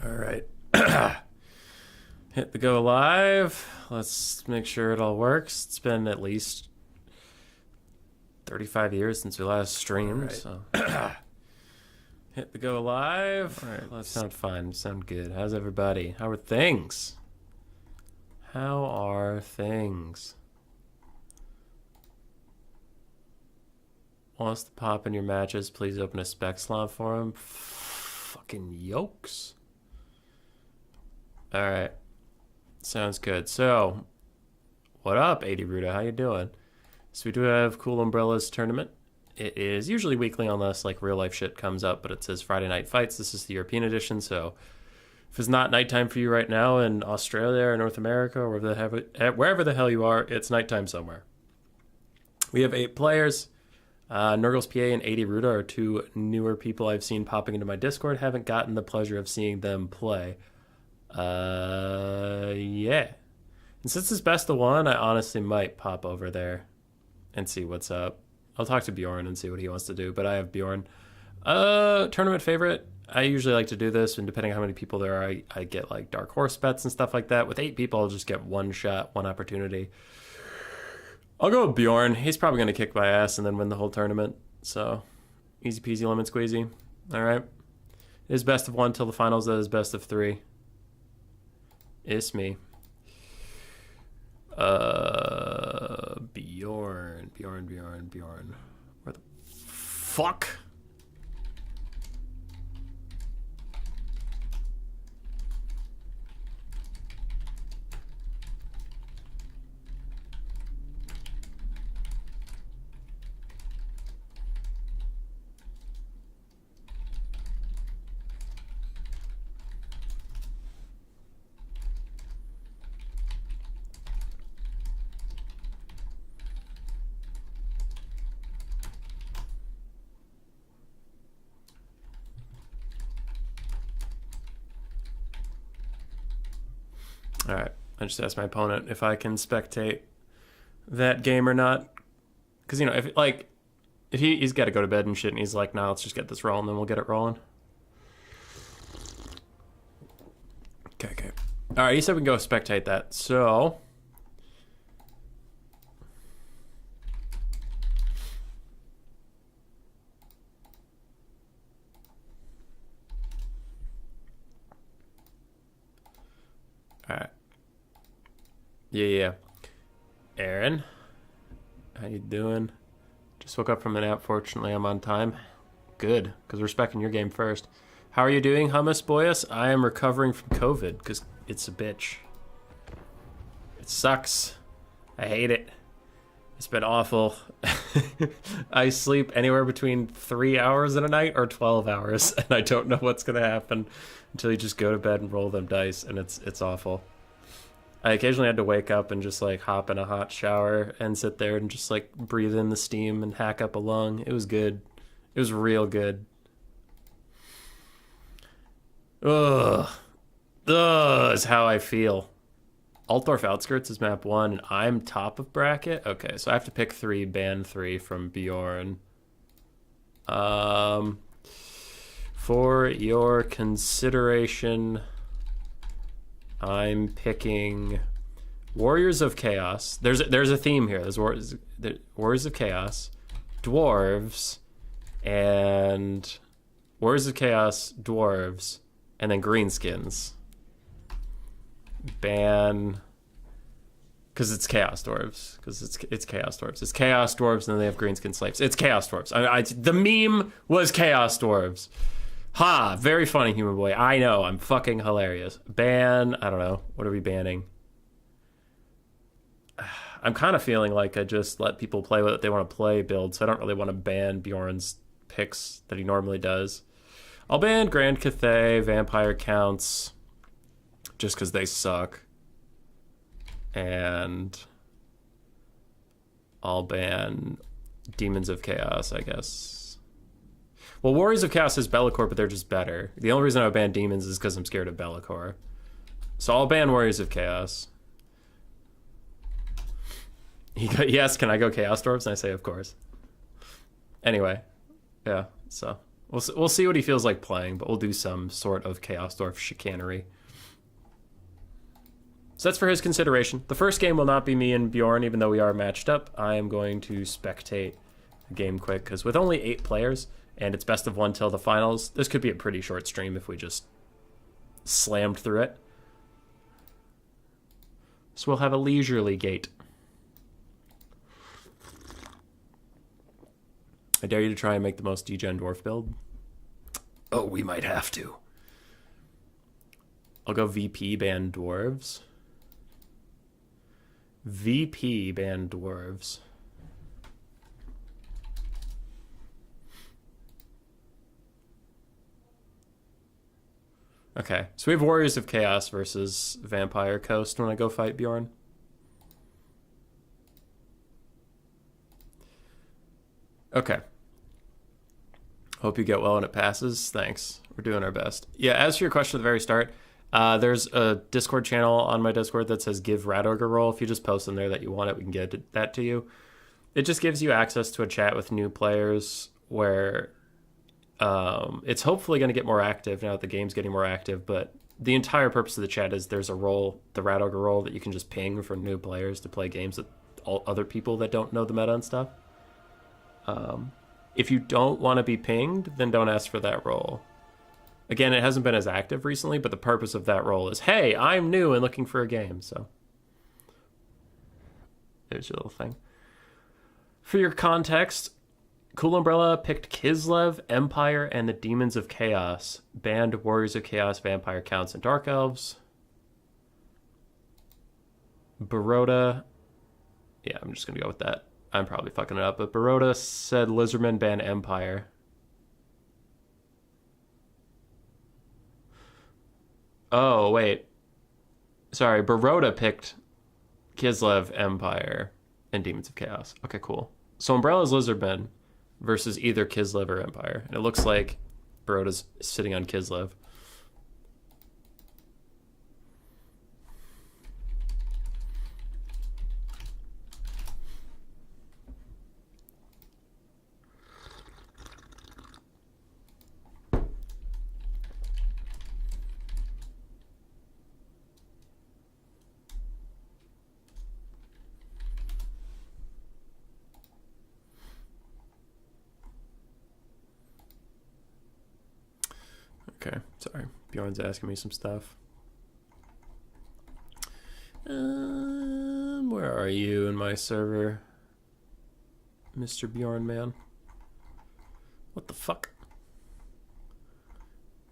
All right. Hit the go live. Let's make sure it all works. It's been at least 35 years since we last streamed, right. So hit the go live. All right. That sound fine. Sound good. How's everybody? How are things? How are things? Wants to pop in your matches, please open a spec slot for him. Fucking yokes. Alright. Sounds good. So, what up, 80 Ruda? How you doing? So we do have Cool Umbrellas tournament. It is usually weekly unless like real life shit comes up, but it says Friday Night Fights. This is the European edition, so if it's not nighttime for you right now in Australia or North America or wherever the hell you are, it's nighttime somewhere. We have 8 players. Nurgle's PA and 80 Ruda are 2 newer people I've seen popping into my Discord. Haven't gotten the pleasure of seeing them play. Yeah. And since it's best of one, I honestly might pop over there and see what's up. I'll talk to Bjorn and see what he wants to do, but I have Bjorn. Tournament favorite. I usually like to do this, and depending on how many people there are, I get like dark horse bets and stuff like that. With 8 people, I'll just get one shot, one opportunity. I'll go with Bjorn. He's probably going to kick my ass and then win the whole tournament. So, easy peasy lemon squeezy. All right. It is best of 1 till the finals. That is best of 3. It's me. Bjorn. Where the fuck? All right, I just asked my opponent if I can spectate that game or not. Because, you know, if he's got to go to bed and shit, and he's like, nah, let's just get this rolling, then we'll get it rolling. Okay. All right, he said we can go spectate that, so... Alright. Yeah. Aaron, how you doing? Just woke up from a nap. Fortunately, I'm on time. Good, because we're specing your game first. How are you doing, Hummus Boyus? I am recovering from COVID, because it's a bitch. It sucks. I hate it. It's been awful. I sleep anywhere between 3 hours in a night or 12 hours, and I don't know what's going to happen until you just go to bed and roll them dice, and it's awful. I occasionally had to wake up and just like hop in a hot shower and sit there and just like breathe in the steam and hack up a lung. It was good. It was real good. Ugh is how I feel. Altdorf Outskirts is map 1, and I'm top of bracket? Okay, so I have to pick 3, ban 3 from Bjorn. For your consideration, I'm picking Warriors of Chaos. There's a theme here. There's Warriors of Chaos, Dwarves, and Warriors of Chaos, Dwarves, and then Greenskins. Ban, because it's Chaos Dwarves. Because it's Chaos Dwarves. It's Chaos Dwarves, and then they have Greenskin Slaves. It's Chaos Dwarves. The meme was Chaos Dwarves. Ha! Very funny, Human Boy. I know. I'm fucking hilarious. Ban. I don't know. What are we banning? I'm kind of feeling like I just let people play what they want to play build, so I don't really want to ban Bjorn's picks that he normally does. I'll ban Grand Cathay, Vampire Counts, just because they suck. And I'll ban Demons of Chaos, I guess. Well, Warriors of Chaos is Be'lakor, but they're just better. The only reason I would ban Demons is because I'm scared of Be'lakor. So I'll ban Warriors of Chaos. Yes, can I go Chaos Dwarves? And I say, of course. Anyway, yeah, so We'll see what he feels like playing, but we'll do some sort of Chaos Dwarf chicanery. So that's for his consideration. The first game will not be me and Bjorn, even though we are matched up. I am going to spectate the game quick, because with only 8 players, and it's best of 1 till the finals, this could be a pretty short stream if we just slammed through it. So we'll have a leisurely gait. I dare you to try and make the most degen dwarf build. Oh, we might have to. I'll go VP ban dwarves. VP ban dwarves. Okay, so we have Warriors of Chaos versus Vampire Coast when I go fight Bjorn. Okay. Hope you get well when it passes. Thanks. We're doing our best. Yeah, as for your question at the very start, there's a Discord channel on my Discord that says give Radogre roll. If you just post in there that you want it, we can get that to you. It just gives you access to a chat with new players where it's hopefully going to get more active now that the game's getting more active, but the entire purpose of the chat is there's a role, the Radogre role, that you can just ping for new players to play games with all other people that don't know the meta and stuff. If you don't want to be pinged, then don't ask for that role. Again, it hasn't been as active recently, but the purpose of that role is, hey, I'm new and looking for a game, so there's your little thing. For your context, Cool Umbrella picked Kislev, Empire, and the Demons of Chaos. Banned Warriors of Chaos, Vampire Counts, and Dark Elves. Baroda. Yeah, I'm just going to go with that. I'm probably fucking it up, but Baroda said Lizardmen ban Empire. Oh, wait. Sorry, Baroda picked Kislev, Empire, and Demons of Chaos. Okay, cool. So Umbrella's Lizardmen versus either Kislev or Empire. And it looks like Baroda's sitting on Kislev. Okay, sorry. Bjorn's asking me some stuff. Where are you in my server, Mr. Bjorn, man? What the fuck?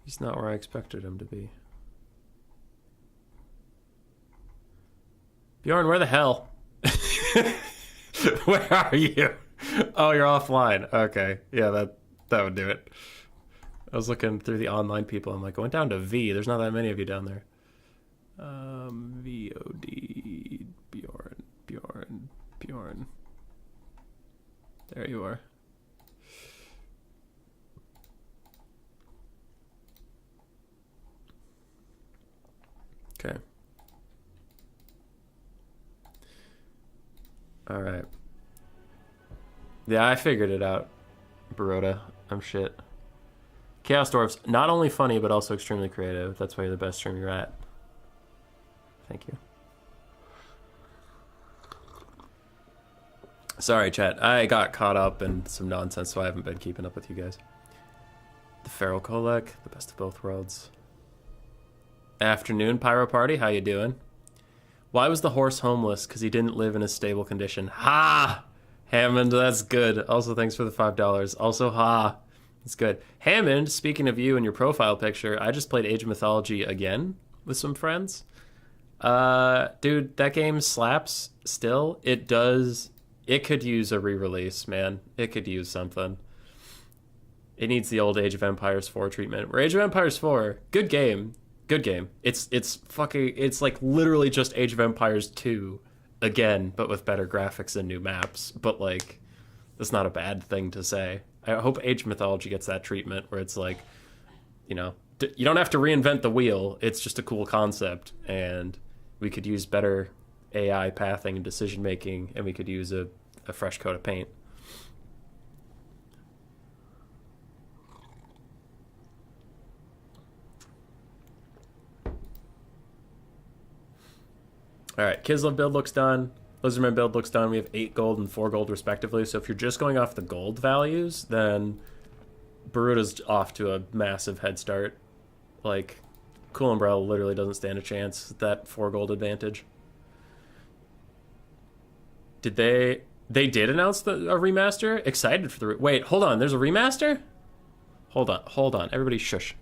He's not where I expected him to be. Bjorn, where the hell? Where are you? Oh, you're offline. Okay, yeah, that would do it. I was looking through the online people. I'm like, I went down to V. There's not that many of you down there. VOD, Bjorn. There you are. Okay. All right. Yeah, I figured it out, Baroda. I'm shit. Chaos Dwarfs, not only funny, but also extremely creative. That's why you're the best streamer you're at. Thank you. Sorry, chat. I got caught up in some nonsense, so I haven't been keeping up with you guys. The Feral Kolek, the best of both worlds. Afternoon, Pyro Party. How you doing? Why was the horse homeless? Because he didn't live in a stable condition. Ha! Hammond, that's good. Also, thanks for the $5. Also, ha! It's good. Hammond, speaking of you and your profile picture, I just played Age of Mythology again with some friends. Dude, that game slaps still. It does. It could use a re-release, man. It could use something. It needs the old Age of Empires 4 treatment. Where Age of Empires 4, good game. Good game. It's like literally just Age of Empires 2 again, but with better graphics and new maps. But like, that's not a bad thing to say. I hope Age of Mythology gets that treatment where it's like, you know, you don't have to reinvent the wheel. It's just a cool concept, and we could use better AI pathing and decision making, and we could use a fresh coat of paint. All right, Kislev build looks done. Lizardmen build looks done. We have 8 gold and 4 gold respectively. So if you're just going off the gold values, then Baruda's off to a massive head start. Like, Cool Umbrella literally doesn't stand a chance with that 4 gold advantage. Did they did announce a remaster? Excited for the wait, hold on, there's a remaster? Hold on, everybody shush.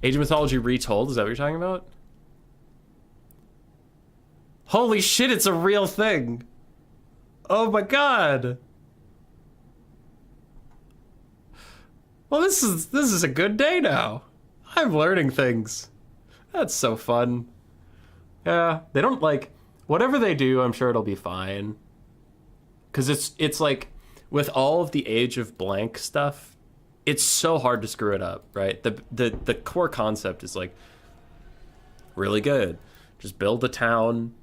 Age of Mythology Retold, is that what you're talking about? Holy shit, it's a real thing. Oh my god. Well, this is a good day now. I'm learning things. That's so fun. Yeah, they don't like whatever they do, I'm sure it'll be fine. Cuz it's like with all of the Age of Blank stuff, it's so hard to screw it up, right? The core concept is like really good. Just build a town,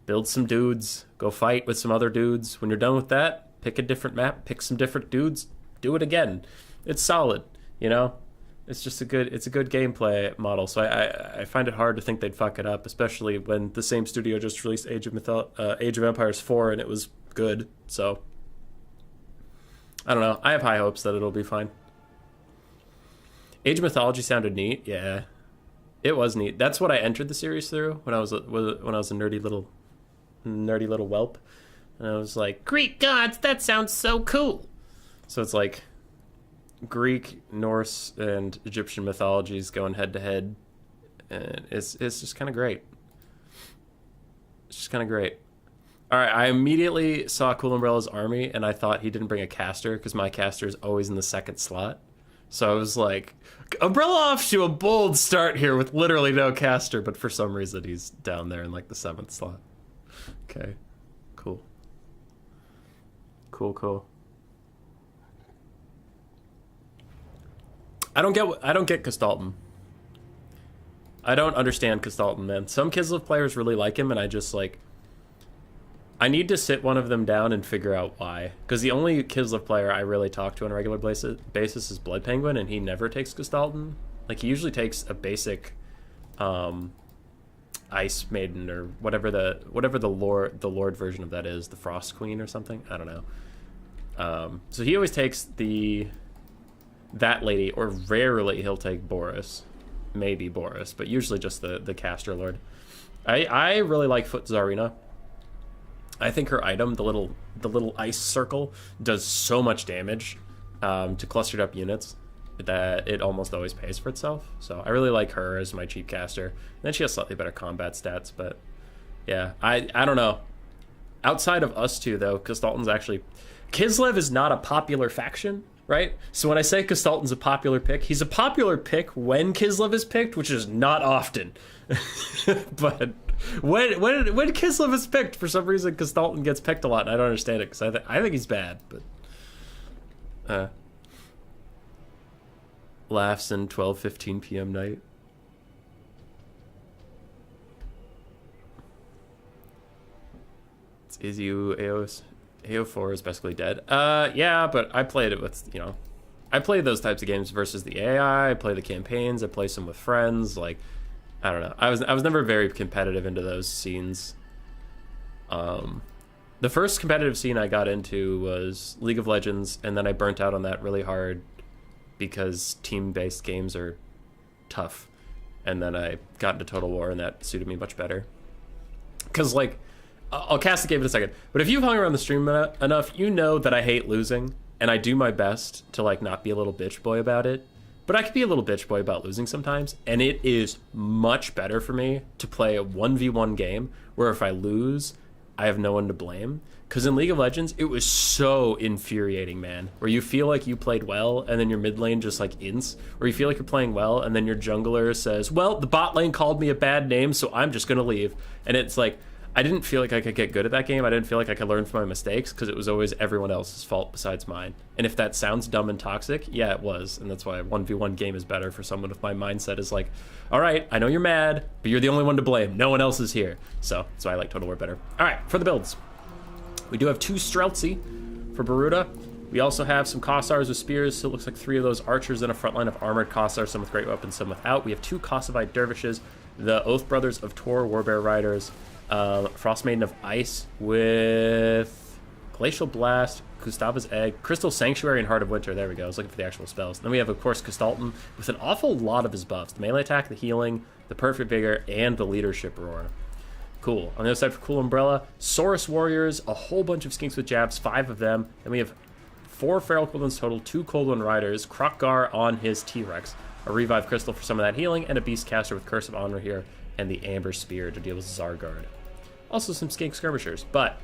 build some dudes, go fight with some other dudes. When you're done with that, pick a different map, pick some different dudes, do it again. It's solid, you know? It's just a good gameplay model. So I find it hard to think they'd fuck it up, especially when the same studio just released Age of Empires 4 and it was good. So I don't know. I have high hopes that it'll be fine. Age of Mythology sounded neat. Yeah, it was neat. That's what I entered the series through when I was a nerdy little whelp, and I was like, Greek gods, that sounds so cool. So it's like Greek, Norse, and Egyptian mythologies going head to head, and it's just kind of great. It's just kind of great. All right, I immediately saw Cool Umbrella's army, and I thought he didn't bring a caster because my caster is always in the second slot. So I was like, Umbrella off to a bold start here with literally no caster, but for some reason he's down there in like the 7th slot. Okay, cool. Cool. I don't get Kistalton. I don't understand Kistalton, man. Some Kislev players really like him, and I just like, I need to sit one of them down and figure out why. Because the only Kislev player I really talk to on a regular basis is Blood Penguin, and he never takes Kistalton. Like, he usually takes a basic Ice Maiden or whatever the Lord version of that is, the Frost Queen or something. I don't know. So he always takes that lady, or rarely he'll take Boris. Maybe Boris, but usually just the caster lord. I really like Foot Tsarina. I think her item, the little ice circle, does so much damage to clustered up units that it almost always pays for itself. So I really like her as my cheap caster. And then she has slightly better combat stats, but yeah, I don't know. Outside of us two, though, Kistalton's actually... Kislev is not a popular faction, right? So when I say Kistalton's a popular pick, he's a popular pick when Kislev is picked, which is not often. But when Kislev is picked, for some reason Kistalton gets picked a lot, and I don't understand it, because I think he's bad, but... laughs in 12:15 p.m. night. It's Izu AO4 is basically dead. Yeah, but I played it with, you know, I play those types of games versus the AI. I play the campaigns. I play some with friends. Like, I don't know. I was never very competitive into those scenes. The first competitive scene I got into was League of Legends, and then I burnt out on that really hard because team-based games are tough. And then I got into Total War, and that suited me much better. Because, like, I'll cast the game in a second, but if you've hung around the stream enough, you know that I hate losing, and I do my best to, like, not be a little bitch boy about it. But I can be a little bitch boy about losing sometimes, and it is much better for me to play a 1v1 game where if I lose, I have no one to blame. Because in League of Legends, it was so infuriating, man. Where you feel like you played well, and then your mid lane just, like, ints. Or you feel like you're playing well, and then your jungler says, well, the bot lane called me a bad name, so I'm just going to leave. And it's like, I didn't feel like I could get good at that game. I didn't feel like I could learn from my mistakes, because it was always everyone else's fault besides mine. And if that sounds dumb and toxic, yeah, it was. And that's why a 1v1 game is better for someone if my mindset is like, all right, I know you're mad, but you're the only one to blame. No one else is here. So that's why I like Total War better. All right, for the builds. We do have 2 Streltsy for Baruda. We also have some Kossars with spears, so it looks like 3 of those archers in a front line of armored Kossars, some with great weapons, some without. We have 2 Kossovite dervishes, the Oath Brothers of Tor, Warbear Riders, Frost Maiden of Ice with Glacial Blast, Gustava's Egg, Crystal Sanctuary, and Heart of Winter. There we go. I was looking for the actual spells. Then we have, of course, Kislev with an awful lot of his buffs. The melee attack, the healing, the perfect vigor, and the leadership roar. Cool. On the other side for Cool Umbrella, Saurus Warriors, a whole bunch of skinks with jabs, 5 of them. Then we have 4 Feral Coldens total, 2 Coldwen Riders, Krokgar on his T-Rex, a Revive Crystal for some of that healing, and a Beastcaster with Curse of Honor here, and the Amber Spear to deal with Zargard. Also some skink skirmishers, but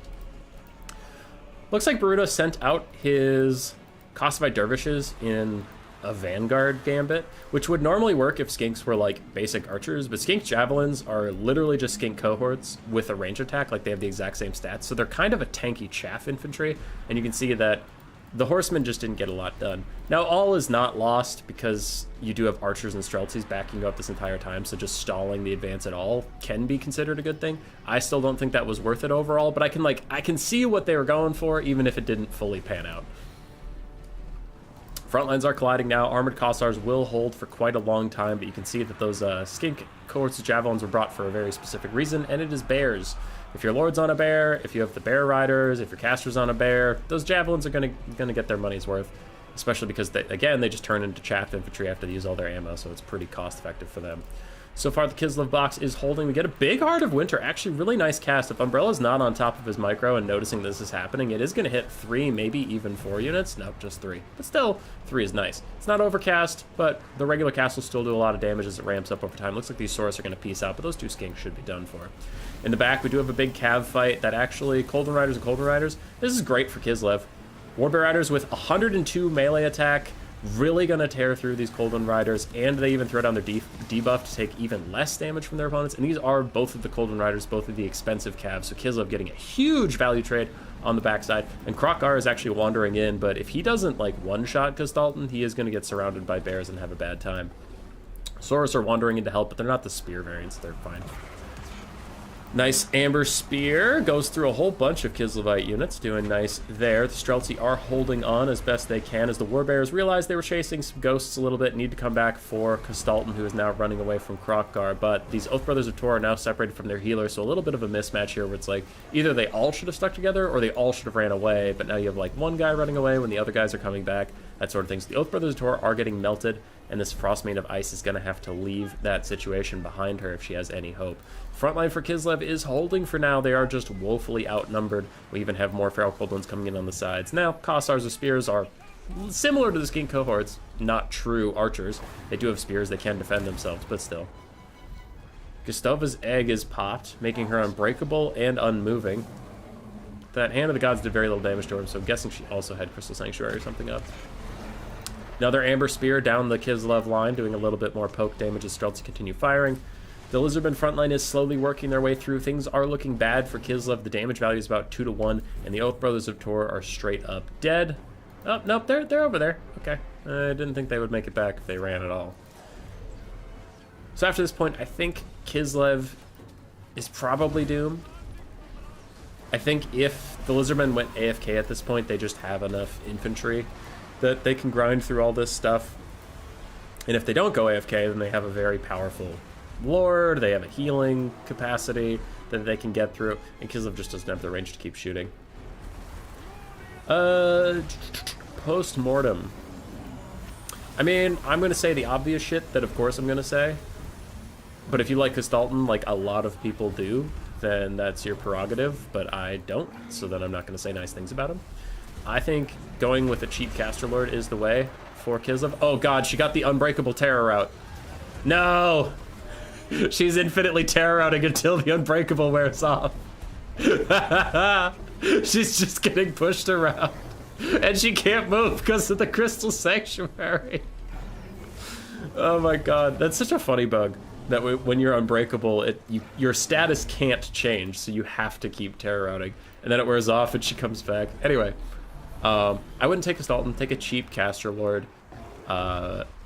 looks like Baruto sent out his Kossovite dervishes in a Vanguard gambit, which would normally work if skinks were like basic archers, but skink javelins are literally just skink cohorts with a range attack, like they have the exact same stats, so they're kind of a tanky chaff infantry, and you can see that the horsemen just didn't get a lot done. Now, all is not lost because you do have archers and streltsies backing you up this entire time, so just stalling the advance at all can be considered a good thing. I still don't think that was worth it overall, but I can see what they were going for, even if it didn't fully pan out. Front lines are colliding now. Armored Kossars will hold for quite a long time, but you can see that those skink cohorts of javelins were brought for a very specific reason, and it is bears. If your lord's on a bear, if you have the bear riders, if your caster's on a bear, those javelins are gonna get their money's worth, especially because they just turn into chaff infantry after they use all their ammo, so it's pretty cost effective for them. So far, the Kislev box is holding. We get a big Heart of Winter. Actually, really nice cast. If Umbrella's not on top of his micro and noticing this is happening, it is going to hit 3, maybe even 4 units. No, just 3. But still, 3 is nice. It's not overcast, but the regular cast will still do a lot of damage as it ramps up over time. Looks like these Saurus are going to peace out, but those 2 skinks should be done for. In the back, we do have a big cav fight that actually, Coldwen Riders and Coldwen Riders, this is great for Kislev. Warbear Riders with 102 melee attack, really going to tear through these Coldwen Riders, and they even throw down their debuff to take even less damage from their opponents. And these are both of the Coldwen Riders, both of the expensive calves, so Kislev getting a huge value trade on the backside. And Krokgar is actually wandering in, but if he doesn't like one-shot Kislev, he is going to get surrounded by bears and have a bad time. Saurus are wandering in to help, but they're not the spear variants, they're fine. Nice Amber Spear goes through a whole bunch of Kislevite units, doing nice there. The Streltsy are holding on as best they can as the Warbears realize they were chasing some ghosts a little bit, need to come back for Kislev, who is now running away from Krokgar. But these Oath Brothers of Tor are now separated from their healer, so a little bit of a mismatch here where it's like either they all should have stuck together or they all should have ran away, but now you have like one guy running away when the other guys are coming back, that sort of thing. So the Oath Brothers of Tor are getting melted, and this Frost Maiden of Ice is going to have to leave that situation behind her if she has any hope. Frontline for Kislev is holding for now. They are just woefully outnumbered. We even have more Feral Coldens coming in on the sides. Now, Kossars with spears are similar to the skink cohorts, not true archers. They do have spears, they can defend themselves, but still. Gustava's Egg is popped, making her unbreakable and unmoving. That Hand of the Gods did very little damage to her, so I'm guessing she also had Crystal Sanctuary or something up. Another Amber Spear down the Kislev line, doing a little bit more poke damage as Streltsy continue firing. The Lizardmen frontline is slowly working their way through. Things are looking bad for Kislev. The damage value is about 2 to 1, and the Oath Brothers of Tor are straight up dead. Oh, nope, they're over there. Okay. I didn't think they would make it back if they ran at all. So after this point, I think Kislev is probably doomed. I think if the Lizardmen went AFK at this point, they just have enough infantry that they can grind through all this stuff. And if they don't go AFK, then they have a very powerful Lord, they have a healing capacity that they can get through, and Kislev just doesn't have the range to keep shooting. Post-mortem. I mean, I'm going to say the obvious shit that of course I'm going to say, but if you like Kislev, like a lot of people do, then that's your prerogative, but I don't, so then I'm not going to say nice things about him. I think going with a cheap caster lord is the way for Kislev. Oh god, she got the Unbreakable Terror out. No! She's infinitely terror outing until the Unbreakable wears off. She's just getting pushed around. And she can't move because of the Crystal Sanctuary. Oh my god, that's such a funny bug. That when you're unbreakable, your status can't change, so you have to keep terror outing. And then it wears off and she comes back. Anyway, I wouldn't take a Stalton, take a cheap caster lord.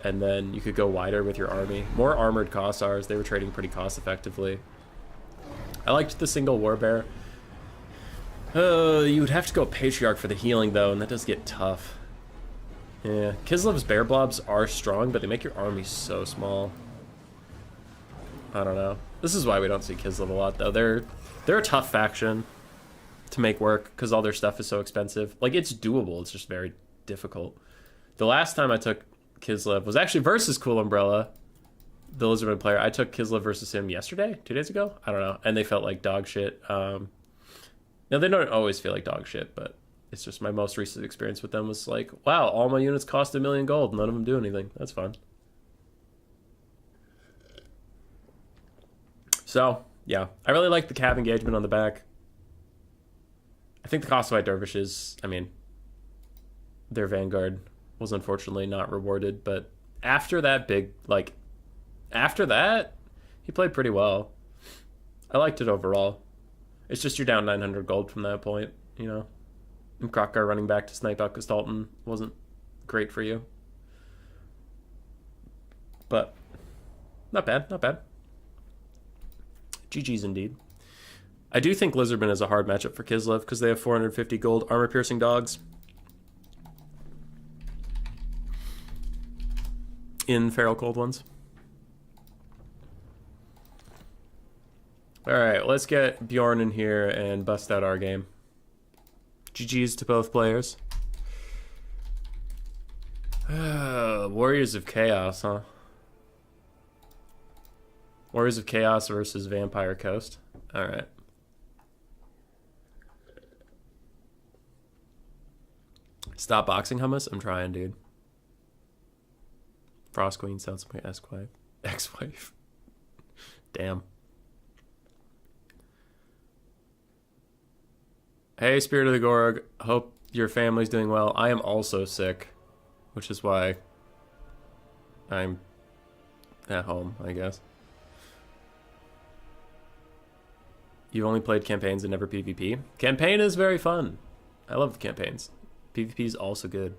And then you could go wider with your army. More armored Kossars, they were trading pretty cost effectively. I liked the single Warbear. You would have to go Patriarch for the healing, though, and that does get tough. Yeah, Kislev's bear blobs are strong, but they make your army so small. I don't know. This is why we don't see Kislev a lot, though. They're a tough faction to make work because all their stuff is so expensive. Like, it's doable. It's just very difficult. The last time I took Kislev was actually versus Cool Umbrella, the Lizardmen player. I took Kislev versus him yesterday, 2 days ago. I don't know, and they felt like dog shit. Now they don't always feel like dog shit, but it's just my most recent experience with them was like, wow, all my units cost 1 million gold. None of them do anything. That's fun. So yeah, I really like the cav engagement on the back. I think the Kosovo dervishes, I mean, their vanguard was unfortunately not rewarded, but after that after that, he played pretty well. I liked it overall. It's just you're down 900 gold from that point, you know. And Krokkar running back to snipe out Gestalten wasn't great for you. But not bad, not bad. GG's indeed. I do think Lizardmen is a hard matchup for Kislev because they have 450 gold armor-piercing dogs in Feral Cold ones. Alright, let's get Bjorn in here and bust out our game. GG's to both players. Warriors of Chaos, huh? Warriors of Chaos versus Vampire Coast. Alright. Stop boxing, Hummus? I'm trying, dude. Frost Queen sounds like my ex-wife. Ex-wife. Damn. Hey, Spirit of the Gorg. Hope your family's doing well. I am also sick, which is why I'm at home, I guess. You've only played campaigns and never PvP? Campaign is very fun. I love the campaigns. PvP is also good.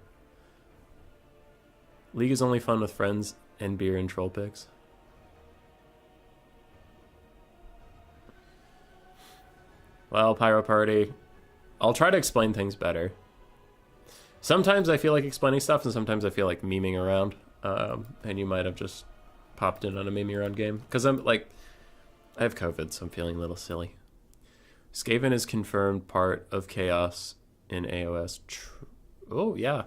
League is only fun with friends and beer and troll picks. Well, Pyro Party, I'll try to explain things better. Sometimes I feel like explaining stuff, and sometimes I feel like memeing around. And you might have just popped in on a meme around game. Because I'm like, I have COVID, so I'm feeling a little silly. Skaven is confirmed part of Chaos in AOS. Oh, yeah.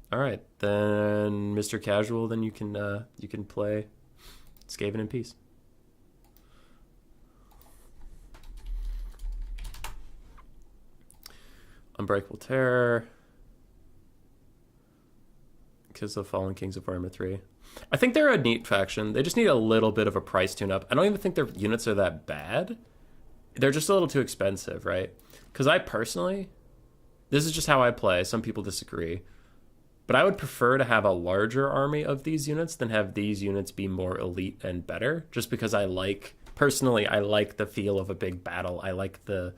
All right, then Mr. Casual, then you can play Skaven in peace. Unbreakable Terror. Kislev Fallen Kings of Armor 3. I think they're a neat faction. They just need a little bit of a price tune-up. I don't even think their units are that bad. They're just a little too expensive, right? Because I personally, this is just how I play. Some people disagree. But I would prefer to have a larger army of these units than have these units be more elite and better. Just because I like the feel of a big battle. I like the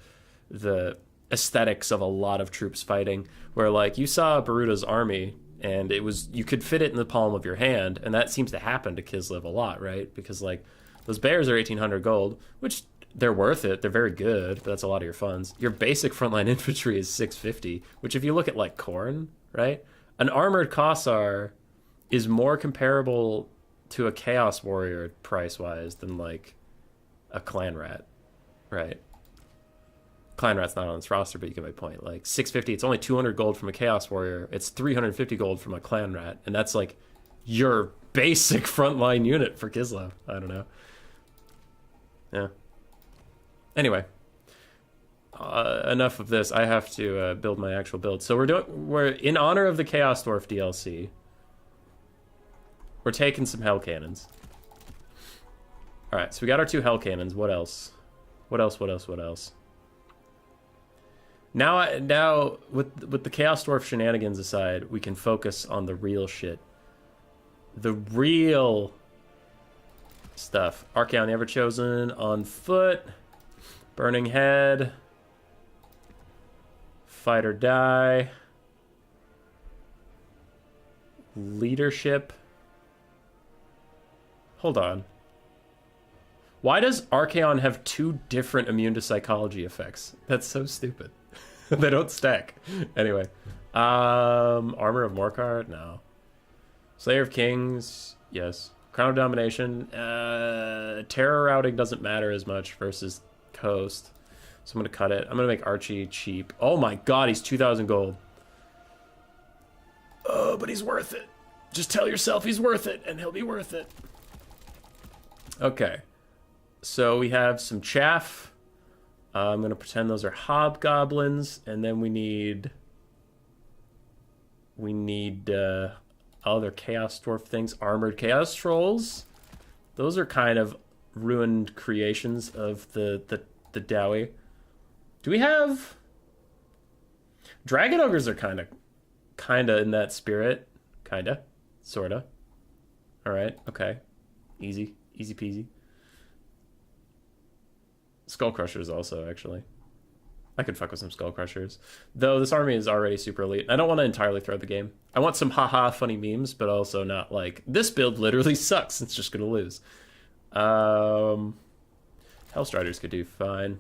aesthetics of a lot of troops fighting. Where, like, you saw Baruda's army, and you could fit it in the palm of your hand, and that seems to happen to Kislev a lot, right? Because, like, those bears are 1,800 gold, which they're worth it. They're very good, but that's a lot of your funds. Your basic frontline infantry is 650, which if you look at, like, Khorne, right? An armored Kossar is more comparable to a Chaos Warrior price-wise than, like, a Clan Rat, right? Clan Rat's not on this roster, but you get my point. Like, 650, it's only 200 gold from a Chaos Warrior. It's 350 gold from a Clan Rat, and that's, like, your basic frontline unit for Kislev. I don't know. Yeah. Anyway. Enough of this. I have to build my actual build. So we're in honor of the Chaos Dwarf DLC. We're taking some Hell Cannons. All right, so we got our 2 Hell Cannons. What else? What else? Now with the Chaos Dwarf shenanigans aside, we can focus on the real shit. The real stuff. Archaon the Everchosen on foot. Burning Head. Fight or Die. Leadership. Hold on. Why does Archaon have 2 different immune to psychology effects? That's so stupid. They don't stack. Anyway. Armor of Morcar? No. Slayer of Kings? Yes. Crown of Domination? Terror routing doesn't matter as much versus Coast. So I'm going to cut it. I'm going to make Archie cheap. Oh my god, he's 2,000 gold. Oh, but he's worth it. Just tell yourself he's worth it, and he'll be worth it. Okay. So we have some chaff. I'm going to pretend those are hobgoblins, and then we need other chaos dwarf things. Armored chaos trolls. Those are kind of ruined creations of the Dowie. Do we have dragon ogres? Are kind of in that spirit. Kinda, sorta. All right, okay, easy peasy. Skull Crushers also, actually. I could fuck with some Skull Crushers. Though this army is already super elite. I don't want to entirely throw the game. I want some haha funny memes, but also not like, this build literally sucks, it's just gonna lose. Hellstriders could do fine.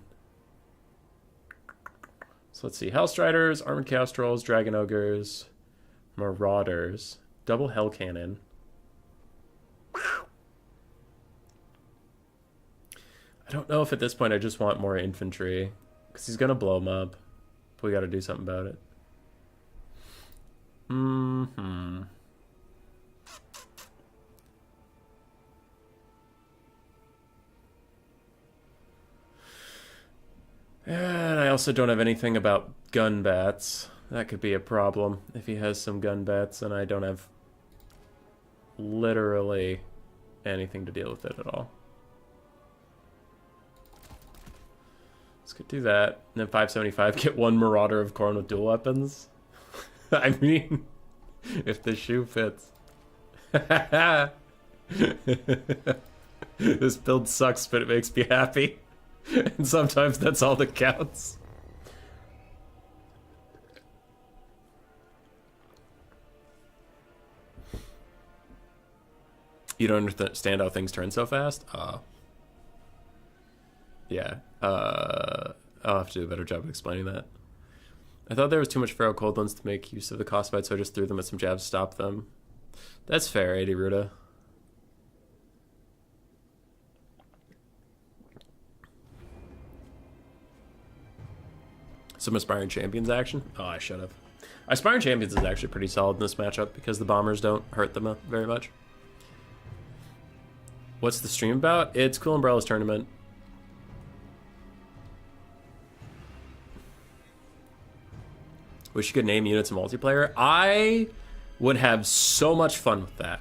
So let's see. Hellstriders, Armored Chaos Trolls, Dragon Ogres, Marauders, Double Hell Cannon. I don't know if at this point I just want more infantry, because he's going to blow them up. But we got to do something about it. And I also don't have anything about gun bats. That could be a problem if he has some gun bats and I don't have literally anything to deal with it at all. Let's go do that. And then 575, get one Marauder of Khorne with dual weapons. I mean, if the shoe fits. This build sucks, but it makes me happy. And sometimes that's all that counts. You don't understand how things turn so fast? Yeah. I'll have to do a better job of explaining that. I thought there was too much Feral Coldlands to make use of the cost fight, so I just threw them at some jabs to stop them. That's fair, 80 Ruda. Some Aspiring Champions action? Oh, I should have. Aspiring Champions is actually pretty solid in this matchup because the bombers don't hurt them very much. What's the stream about? It's Cool Umbrella's tournament. Wish you could name units in multiplayer. I would have so much fun with that.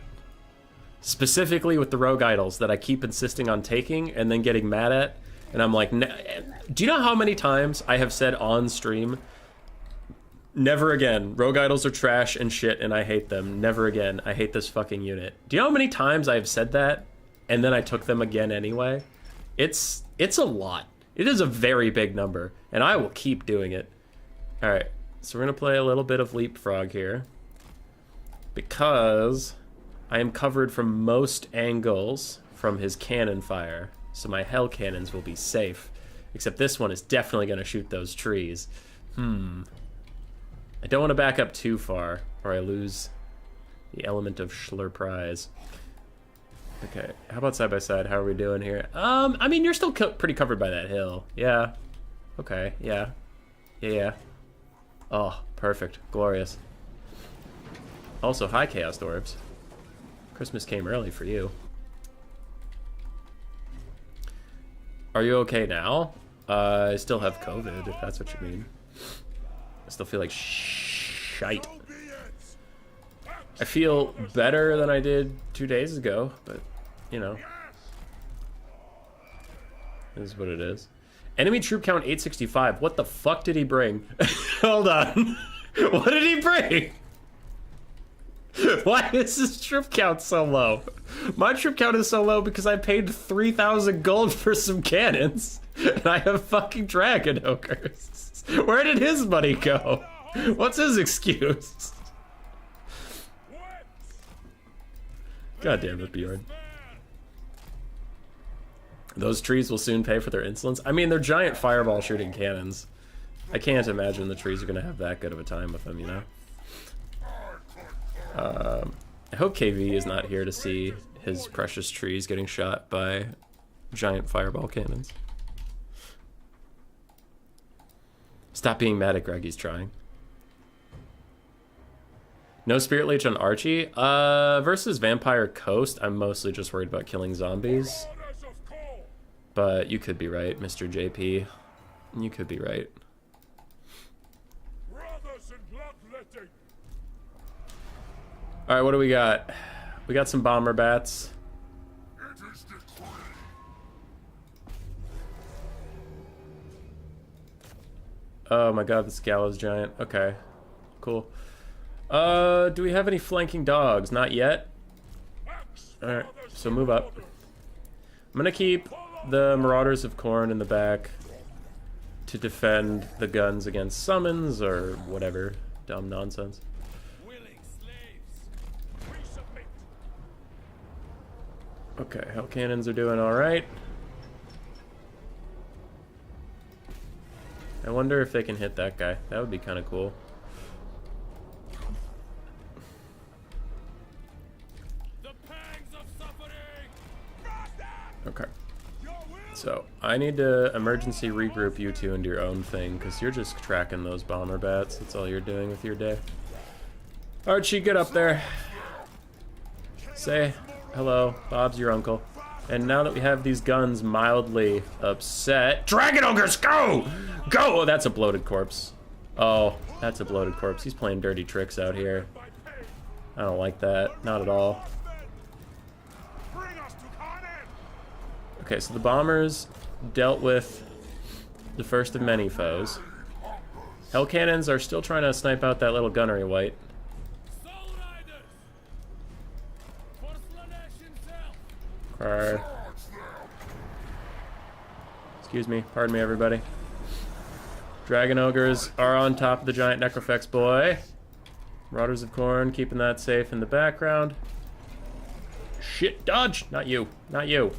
Specifically with the rogue idols that I keep insisting on taking and then getting mad at. And I'm like, do you know how many times I have said on stream, never again, rogue idols are trash and shit and I hate them. Never again, I hate this fucking unit. Do you know how many times I have said that and then I took them again anyway? It's a lot. It is a very big number and I will keep doing it. All right, so we're gonna play a little bit of Leapfrog here because I am covered from most angles from his cannon fire. So my hell cannons will be safe. Except this one is definitely going to shoot those trees. I don't want to back up too far, or I lose the element of Schlurprise. Okay, how about side by side? How are we doing here? I mean, you're still pretty covered by that hill. Yeah. Okay, yeah. Yeah. Oh, perfect. Glorious. Also, hi, Chaos Dwarves. Christmas came early for you. Are you okay now? I still have COVID, if that's what you mean. I still feel like shite. I feel better than I did 2 days ago, but, you know. It is what it is. Enemy troop count 865. What the fuck did he bring? Hold on. What did he bring? Why is his troop count so low? My troop count is so low because I paid 3,000 gold for some cannons. And I have fucking dragon ogres. Where did his money go? What's his excuse? God damn it, Bjorn. Those trees will soon pay for their insolence. I mean, they're giant fireball shooting cannons. I can't imagine the trees are going to have that good of a time with them, you know? I hope KV is not here to see his precious trees getting shot by giant fireball cannons. Stop being mad at Greg, he's trying. No Spirit Leech on Archie? Versus Vampire Coast, I'm mostly just worried about killing zombies. But you could be right, Mr. JP. You could be right. Alright, what do we got? We got some bomber bats. Oh my god, this gallows giant. Okay, cool. Do we have any flanking dogs? Not yet. Alright, so move up. I'm gonna keep the Marauders of Khorne in the back to defend the guns against summons or whatever dumb nonsense. Okay, hell cannons are doing alright. I wonder if they can hit that guy. That would be kind of cool. Okay. So, I need to emergency regroup you two into your own thing, because you're just tracking those bomber bats. That's all you're doing with your day. Archie, get up there. Say hello. Bob's your uncle. And now that we have these guns mildly upset... Dragon Ogres, go! Go! Oh, that's a bloated corpse. Oh, that's a bloated corpse. He's playing dirty tricks out here. I don't like that. Not at all. Okay, so the bombers dealt with the first of many foes. Hell cannons are still trying to snipe out that little gunnery wight. Okay. Excuse me, pardon me, everybody. Dragon Ogres are on top of the giant Necrofex boy. Marauders of Khorne keeping that safe in the background. Shit, dodge! Not you, not you.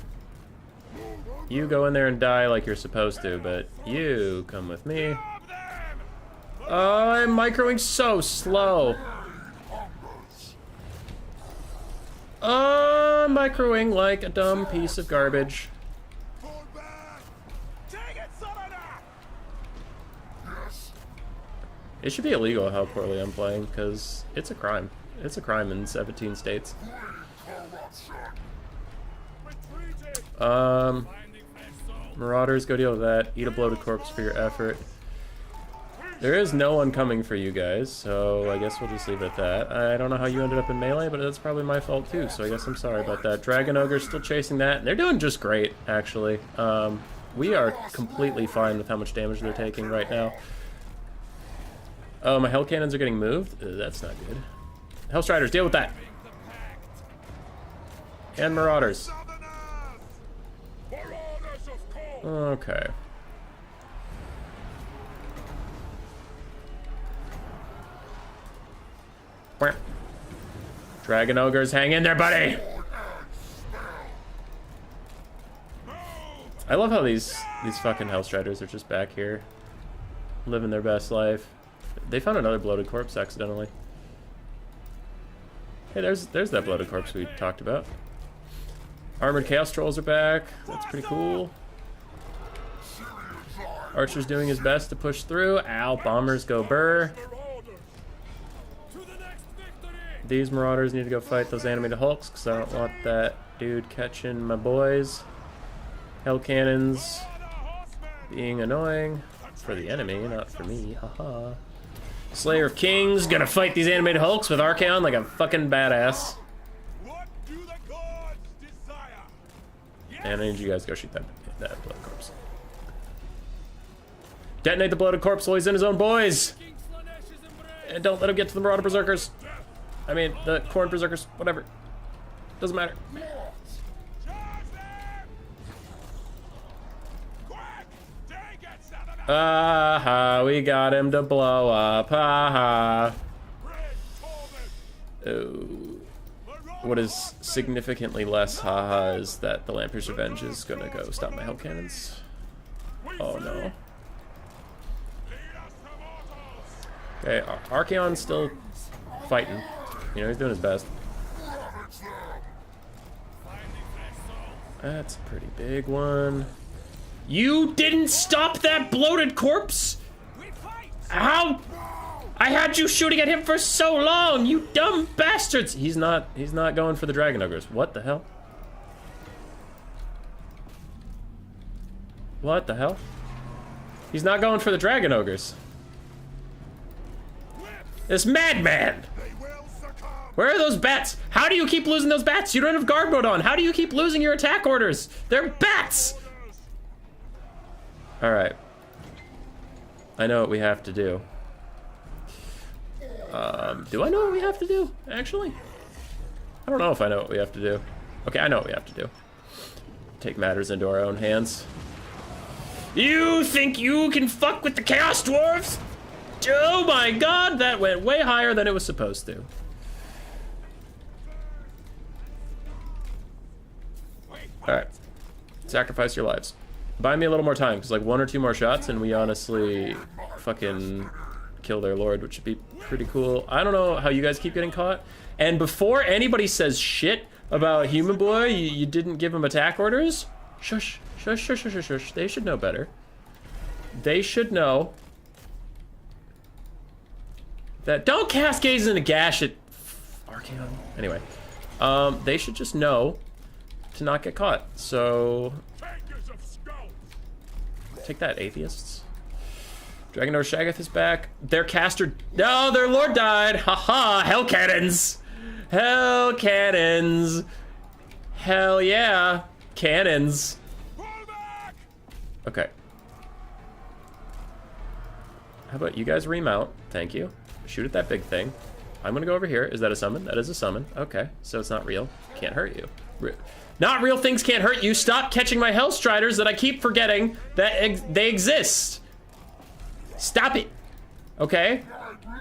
You go in there and die like you're supposed to, but you come with me. Oh, I'm microing so slow. Microing like a dumb piece of garbage. It should be illegal how poorly I'm playing, because it's a crime. It's a crime in 17 states. Marauders, go deal with that. Eat a bloated corpse for your effort. There is no one coming for you guys, so I guess we'll just leave it at that. I don't know how you ended up in melee, but that's probably my fault too, so I guess I'm sorry about that. Dragon Ogre's still chasing that, and they're doing just great, actually. We are completely fine with how much damage they're taking right now. Oh, my Hell Cannons are getting moved? That's not good. Hellstriders, deal with that! And Marauders. Okay. Dragon Ogres, hang in there, buddy! I love how these fucking Hellstriders are just back here, living their best life. They found another bloated corpse accidentally. Hey, there's that bloated corpse we talked about. Armored Chaos Trolls are back. That's pretty cool. Archer's doing his best to push through. Ow, bombers go burr. These Marauders need to go fight those animated Hulks, because I don't want that dude catching my boys. Hell Cannons being annoying for the enemy, not for me. Haha. Slayer of Kings gonna fight these animated Hulks with Archaon like a fucking badass. And I need you guys to go shoot that bloated corpse. Detonate the bloated corpse while he's in his own boys! And don't let him get to the Marauder Berserkers. I mean, the Khorne Berserkers, whatever. Doesn't matter. Aha, we got him to blow up. Haha. Oh. What is significantly less haha is that the Lamper's Revenge is gonna go stop my Hell Cannons. Oh no. Okay, Archaon's still fighting. You know, he's doing his best. That's a pretty big one. You didn't stop that bloated corpse? How? I had you shooting at him for so long, you dumb bastards! He's not going for the dragon ogres. What the hell? What the hell? He's not going for the dragon ogres. This madman! Where are those bats? How do you keep losing those bats? You don't have guard mode on. How do you keep losing your attack orders? They're bats! Alright. I know what we have to do. Do I know what we have to do, actually? I don't know if I know what we have to do. Okay, I know what we have to do. Take matters into our own hands. You think you can fuck with the Chaos Dwarves? Oh my god, that went way higher than it was supposed to. Alright. Sacrifice your lives. Buy me a little more time, because like 1 or 2 more shots and we honestly fucking kill their lord, which would be pretty cool. I don't know how you guys keep getting caught. And before anybody says shit about Human Boy, you didn't give him attack orders? Shush, shush, shush, shush, shush, shush. They should know better. They should know that don't cast gaze into gash at Archaon. Anyway, they should just know to not get caught. So take that, atheists. Dragon Ogre Shaggoth is back. Their caster. No, their lord died. Haha, hell cannons. Hell cannons. Hell yeah. Cannons. Okay. How about you guys remount? Thank you. Shoot at that big thing. I'm gonna go over here. Is that a summon? That is a summon. Okay, so it's not real. Can't hurt you. Not real things can't hurt you. Stop catching my Hellstriders that I keep forgetting that they exist. Stop it. Okay?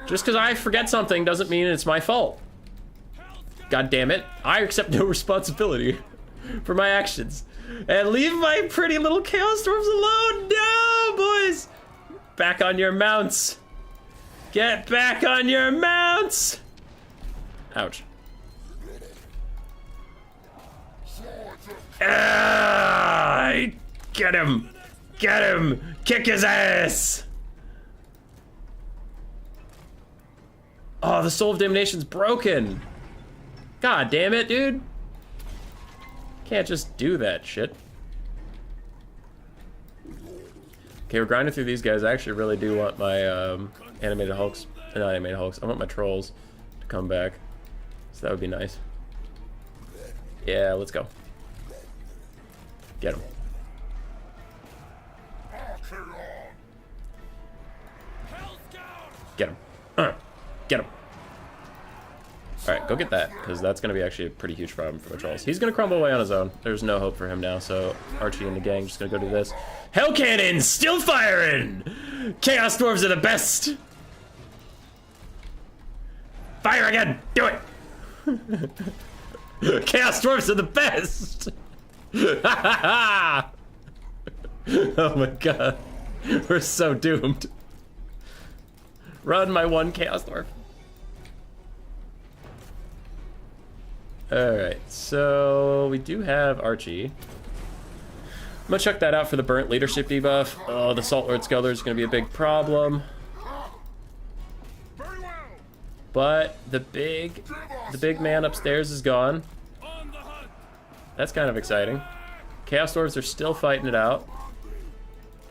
Just because I forget something doesn't mean it's my fault. God damn it. I accept no responsibility for my actions. And leave my pretty little Chaos Dwarves alone. No, boys. Back on your mounts. Get back on your mounts. Ouch. Ah, get him. Get him. Kick his ass. Oh, the Soul of Damnation's broken. God damn it, dude. Can't just do that shit. Okay, we're grinding through these guys. I actually really do want my animated hulks. Not animated hulks. I want my trolls to come back. So that would be nice. Yeah, let's go. Get him. Get him. Get him. Alright, go get that, because that's going to be actually a pretty huge problem for my trolls. He's going to crumble away on his own. There's no hope for him now, so Archie and the gang just going to go do this. Hell cannons, still firing! Chaos Dwarves are the best! Fire again! Do it! Chaos Dwarves are the best! Oh my god. We're so doomed. Run, my one Chaos Dwarf. Alright, so we do have Archie. I'm gonna check that out for the burnt leadership debuff. Oh, the Salt Lord Skelter is gonna be a big problem. But the big man upstairs is gone. That's kind of exciting. Chaos Dwarves are still fighting it out.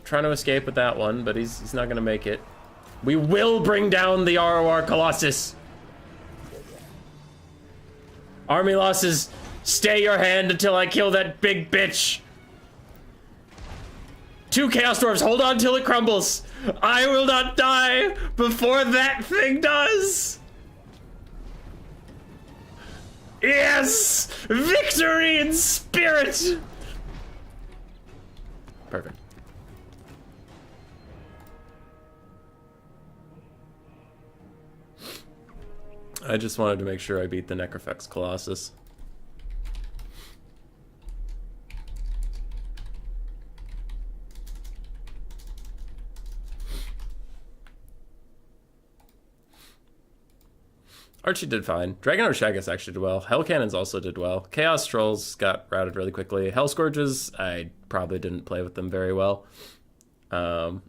Trying to escape with that one, but he's not gonna make it. We will bring down the ROR Colossus. Army losses, stay your hand until I kill that big bitch. 2 Chaos Dwarves, hold on till it crumbles. I will not die before that thing does. Yes! Victory in spirit! Perfect. I just wanted to make sure I beat the Necrofex Colossus. Archie did fine. Dragon Oshagus actually did well. Hell Cannons also did well. Chaos Trolls got routed really quickly. Hell Scourges, I probably didn't play with them very well. The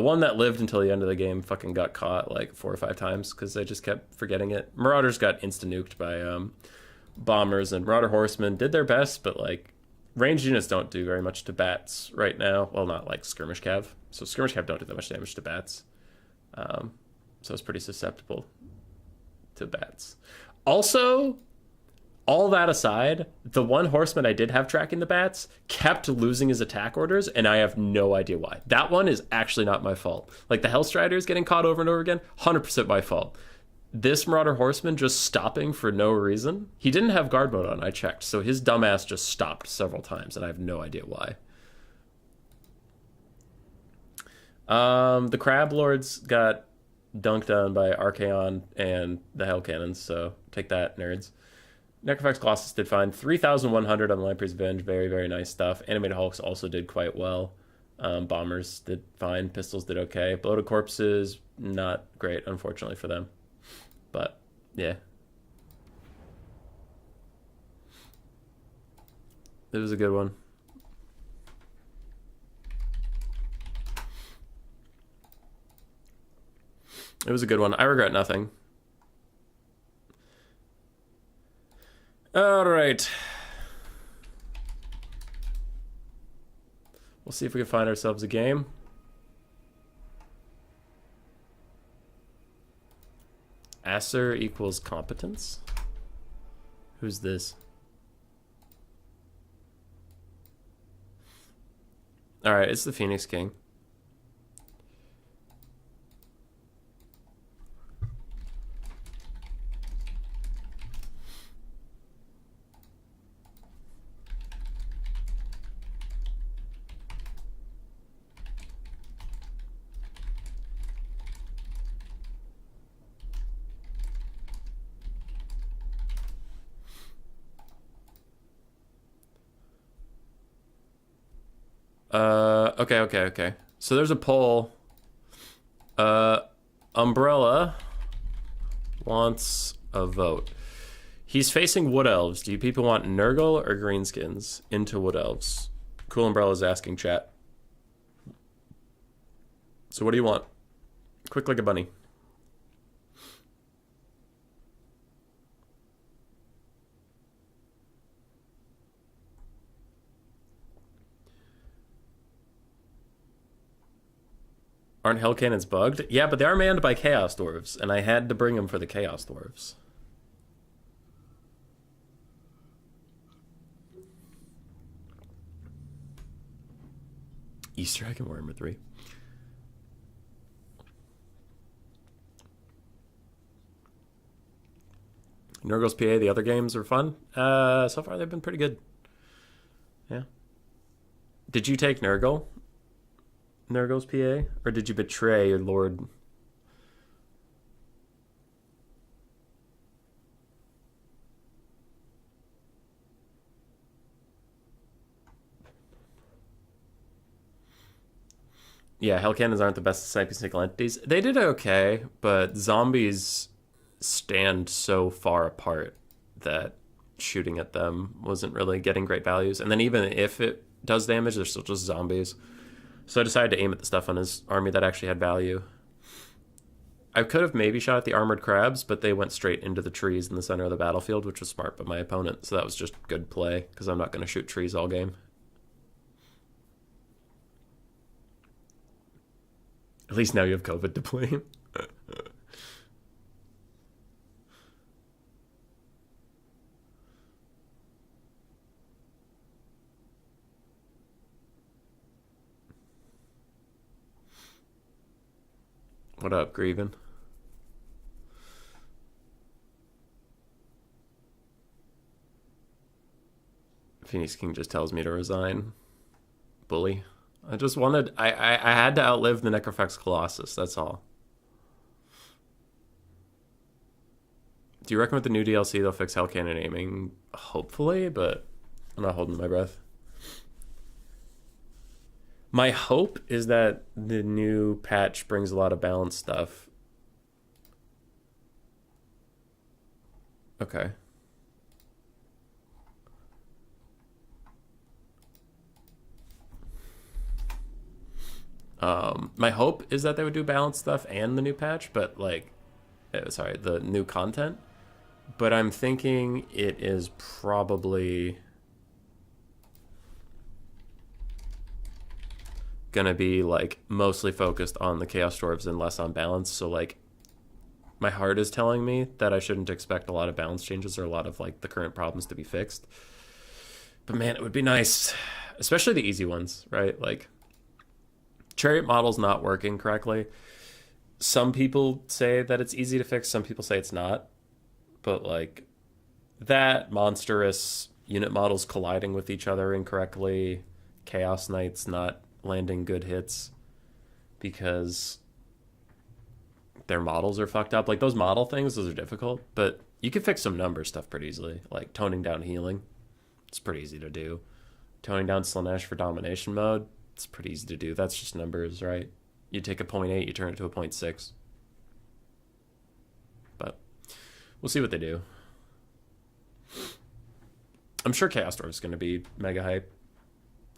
one that lived until the end of the game fucking got caught like 4 or 5 times because I just kept forgetting it. Marauders got insta-nuked by bombers, and Marauder Horsemen did their best, but like ranged units don't do very much to bats right now. Well, not like Skirmish Cav. So Skirmish Cav don't do that much damage to bats. So it's pretty susceptible to bats. Also, all that aside, the one horseman I did have tracking the bats kept losing his attack orders, and I have no idea why. That one is actually not my fault. Like the Hellstriders getting caught over and over again, 100% my fault. This Marauder Horseman just stopping for no reason. He didn't have guard mode on, I checked, so his dumbass just stopped several times, and I have no idea why. The Crab Lords got dunked on by Archaon and the Hell Cannons, so take that, nerds. Necrofax Colossus did fine. 3,100 on the Lamprey's Revenge. Very, very nice stuff. Animated Hulks also did quite well. Bombers did fine. Pistols did okay. Bloated Corpses, not great, unfortunately, for them. But, yeah. It was a good one. It was a good one. I regret nothing. All right. We'll see if we can find ourselves a game. Acer equals competence? Who's this? All right, it's the Phoenix King. Okay. So there's a poll. Umbrella wants a vote. He's facing Wood Elves. Do you people want Nurgle or Greenskins into Wood Elves? Cool Umbrella's asking chat. So what do you want? Quick like a bunny. Aren't Hell Cannons bugged? Yeah, but they are manned by Chaos Dwarves, and I had to bring them for the Chaos Dwarves. Easter egg in Warhammer 3. Nurgle's PA, the other games are fun. So far they've been pretty good. Yeah. Did you take Nurgle? Nurgle's PA? Or did you betray your lord? Yeah, Hell Cannons aren't the best sniping single entities. They did okay, but zombies stand so far apart that shooting at them wasn't really getting great values. And then even if it does damage, they're still just zombies. So I decided to aim at the stuff on his army that actually had value. I could have maybe shot at the armored crabs, but they went straight into the trees in the center of the battlefield, which was smart by my opponent. So that was just good play, because I'm not going to shoot trees all game. At least now you have COVID to blame. What up, Grieven? Phoenix King just tells me to resign. Bully. I just wanted... I had to outlive the Necrofax Colossus, that's all. Do you reckon with the new DLC they'll fix Hell Cannon aiming? Hopefully, but I'm not holding my breath. My hope is that the new patch brings a lot of balanced stuff. Okay. My hope is that they would do balanced stuff and the new patch, but like, sorry, the new content. But I'm thinking it is probably gonna be like mostly focused on the Chaos Dwarves and less on balance. So like, my heart is telling me that I shouldn't expect a lot of balance changes or a lot of like the current problems to be fixed. But man, it would be nice, especially the easy ones, right? Like chariot model's not working correctly. Some people say that it's easy to fix, some people say it's not. But like that monstrous unit models colliding with each other incorrectly, Chaos Knights not landing good hits because their models are fucked up. Like those model things, those are difficult, but you can fix some number stuff pretty easily. Like toning down healing, it's pretty easy to do. Toning down Slanesh for domination mode, it's pretty easy to do. That's just numbers, right? You take a 0.8, you turn it to a 0.6. But we'll see what they do. I'm sure Chaos Dwarf is going to be mega hype.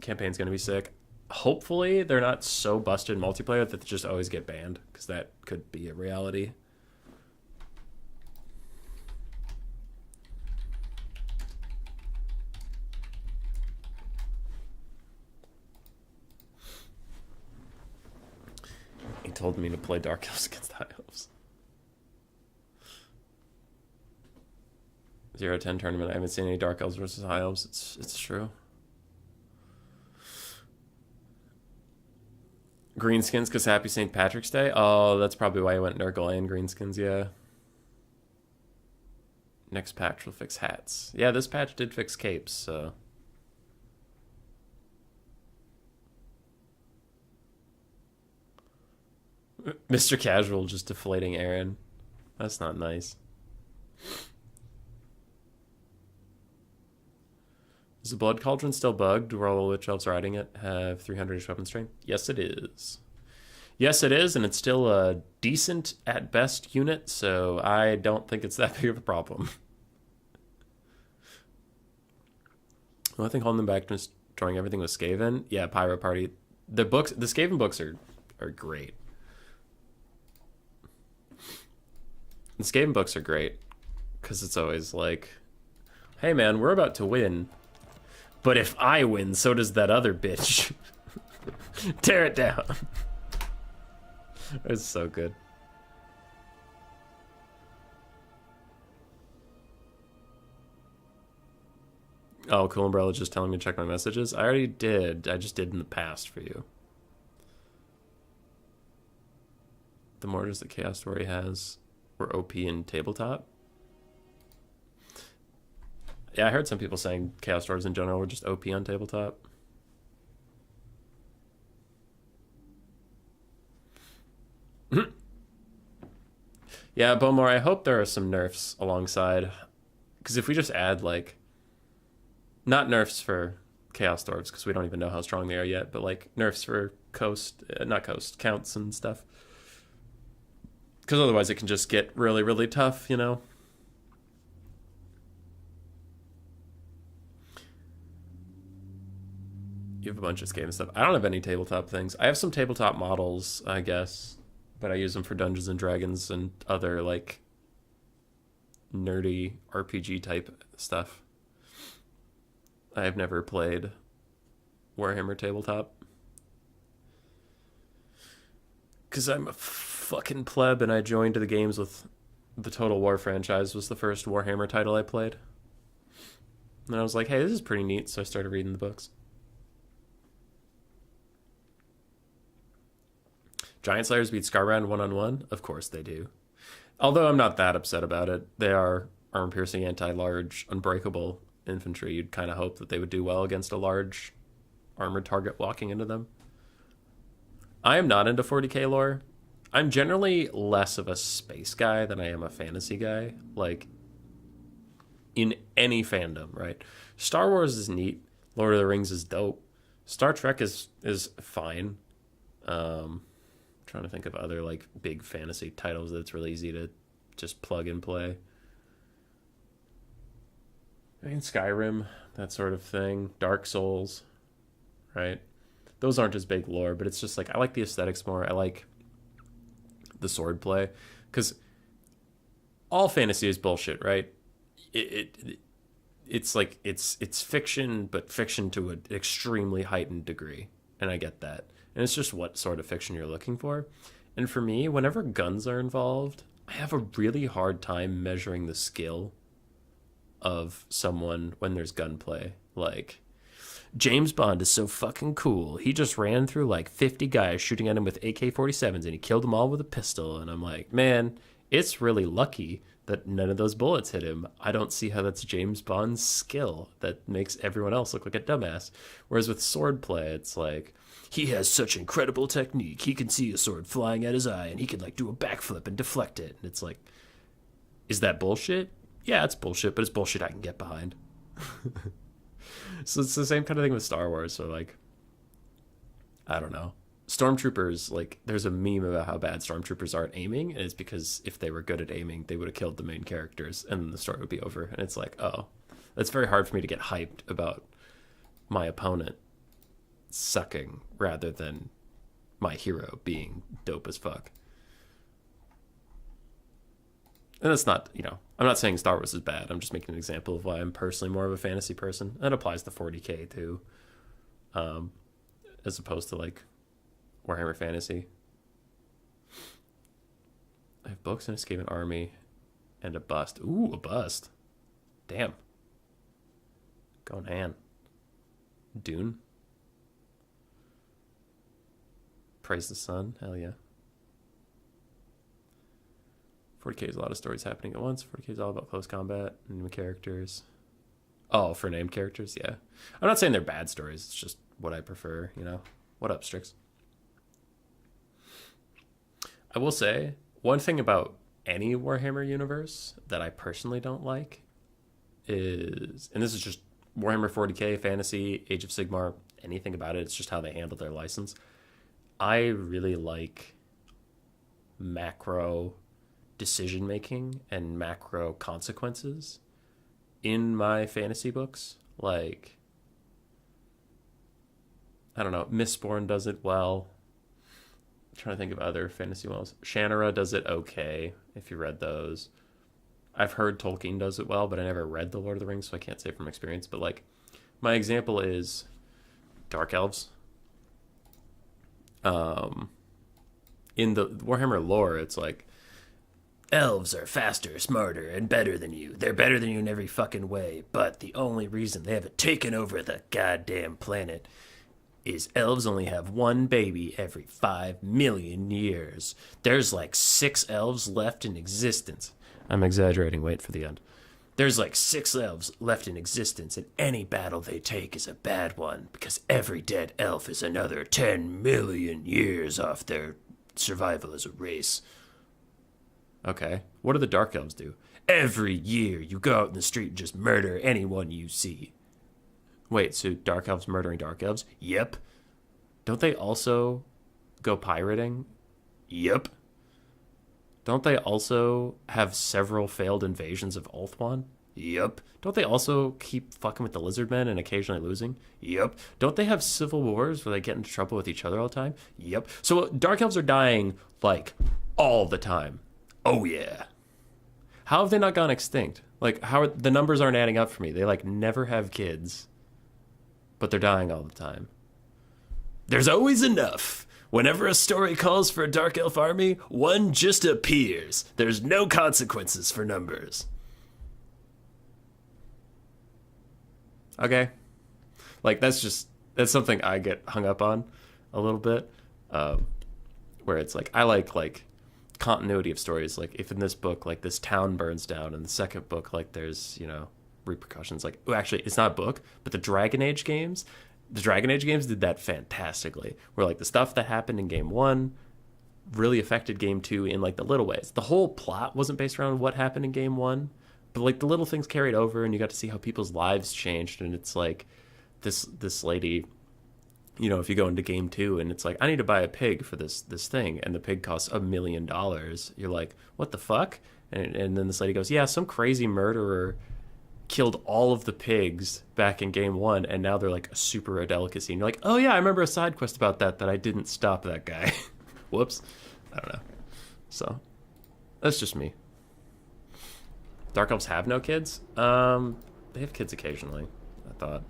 Campaign's going to be sick. Hopefully they're not so busted in multiplayer that they just always get banned, because that could be a reality. He told me to play Dark Elves against High Elves. 0-10 tournament. I haven't seen any Dark Elves versus High Elves. It's true. Greenskins because happy St. Patrick's Day. Oh, that's probably why I went Nurgle and Greenskins, yeah. Next patch will fix hats. Yeah, this patch did fix capes, so. Mr. Casual just deflating Aaron. That's not nice. Is the Blood Cauldron still bugged where all the Witch Elves riding it have 300-ish weapon strength? Yes, it is. Yes, it is, and it's still a decent, at best, unit, so I don't think it's that big of a problem. Well, I think holding them back to destroying everything with Skaven. Yeah, Pyro Party. The Skaven books are great. The Skaven books are great, because it's always like, hey man, we're about to win. But if I win, so does that other bitch. Tear it down. It's so good. Oh, Cool Umbrella just telling me to check my messages. I already did. I just did in the past for you. The mortars that Chaos Story has were OP in tabletop. Yeah, I heard some people saying Chaos Dwarves in general were just OP on tabletop. Yeah, Bomar, I hope there are some nerfs alongside. Because if we just add, like, not nerfs for Chaos Dwarves, because we don't even know how strong they are yet, but, like, nerfs for counts and stuff. Because otherwise it can just get really, really tough, you know? You have a bunch of Skaven stuff. I don't have any tabletop things. I have some tabletop models, I guess, but I use them for Dungeons and Dragons and other like nerdy RPG type stuff. I have never played Warhammer tabletop because I'm a fucking pleb, and I joined the games with the Total War franchise. Was the first Warhammer title I played, and I was like, hey, this is pretty neat, so I started reading the books. Giant Slayers beat Scarbrand 1-on-1? Of course they do. Although I'm not that upset about it. They are armor-piercing, anti-large, unbreakable infantry. You'd kind of hope that they would do well against a large armored target walking into them. I am not into 40k lore. I'm generally less of a space guy than I am a fantasy guy. Like, in any fandom, right? Star Wars is neat. Lord of the Rings is dope. Star Trek is fine. Trying to think of other like big fantasy titles that's really easy to just plug and play. I mean, Skyrim, that sort of thing. Dark Souls, right? Those aren't as big lore, but it's just like I like the aesthetics more. I like the sword play because all fantasy is bullshit, right? It it's like it's fiction, but fiction to an extremely heightened degree, and I get that. And it's just what sort of fiction you're looking for. And for me, whenever guns are involved, I have a really hard time measuring the skill of someone when there's gunplay. Like, James Bond is so fucking cool. He just ran through like 50 guys shooting at him with AK-47s and he killed them all with a pistol. And I'm like, man, it's really lucky that none of those bullets hit him. I don't see how that's James Bond's skill that makes everyone else look like a dumbass. Whereas with swordplay, it's like, he has such incredible technique. He can see a sword flying at his eye and he can like do a backflip and deflect it. And it's like, is that bullshit? Yeah, it's bullshit, but it's bullshit I can get behind. So it's the same kind of thing with Star Wars. So like, I don't know. Stormtroopers, like, there's a meme about how bad stormtroopers are at aiming, and it's because if they were good at aiming, they would have killed the main characters, and the story would be over. And it's like, oh, that's very hard for me to get hyped about my opponent sucking rather than my hero being dope as fuck. And that's not, I'm not saying Star Wars is bad. I'm just making an example of why I'm personally more of a fantasy person. That applies to 40K too, as opposed to like Warhammer Fantasy. I have books and Escape an Army and a bust. Ooh, a bust. Damn. Going hand. Dune. Praise the Sun. Hell yeah. 40K is a lot of stories happening at once. 40K is all about close combat and new characters. Oh, for named characters, yeah. I'm not saying they're bad stories. It's just what I prefer, What up, Strix? I will say, one thing about any Warhammer universe that I personally don't like is, and this is just Warhammer 40K, Fantasy, Age of Sigmar, anything about it, it's just how they handle their license. I really like macro decision making and macro consequences in my fantasy books. Like, I don't know, Mistborn does it well. I'm trying to think of other fantasy ones. Shannara does it okay, if you read those. I've heard Tolkien does it well, but I never read The Lord of the Rings, so I can't say from experience. But like, my example is Dark Elves. In the Warhammer lore, it's like, elves are faster, smarter, and better than you. They're better than you in every fucking way. But the only reason they haven't taken over the goddamn planet is elves only have one baby every 5 million years. There's like 6 elves left in existence. I'm exaggerating, wait for the end. There's like 6 elves left in existence, and any battle they take is a bad one, because every dead elf is another 10 million years off their survival as a race. Okay, what do the Dark Elves do? Every year you go out in the street and just murder anyone you see. Wait, so Dark Elves murdering Dark Elves? Yep. Don't they also go pirating? Yep. Don't they also have several failed invasions of Ulthuan? Yep. Don't they also keep fucking with the Lizardmen and occasionally losing? Yep. Don't they have civil wars where they get into trouble with each other all the time? Yep. So Dark Elves are dying, like, all the time. Oh, yeah. How have they not gone extinct? Like, the numbers aren't adding up for me. They, like, never have kids, but they're dying all the time. There's always enough. Whenever a story calls for a Dark Elf army, one just appears. There's no consequences for numbers. Okay. Like, that's something I get hung up on a little bit. Where it's like, I like continuity of stories. Like, if in this book, like, this town burns down, in the second book, like, there's, repercussions. Like, actually, it's not a book, but the Dragon Age games did that fantastically, where like the stuff that happened in game 1 really affected game 2 in like the little ways. The whole plot wasn't based around what happened in game 1, but like the little things carried over, and you got to see how people's lives changed. And it's like this lady, if you go into game 2 and it's like, I need to buy a pig for this thing, and the pig costs $1 million, you're like, what the fuck? And then this lady goes, yeah, some crazy murderer killed all of the pigs back in game 1, and now they're like a super rare delicacy. And you're like, oh yeah, I remember a side quest about that I didn't stop that guy. Whoops. I don't know. So, that's just me. Dark Elves have no kids? They have kids occasionally, I thought.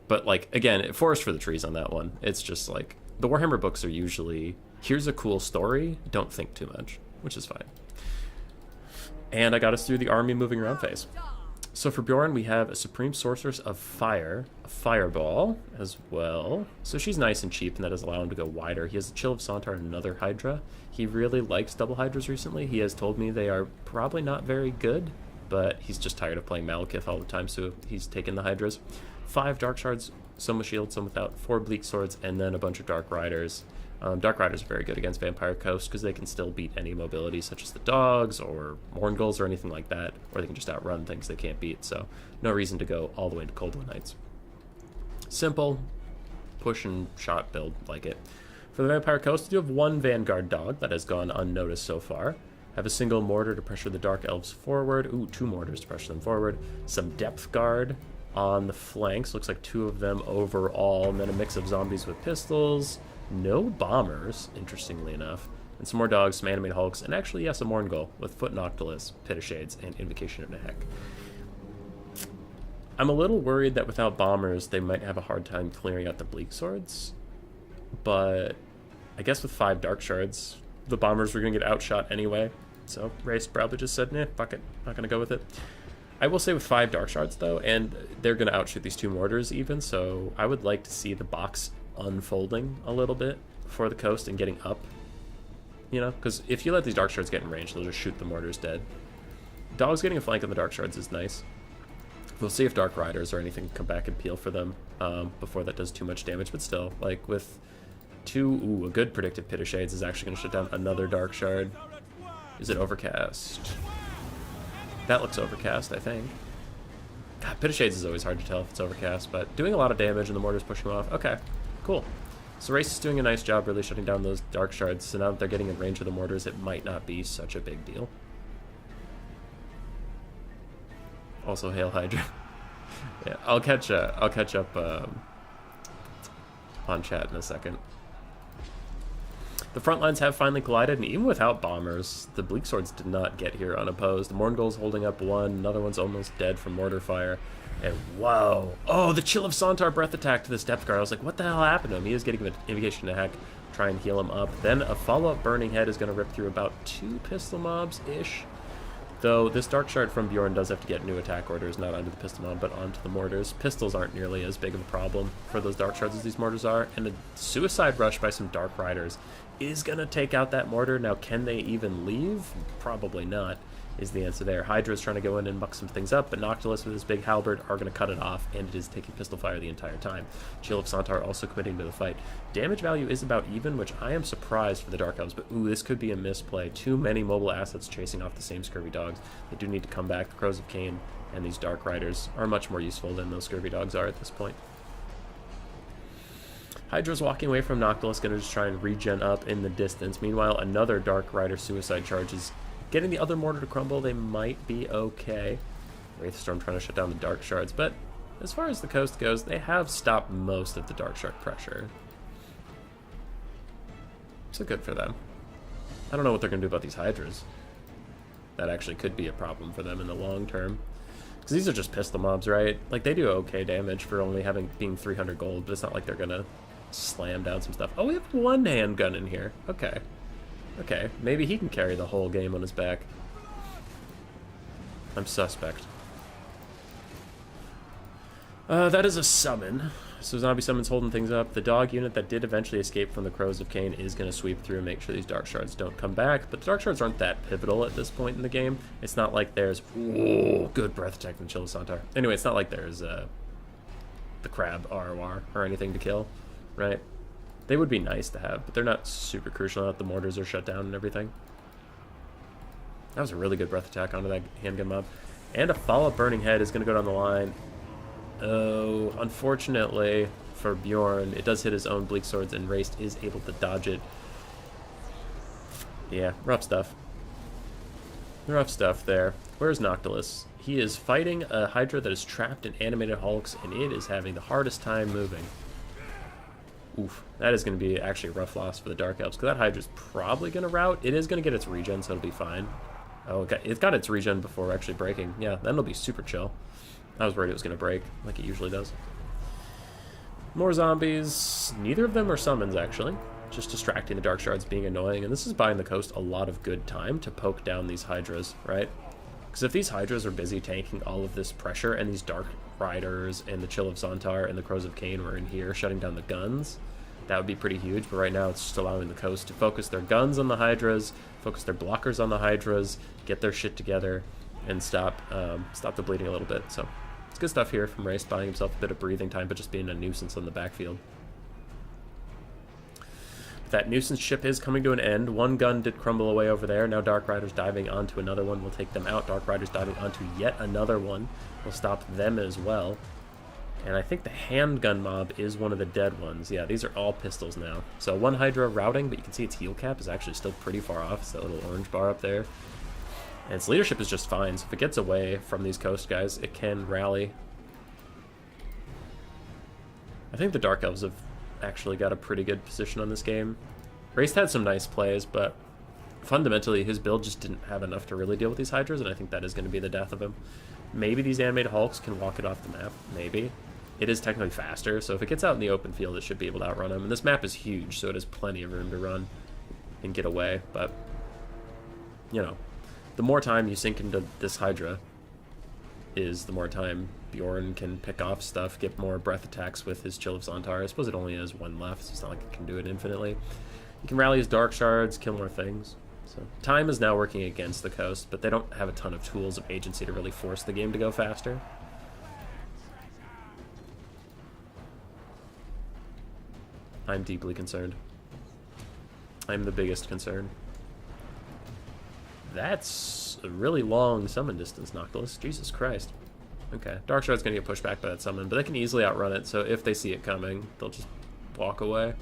But, like, again, forest for the trees on that one. It's just, like, the Warhammer books are usually, here's a cool story, don't think too much, which is fine. And I got us through the army moving around phase. So for Bjorn, we have a Supreme Sorceress of Fire, a Fireball as well. So she's nice and cheap, and that does allow him to go wider. He has a Chill of Sontar and another Hydra. He really likes double Hydras recently. He has told me they are probably not very good, but he's just tired of playing Malekith all the time, so he's taken the Hydras. 5 Dark Shards, some with shield, some without, 4 Bleak Swords, and then a bunch of Dark Riders. Dark Riders are very good against Vampire Coast because they can still beat any mobility, such as the dogs or Morngulls or anything like that, or they can just outrun things they can't beat, so no reason to go all the way to Coldwood Knights. Simple, push and shot build, like it. For the Vampire Coast, you have 1 Vanguard Dog that has gone unnoticed so far. Have a single mortar to pressure the Dark Elves forward. Ooh, 2 mortars to pressure them forward. Some Depth Guard on the flanks, looks like 2 of them overall, and then a mix of zombies with pistols. No bombers, interestingly enough. And some more dogs, some animate hulks, and actually, yes, a Morngull with Foot Noctilus, Pit of Shades, and Invocation of Nehek. I'm a little worried that without bombers, they might have a hard time clearing out the Bleak Swords. But I guess with 5 Dark Shards, the bombers were going to get outshot anyway. So Race probably just said, nah, fuck it, not going to go with it. I will say with 5 Dark Shards, though, and they're going to outshoot these 2 mortars even, so I would like to see the box unfolding a little bit for the coast and getting up, you know, because if you let these Dark Shards get in range, they'll just shoot the mortars dead. Dogs getting a flank on the Dark Shards is nice. We'll see if Dark Riders or anything come back and peel for them before that does too much damage, but still, like with 2, a good predicted Pit of Shades is actually going to shut down another Dark Shard. Is it overcast? That looks overcast, I think. God, Pit of Shades is always hard to tell if it's overcast, but doing a lot of damage and the mortars pushing them off. Okay, cool. So Race is doing a nice job really shutting down those Dark Shards, so now that they're getting in range of the mortars, it might not be such a big deal. Also, Hail Hydra. Yeah, I'll catch up on chat in a second. The front lines have finally collided, and even without bombers, the Bleak Swords did not get here unopposed. The Morngull's holding up 1, another one's almost dead from mortar fire. And whoa! Oh, the Chill of Sontar breath attack to this Depth Guard. I was like, what the hell happened to him? He is getting an Invocation to Heck, try and heal him up. Then a follow-up Burning Head is going to rip through about 2 pistol mobs-ish. Though this Dark Shard from Bjorn does have to get new attack orders, not onto the pistol mob, but onto the mortars. Pistols aren't nearly as big of a problem for those Dark Shards as these mortars are. And a suicide rush by some Dark Riders is going to take out that mortar. Now, can they even leave? Probably not, is the answer there. Hydra's trying to go in and muck some things up, but Noctilus with his big halberd are going to cut it off, and it is taking pistol fire the entire time. Chill of Sontar also committing to the fight. Damage value is about even, which I am surprised for the Dark Elves, but ooh, this could be a misplay. Too many mobile assets chasing off the same scurvy dogs. They do need to come back. The Crows of Cain and these Dark Riders are much more useful than those scurvy dogs are at this point. Hydra's walking away from Noctilus, going to just try and regen up in the distance. Meanwhile, another Dark Rider suicide charge is getting the other mortar to crumble. They might be okay. Wraithstorm trying to shut down the Dark Shards, but as far as the coast goes, they have stopped most of the Dark Shard pressure. So good for them. I don't know what they're going to do about these Hydras. That actually could be a problem for them in the long term. Because these are just pistol mobs, right? Like, they do okay damage for only being 300 gold, but it's not like they're going to slam down some stuff. Oh, we have 1 handgun in here. Okay. Okay, maybe he can carry the whole game on his back. I'm suspect. That is a summon. So Zombie Summon's holding things up. The dog unit that did eventually escape from the Crows of Cain is going to sweep through and make sure these Dark Shards don't come back. But the Dark Shards aren't that pivotal at this point in the game. It's not like there's, ooh, good breath attack from Chill of Sontar. Anyway, it's not like there's the Crab ROR or anything to kill, right? They would be nice to have, but they're not super crucial now that the mortars are shut down and everything. That was a really good breath attack onto that handgun mob. And a follow-up Burning Head is going to go down the line. Oh, unfortunately for Bjorn, it does hit his own Bleak Swords, and Raced is able to dodge it. Yeah, rough stuff. Rough stuff there. Where's Noctilus? He is fighting a Hydra that is trapped in animated hulks, and it is having the hardest time moving. Oof. That is going to be actually a rough loss for the Dark Elves, because that Hydra's probably going to rout. It is going to get its regen, so it'll be fine. Oh, okay. It got its regen before actually breaking. Yeah, then it'll be super chill. I was worried it was going to break, like it usually does. More zombies. Neither of them are summons, actually. Just distracting the Dark Shards, being annoying. And this is buying the coast a lot of good time to poke down these Hydras, right? Because if these Hydras are busy tanking all of this pressure, and these Dark Riders and the Chill of Zontar and the Crows of Cain were in here shutting down the guns, that would be pretty huge. But right now it's just allowing the coast to focus their guns on the Hydras, focus their blockers on the Hydras, get their shit together, and stop the bleeding a little bit. So it's good stuff here from Race, buying himself a bit of breathing time, but just being a nuisance on the backfield. That nuisance ship is coming to an end. One gun did crumble away over there. Now Dark Riders diving onto another one will take them out. Dark Riders diving onto yet another one will stop them as well. And I think the handgun mob is one of the dead ones. Yeah, these are all pistols now. So one Hydra routing, but you can see its heal cap is actually still pretty far off. It's that little orange bar up there. And its leadership is just fine. So if it gets away from these coast guys, it can rally. I think the Dark Elves have actually got a pretty good position on this game. Race had some nice plays, but fundamentally his build just didn't have enough to really deal with these Hydras, and I think that is going to be the death of him. Maybe these animated hulks can walk it off the map. Maybe. It is technically faster, so if it gets out in the open field, it should be able to outrun him. And this map is huge, so it has plenty of room to run and get away. But, you know, the more time you sink into this Hydra is the more time Bjorn can pick off stuff, get more breath attacks with his Chill of Zontar. I suppose it only has one left, so it's not like it can do it infinitely. He can rally his Dark Shards, kill more things. So time is now working against the coast, but they don't have a ton of tools of agency to really force the game to go faster. I'm deeply concerned. I'm the biggest concern. That's a really long summon distance, Noctilus. Jesus Christ. Okay, Dark Shard's gonna get pushed back by that summon, but they can easily outrun it, so if they see it coming, they'll just walk away.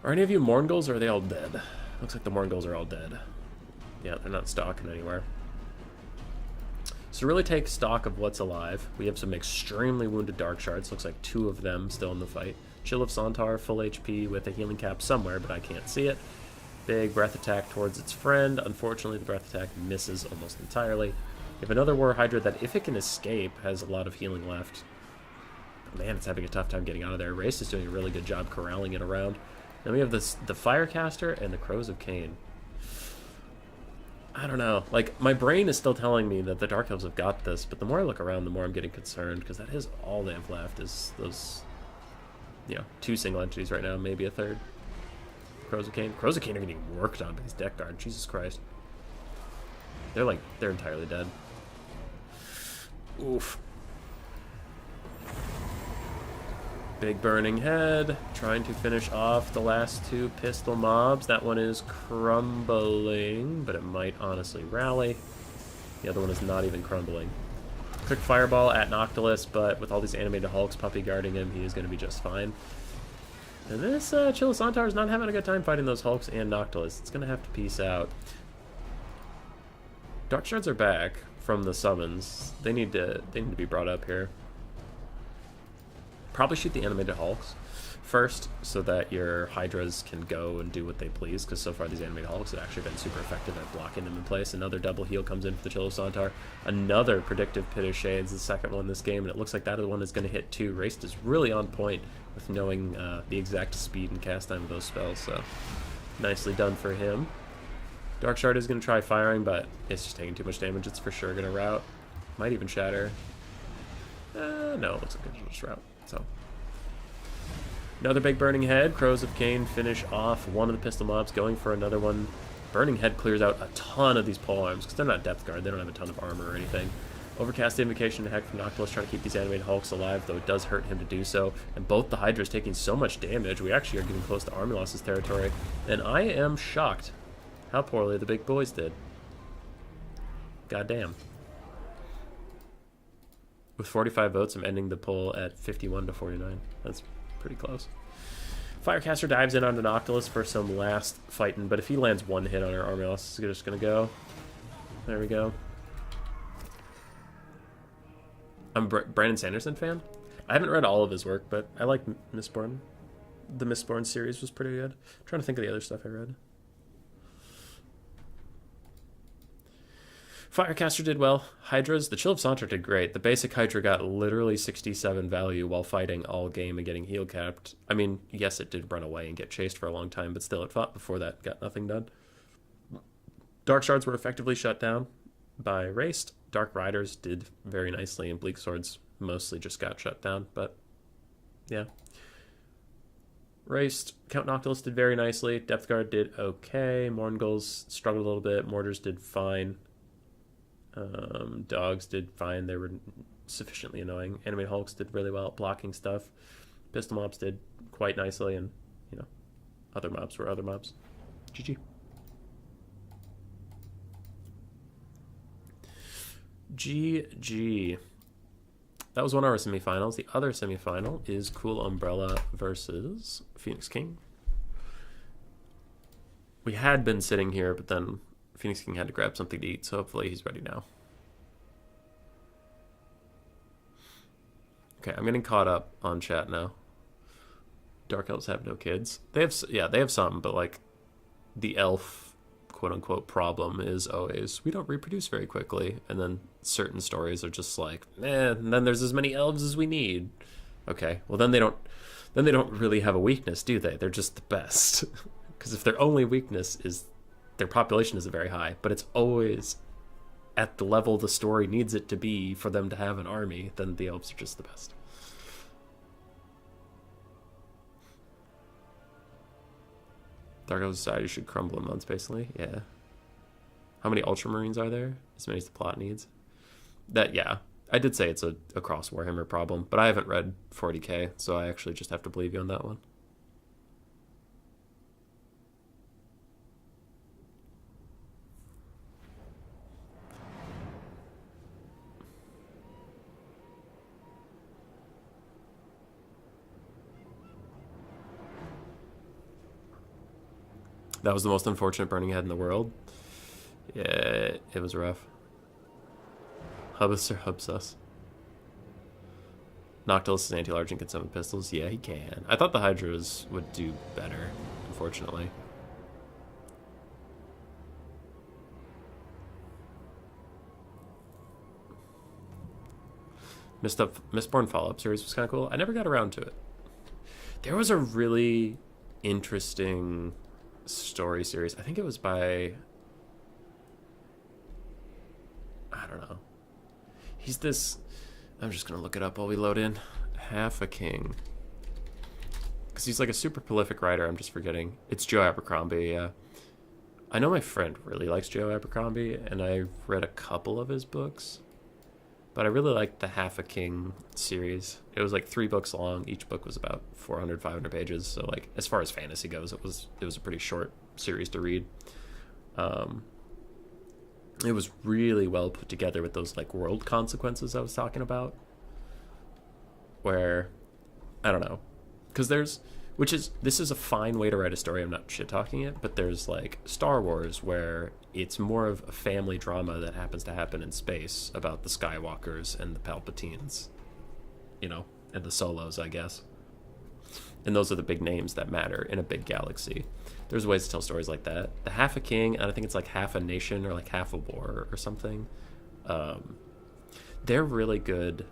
Are any of you Morngulls, or are they all dead? Looks like the Morngulls are all dead. Yeah, they're not stalking anywhere. So to really take stock of what's alive, we have some extremely wounded Dark Shards. Looks like 2 of them still in the fight. Chill of Zontar, full HP with a healing cap somewhere, but I can't see it. Big breath attack towards its friend. Unfortunately, the breath attack misses almost entirely. We have another War Hydra that, if it can escape, has a lot of healing left. But man, it's having a tough time getting out of there. Race is doing a really good job corralling it around. Then we have the Firecaster and the Crows of Cain. I don't know. Like, my brain is still telling me that the Dark Elves have got this, but the more I look around, the more I'm getting concerned, because that is all they have left is those, you know, 2 single entities right now, maybe a third. Crows of Cain. Crows of Cain are getting worked on by these deck guard. Jesus Christ. They're entirely dead. Oof. Big burning head, trying to finish off the last 2 pistol mobs. That one is crumbling, but it might honestly rally. The other one is not even crumbling. Quick fireball at Noctilus, but with all these animated hulks puppy guarding him, he is going to be just fine. And this Chill of Zontar is not having a good time fighting those hulks and Noctilus. It's going to have to peace out. Dark Shards are back from the summons. They need to be brought up here. Probably shoot the animated hulks first, so that your Hydras can go and do what they please, because so far these animated hulks have actually been super effective at blocking them in place. Another double heal comes in for the Chill of Zontar. Another predictive Pit of Shades, the second one this game, and it looks like that other one is going to hit too. Raced is really on point with knowing the exact speed and cast time of those spells, so nicely done for him. Dark Shard is going to try firing, but it's just taking too much damage. It's for sure going to rout. Might even shatter. No, it looks like it'll just rout. So, another big burning head. Crows of Cain finish off one of the pistol mobs, going for another one. Burning head clears out a ton of these pole arms, because they're not depth guard. They don't have a ton of armor or anything. Overcast Invocation to heck from Noctilus, trying to keep these animated hulks alive, though it does hurt him to do so. And both the Hydras taking so much damage, we actually are getting close to army losses territory. And I am shocked how poorly the big boys did. Goddamn. With 45 votes, I'm ending the poll at 51 to 49. That's pretty close. Firecaster dives in onto Noctilus for some last fighting, but if he lands one hit on our army, else is just gonna go. There we go. I'm a Brandon Sanderson fan. I haven't read all of his work, but I like Mistborn. The Mistborn series was pretty good. I'm trying to think of the other stuff I read. Firecaster did well. Hydras, the Chill of Saunter did great. The basic Hydra got literally 67 value while fighting all game and getting heal capped. I mean, yes, it did run away and get chased for a long time, but still it fought before that, got nothing done. Dark Shards were effectively shut down by Raced. Dark Riders did very nicely, and Bleak Swords mostly just got shut down, but yeah. Raced, Count Noctilus did very nicely. Depth Guard did okay. Morngulls struggled a little bit. Mortars did fine. Dogs did fine. They were sufficiently annoying. Animate Hulks did really well at blocking stuff. Pistol mobs did quite nicely, and, you know, other mobs were other mobs. GG. GG. That was one of our semifinals. The other semifinal is Cool Umbrella versus Phoenix King. We had been sitting here, but then Phoenix King had to grab something to eat, so hopefully he's ready now. Okay, I'm getting caught up on chat now. Dark Elves have no kids. They have, yeah, they have some, but like the elf quote-unquote problem is always we don't reproduce very quickly, and then certain stories are just like, and then there's as many elves as we need. Okay, well then they don't really have a weakness, do they? They're just the best. Because if their only weakness is their population isn't very high, but it's always at the level the story needs it to be for them to have an army, then the elves are just the best. Dark Elf Society should crumble in months, basically. Yeah. How many Ultramarines are there? As many as the plot needs. That, yeah. I did say it's a cross Warhammer problem, but I haven't read 40k, so I actually just have to believe you on that one. That was the most unfortunate burning head in the world. Yeah, it was rough. Hubus or Hubsus? Noctilus is anti-large and can summon pistols. Yeah, he can. I thought the Hydras would do better, unfortunately. Mistborn follow-up series was kind of cool. I never got around to it. There was a really interesting story series. I think it was by, I don't know. He's this, I'm just gonna look it up while we load in. Half a King, because he's like a super prolific writer. I'm just forgetting. It's Joe Abercrombie. Yeah, I know my friend really likes Joe Abercrombie, and I read a couple of his books, but I really liked the Half a King series. It was like 3 books long. Each book was about 400, 500 pages. So like as far as fantasy goes, it was a pretty short series to read. It was really well put together with those like world consequences I was talking about. Where, I don't know, because this is a fine way to write a story. I'm not shit talking it, but there's like Star Wars where it's more of a family drama that happens to happen in space about the Skywalkers and the Palpatines, you know, and the Solos, I guess. And those are the big names that matter in a big galaxy. There's ways to tell stories like that. The Half a King, and I think it's like Half a Nation or like Half a War or something. They're really good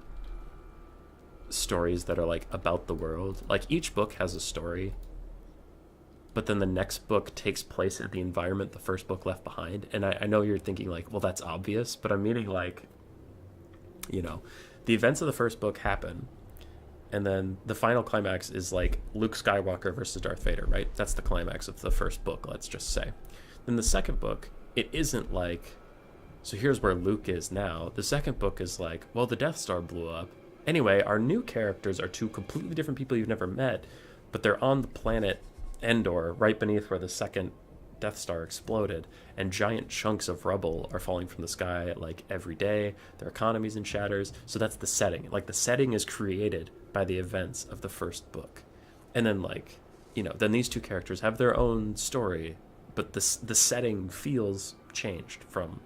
stories that are like about the world. Like each book has a story, but then the next book takes place in the environment the first book left behind. And I know you're thinking like, well, that's obvious, but I'm meaning like, you know, the events of the first book happen, and then the final climax is like Luke Skywalker versus Darth Vader, right? That's the climax of the first book, let's just say. Then the second book, it isn't like, so here's where Luke is now. The second book is like, well, the Death Star blew up. Anyway, our new characters are 2 completely different people you've never met, but they're on the planet Endor, right beneath where the second Death Star exploded, and giant chunks of rubble are falling from the sky like every day. Their economy's in shatters. So that's the setting. Like the setting is created by the events of the first book. And then like then these two characters have their own story, but the setting feels changed from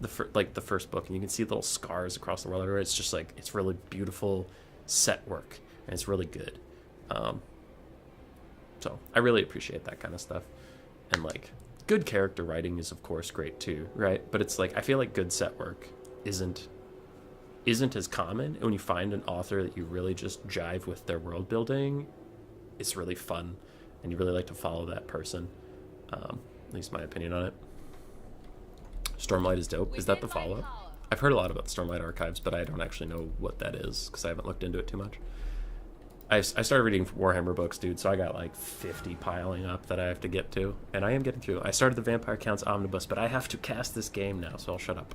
the first book, and you can see little scars across the world everywhere. It's just like, it's really beautiful set work, and it's really good. So I really appreciate that kind of stuff. And like, good character writing is of course great too, right? But it's like, I feel like good set work isn't as common. And when you find an author that you really just jive with their world building, it's really fun, and you really like to follow that person. At least my opinion on it. Stormlight is dope. Is that the follow-up? I've heard a lot about the Stormlight Archives, but I don't actually know what that is because I haven't looked into it too much. I started reading Warhammer books, dude, so I got like 50 piling up that I have to get to, and I am getting through. I started the Vampire Counts Omnibus, but I have to cast this game now, so I'll shut up.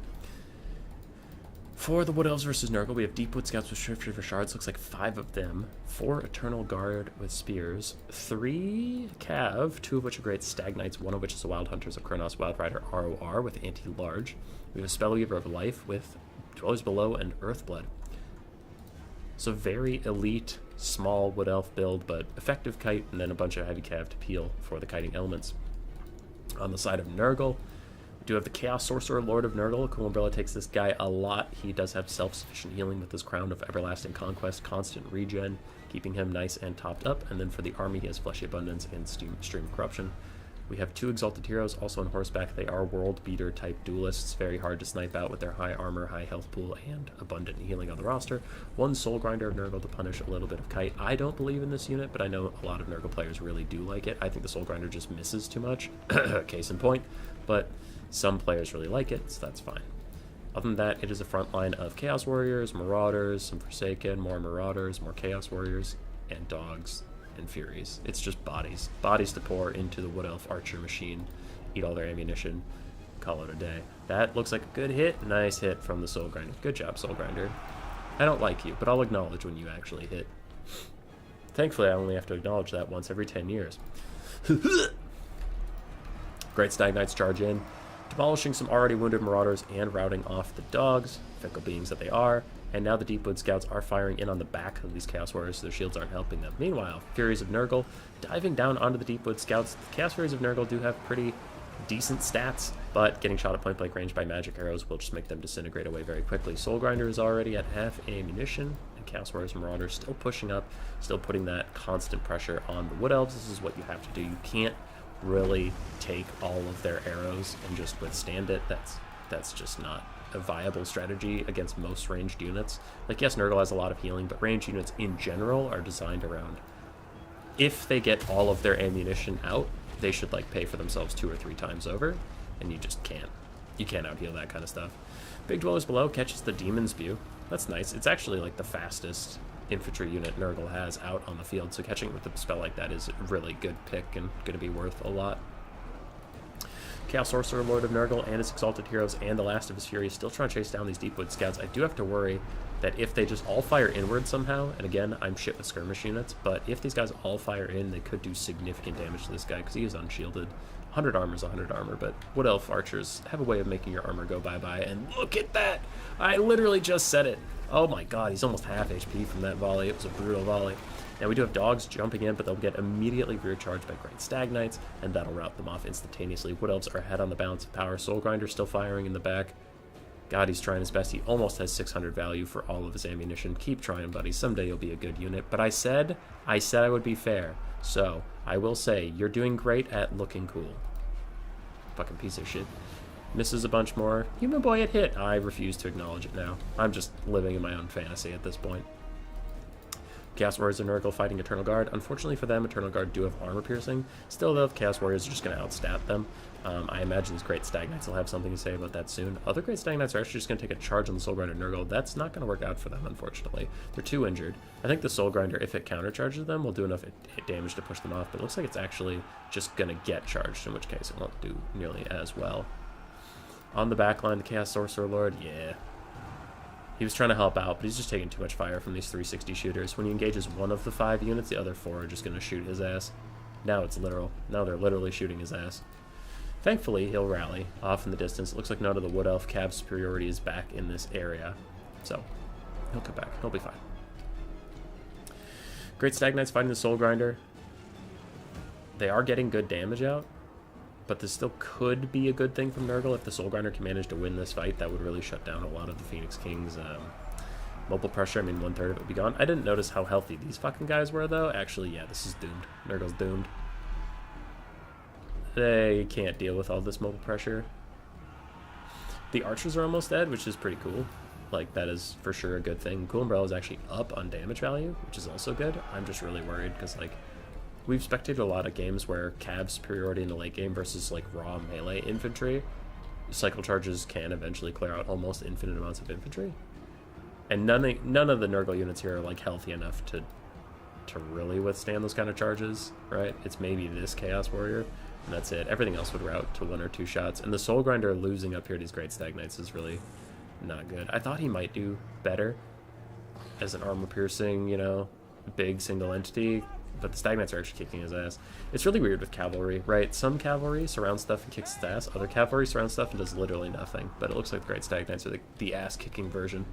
For the Wood Elves versus Nurgle, we have Deepwood Scouts with Shapeshifter Shards. Looks like 5 of them. 4 Eternal Guard with Spears. 3 Cav, 2 of which are great Stag Knights, 1 of which is a Wild Hunters of Kronos Wild Rider ROR with Anti-Large. We have a Spellweaver of Life with Dwellers Below and Earthblood. So very elite, small Wood Elf build, but effective kite, and then a bunch of heavy cav to peel for the kiting elements. On the side of Nurgle, we do have the Chaos Sorcerer, Lord of Nurgle. Cool Umbrella takes this guy a lot. He does have self-sufficient healing with his Crown of Everlasting Conquest, constant regen, keeping him nice and topped up. And then for the army, he has Fleshy Abundance and Stream of Corruption. We have 2 Exalted Heroes, also on horseback. They are World Beater type duelists, very hard to snipe out with their high armor, high health pool, and abundant healing on the roster. 1 Soul Grinder of Nurgle to punish a little bit of kite. I don't believe in this unit, but I know a lot of Nurgle players really do like it. I think the Soul Grinder just misses too much, case in point, but some players really like it, so that's fine. Other than that, it is a front line of Chaos Warriors, Marauders, some Forsaken, more Marauders, more Chaos Warriors, and Dogs and Furies. It's just bodies to pour into the Wood Elf Archer machine, eat all their ammunition, call it a day. That looks like a good hit. Nice hit from the Soul Grinder. Good job, Soul Grinder. I don't like you, but I'll acknowledge when you actually hit. Thankfully, I only have to acknowledge that once every 10 years. Great Stag Knights charge in, demolishing some already wounded Marauders and routing off the Dogs, fickle beings that they are. And now the Deepwood Scouts are firing in on the back of these Chaos Warriors, so their shields aren't helping them. Meanwhile, Furies of Nurgle diving down onto the Deepwood Scouts. The Chaos Furies of Nurgle do have pretty decent stats, but getting shot at point-blank range by magic arrows will just make them disintegrate away very quickly. Soul Grinder is already at half ammunition, and Chaos Warriors and Marauders still pushing up, still putting that constant pressure on the Wood Elves. This is what you have to do. You can't really take all of their arrows and just withstand it. That's just not a viable strategy against most ranged units. Like, yes, Nurgle has a lot of healing, but ranged units in general are designed around, if they get all of their ammunition out, they should like pay for themselves 2 or 3 times over, and you just can't. You can't out-heal that kind of stuff. Big Dwellers Below catches the Demon's Spew. That's nice. It's actually like the fastest infantry unit Nurgle has out on the field, so catching it with a spell like that is a really good pick and going to be worth a lot. Chaos Sorcerer, Lord of Nurgle, and his Exalted Heroes, and the last of his Furies still trying to chase down these Deepwood Scouts. I do have to worry that if they just all fire inward somehow, and again, I'm shit with skirmish units, but if these guys all fire in, they could do significant damage to this guy, because he is unshielded. 100 armor is 100 armor, but Wood Elf Archers have a way of making your armor go bye-bye, and look at that! I literally just said it! Oh my god, he's almost half HP from that volley. It was a brutal volley. Now we do have Dogs jumping in, but they'll get immediately rear charged by Great Stag Knights, and that'll rout them off instantaneously. Wood Elves are ahead on the balance of power. Soul Grinder still firing in the back. God, he's trying his best. He almost has 600 value for all of his ammunition. Keep trying, buddy. Someday you'll be a good unit. But I said I would be fair. So I will say, you're doing great at looking cool. Fucking piece of shit. Misses a bunch more. Human Boy, it hit. I refuse to acknowledge it now. I'm just living in my own fantasy at this point. Chaos Warriors and Nurgle fighting Eternal Guard. Unfortunately for them, Eternal Guard do have armor piercing. Still, though, Chaos Warriors are just going to outstat them. I imagine these Great Stag Knights will have something to say about that soon. Other Great Stag Knights are actually just going to take a charge on the Soul Grinder Nurgle. That's not going to work out for them, unfortunately. They're too injured. I think the Soul Grinder, if it countercharges them, will do enough damage to push them off, but it looks like it's actually just going to get charged, in which case it won't do nearly as well. On the back line, the Chaos Sorcerer Lord, yeah. He was trying to help out, but he's just taking too much fire from these 360 shooters. When he engages one of the 5 units, the other 4 are just going to shoot his ass. Now it's literal. Now they're literally shooting his ass. Thankfully, he'll rally off in the distance. It looks like none of the Wood Elf Cav superiority is back in this area. So, he'll come back. He'll be fine. Great Stag Knights fighting the Soul Grinder. They are getting good damage out, but this still could be a good thing from Nurgle. If the Soul Grinder can manage to win this fight, that would really shut down a lot of the Phoenix King's mobile pressure. I mean, 1/3 of it would be gone. I didn't notice how healthy these fucking guys were, though. Actually, yeah, this is doomed. Nurgle's doomed. They can't deal with all this mobile pressure. The archers are almost dead, which is pretty cool. Like, that is for sure a good thing. Cool Umbrella is actually up on damage value, which is also good. I'm just really worried because, like, we've spectated a lot of games where Cav superiority in the late game versus, like, raw melee infantry. Cycle charges can eventually clear out almost infinite amounts of infantry. And none of the Nurgle units here are, like, healthy enough to really withstand those kind of charges, right? It's maybe this Chaos Warrior, and that's it. Everything else would route to 1 or 2 shots. And the Soul Grinder losing up here to these Great Stag Knights is really not good. I thought he might do better as an armor-piercing, you know, big single entity, but the Stag Knights are actually kicking his ass. It's really weird with cavalry, right? Some cavalry surrounds stuff and kicks its ass. Other cavalry surrounds stuff and does literally nothing. But it looks like the Great Stag Knights are the ass-kicking version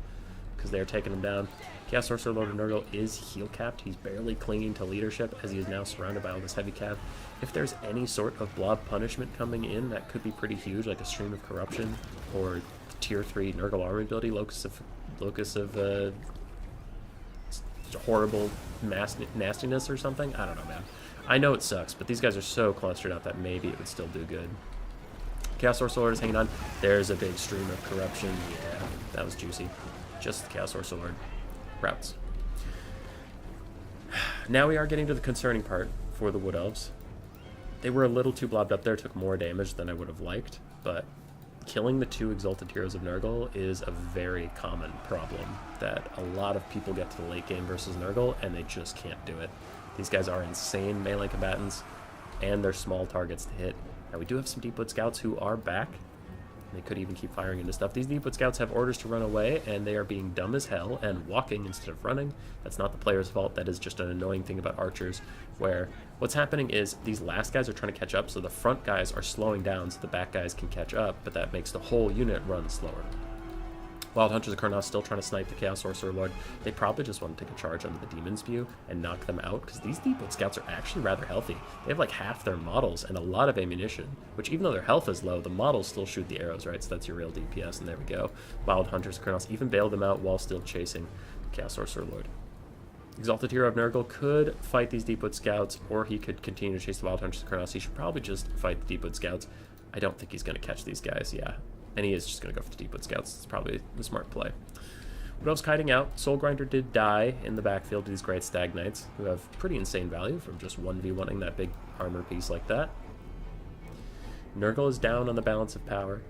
because they're taking him down. Chaos Sorcerer Lord of Nurgle is heel-capped. He's barely clinging to leadership as he is now surrounded by all this heavy cav. If there's any sort of blob punishment coming in, that could be pretty huge, like a Stream of Corruption or Tier 3 Nurgle armor ability, Locus of horrible nastiness or something. I don't know, man. I know it sucks, but these guys are so clustered out that maybe it would still do good. Chaos Sorcerer Lord is hanging on. There's a big Stream of Corruption. Yeah, that was juicy. Just the Chaos Sorcerer Lord. Routes. Now we are getting to the concerning part for the Wood Elves. They were a little too blobbed up there, took more damage than I would have liked, but killing the 2 Exalted Heroes of Nurgle is a very common problem that a lot of people get to the late game versus Nurgle, and they just can't do it. These guys are insane melee combatants, and they're small targets to hit. Now, we do have some Deepwood Scouts who are back. They could even keep firing into stuff. These Deepwood Scouts have orders to run away, and they are being dumb as hell and walking instead of running. That's not the player's fault. That is just an annoying thing about archers, where what's happening is these last guys are trying to catch up, so the front guys are slowing down so the back guys can catch up, but that makes the whole unit run slower. Wild Hunters of Kurnoth still trying to snipe the Chaos Sorcerer Lord. They probably just want to take a charge under the Demon's View and knock them out, because these Deepwood Scouts are actually rather healthy. They have like half their models and a lot of ammunition, which even though their health is low, the models still shoot the arrows, right? So that's your real DPS, and there we go. Wild Hunters of Kurnoth even bailed them out while still chasing the Chaos Sorcerer Lord. Exalted Hero of Nurgle could fight these Deepwood Scouts, or he could continue to chase the Wild Hunters of Kurnoth. He should probably just fight the Deepwood Scouts. I don't think he's going to catch these guys, yeah. And he is just going to go for the Deepwood Scouts. It's probably the smart play. Wood Elves kiting out. Soul Grinder did die in the backfield to these Great Stag Knights, who have pretty insane value from just 1v1ing that big armor piece like that. Nurgle is down on the balance of power.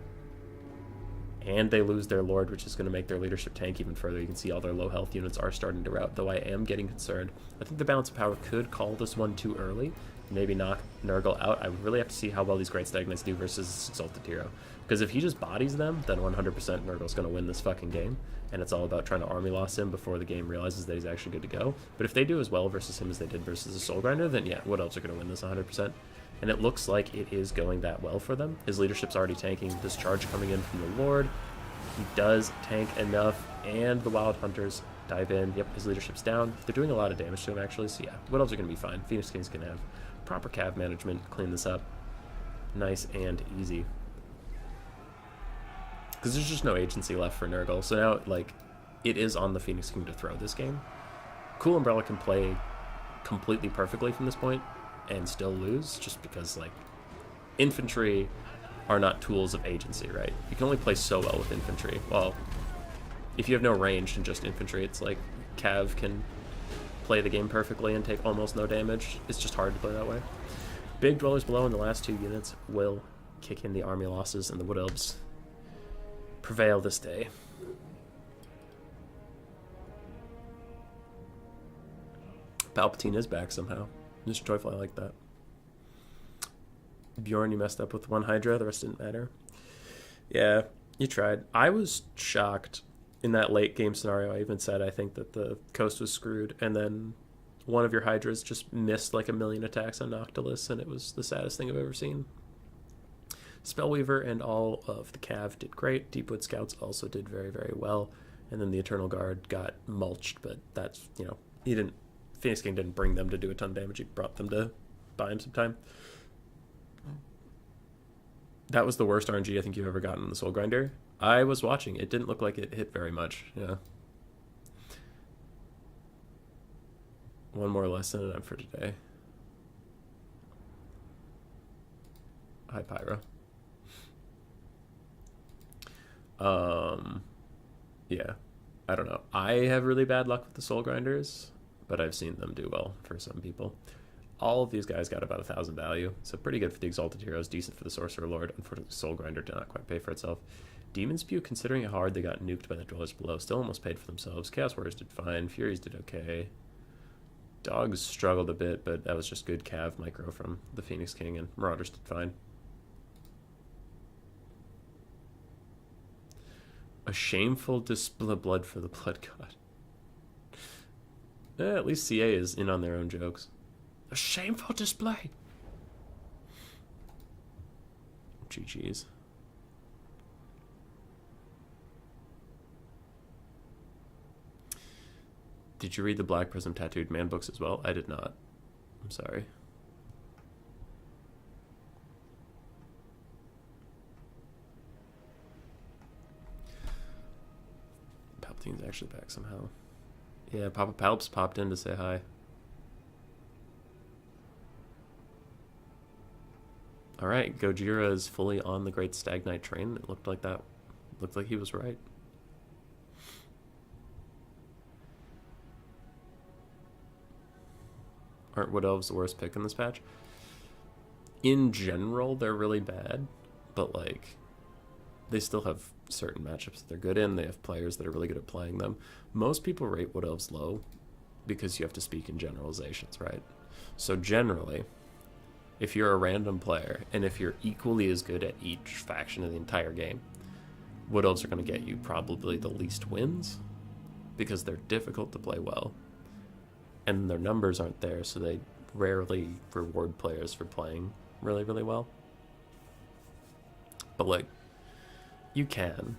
And they lose their Lord, which is going to make their leadership tank even further. You can see all their low health units are starting to rout, though I am getting concerned. I think the balance of power could call this one too early. Maybe knock Nurgle out. I would really have to see how well these Great Stag Knights do versus Exalted Hero. Because if he just bodies them, then 100% Nurgle's going to win this fucking game. And it's all about trying to army loss him before the game realizes that he's actually good to go. But if they do as well versus him as they did versus the Soul Grinder, then yeah, Wood Elves are going to win this 100%. And it looks like it is going that well for them. His leadership's already tanking. This charge coming in from the Lord. He does tank enough, and the Wild Hunters dive in. Yep, his leadership's down. They're doing a lot of damage to him, actually, so yeah, Wood Elves are going to be fine. Phoenix King's going to have proper cav management, clean this up. Nice and easy. Because there's just no agency left for Nurgle, so now, like, it is on the Phoenix King to throw this game. Cool Umbrella can play completely perfectly from this point and still lose, just because, like, infantry are not tools of agency, right? You can only play so well with infantry. Well, if you have no range and just infantry, it's like Cav can play the game perfectly and take almost no damage. It's just hard to play that way. Big Dwellers Below in the last 2 units will kick in the army losses, and the Wood Elves prevail this day. Palpatine is back somehow. Mr. Joyful, I like that. Bjorn, you messed up with 1 Hydra, the rest didn't matter. Yeah, you tried. I was shocked in that late game scenario. I even said I think that the coast was screwed, and then one of your Hydras just missed like 1,000,000 attacks on Noctilus, and it was the saddest thing I've ever seen. Spellweaver and all of the Cav did great. Deepwood Scouts also did very, very well. And then the Eternal Guard got mulched, but that's, you know, Phoenix King didn't bring them to do a ton of damage. He brought them to buy him some time. That was the worst RNG I think you've ever gotten in the Soul Grinder. I was watching. It didn't look like it hit very much. Yeah. One more lesson and I'm for today. Hi, Pyro. Yeah. I don't know. I have really bad luck with the Soul Grinders, but I've seen them do well for some people. All of these guys got about 1,000 value, so pretty good for the Exalted Heroes, decent for the Sorcerer Lord. Unfortunately, Soul Grinder did not quite pay for itself. Demon Spew, considering how hard they got nuked by the Dwellers Below, still almost paid for themselves. Chaos Warriors did fine. Furies did okay. Dogs struggled a bit, but that was just good Cav micro from the Phoenix King, and Marauders did fine. A shameful display of blood for the Blood God. At least CA is in on their own jokes. A shameful display. GG's. Did you read the Black Prism Tattooed Man books as well? I did not. I'm sorry. Palpatine's actually back somehow. Yeah, Papa Palps popped in to say hi. Alright, Gojira is fully on the Great Stagnite train. It looked like that. Looked like he was right. Aren't Wood Elves the worst pick in this patch? In general, they're really bad, but like, they still have certain matchups that they're good in. They have players that are really good at playing them. Most people rate Wood Elves low because you have to speak in generalizations, right? So generally, if you're a random player and if you're equally as good at each faction in the entire game, Wood Elves are going to get you probably the least wins because they're difficult to play well. And their numbers aren't there, so they rarely reward players for playing really, really well. But, like, you can. And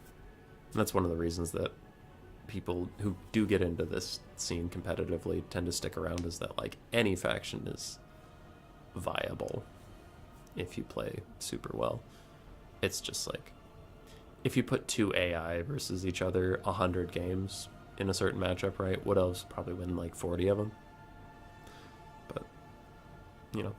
that's one of the reasons that people who do get into this scene competitively tend to stick around, is that, like, any faction is viable if you play super well. It's just, like, if you put two AI versus each other 100 games in a certain matchup, right, Wood Elves probably win like 40 of them. But, you know,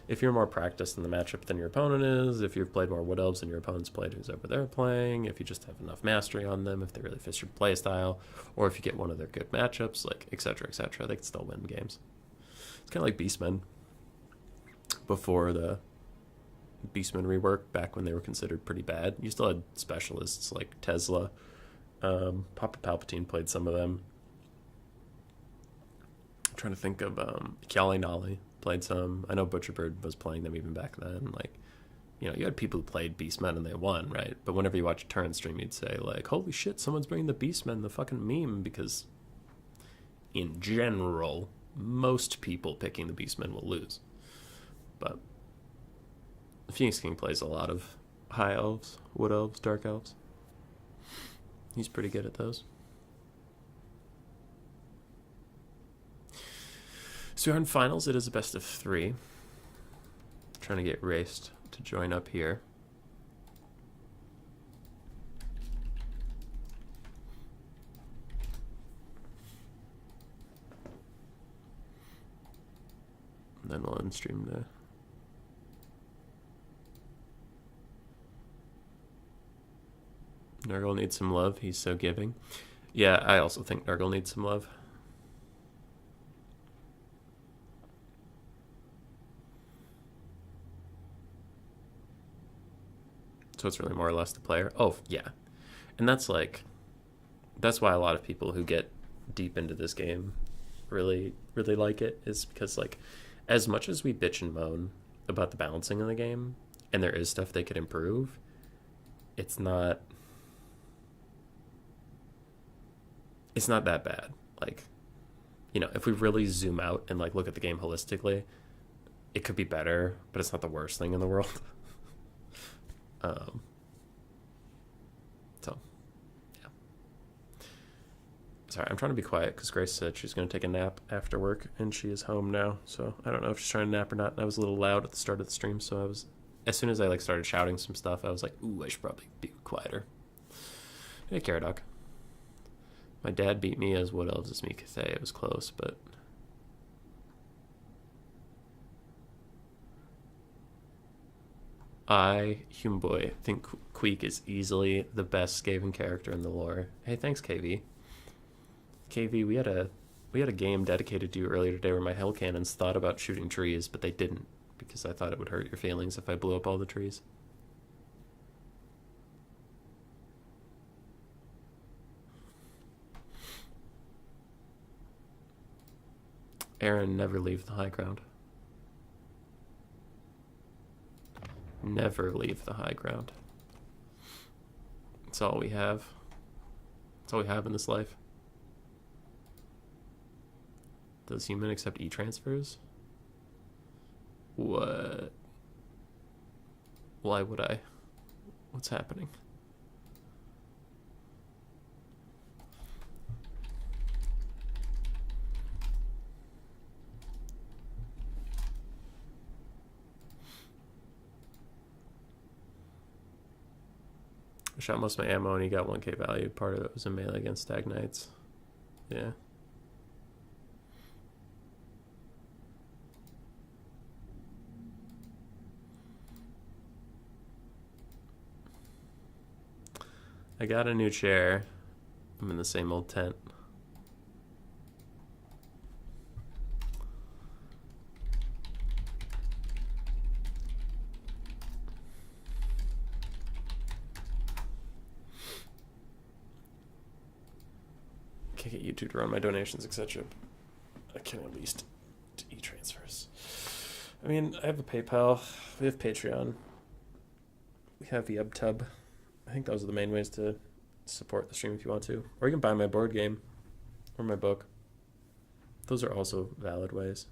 if you're more practiced in the matchup than your opponent is, if you've played more Wood Elves than your opponent's played who's over there playing, if you just have enough mastery on them, if they really fit your play style, or if you get one of their good matchups, like etc., they can still win games. It's kind of like Beastmen before the Beastmen rework, back when they were considered pretty bad. You still had specialists like Tesla. Papa Palpatine played some of them. I'm trying to think of Kyali Nali played some. I know Butcherbird was playing them even back then. Like, you know, you had people who played Beastmen and they won, right? But whenever you watch a Turn stream, you'd say like, holy shit, someone's bringing the Beastmen, the fucking meme, because in general, most people picking the Beastmen will lose. But the Phoenix King plays a lot of High Elves, Wood Elves, Dark Elves. He's pretty good at those. So we're in finals. It is a best of 3. Trying to get Raced to join up here. And then we'll end stream the Nurgle needs some love. He's so giving. Yeah, I also think Nurgle needs some love. So it's really more or less the player. Oh, yeah. And that's like, that's why a lot of people who get deep into this game really, really like it, is because, like, as much as we bitch and moan about the balancing in the game, and there is stuff they could improve, it's not that bad. Like, you know, if we really zoom out and like look at the game holistically, it could be better, but it's not the worst thing in the world. So yeah, Sorry, I'm trying to be quiet because Grace said she's going to take a nap after work, and she is home now. So I don't know if she's trying to nap or not. I was a little loud at the start of the stream, so I was, as soon as I like started shouting some stuff, I was like, ooh, I should probably be quieter. Hey, Caradoc. My dad beat me as Wood Elves as me Cathay. It was close, but I, Hume Boy, think Queek is easily the best Skaven character in the lore. Hey, thanks, KV. KV, we had a game dedicated to you earlier today where my hell cannons thought about shooting trees, but they didn't because I thought it would hurt your feelings if I blew up all the trees. Aaron, never leave the high ground. Never leave the high ground. It's all we have. It's all we have in this life. Does human accept e-transfers? What? Why would I? What's happening? I shot most of my ammo and he got 1k value. Part of it was a melee against Stag Knights. Yeah. I got a new chair. I'm in the same old tent. Can't get YouTube to run my donations, etc. I can at least do e-transfers. I mean, I have a PayPal. We have Patreon. We have YubTub. I think those are the main ways to support the stream if you want to. Or you can buy my board game or my book. Those are also valid ways.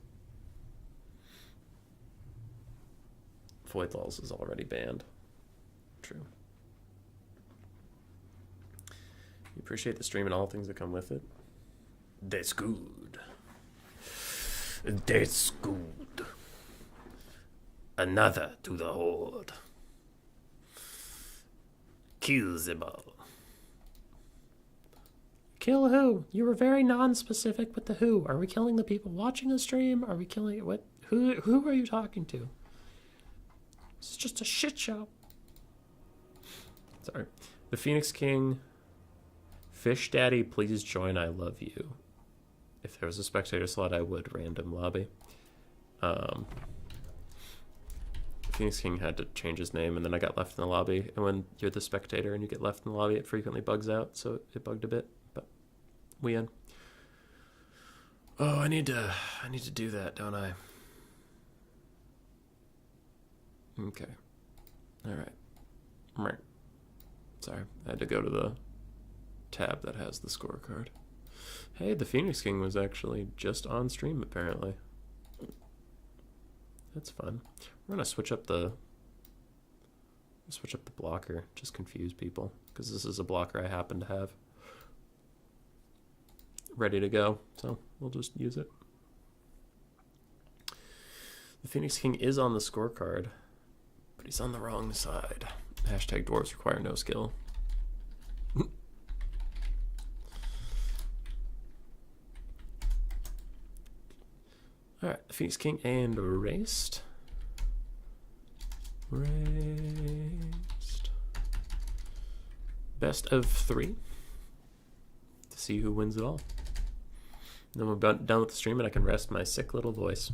Voidlaws is already banned. True. You appreciate the stream and all things that come with it. That's good. That's good. Another to the horde. Kill them all. Kill who? You were very non-specific with the who. Are we killing the people watching the stream? Are we killing what? Who are you talking to? It's just a shit show. Sorry. The Phoenix King. Fish Daddy, please join. I love you. If there was a spectator slot, I would random lobby. Phoenix King had to change his name, and then I got left in the lobby. And when you're the spectator and you get left in the lobby, it frequently bugs out, so it bugged a bit. But we in. Oh, I need to do that, don't I? Okay. All right. Sorry, I had to go to the tab that has the scorecard. Hey, the Phoenix King was actually just on stream apparently. That's fun. We're gonna switch up the blocker, just confuse people, because this is a blocker I happen to have ready to go, so we'll just use it. The Phoenix King is on the scorecard, but he's on the wrong side. Hashtag dwarves require no skill. Alright, the Phoenix King and raced. Best of 3 to see who wins it all. And then we're done with the stream and I can rest my sick little voice.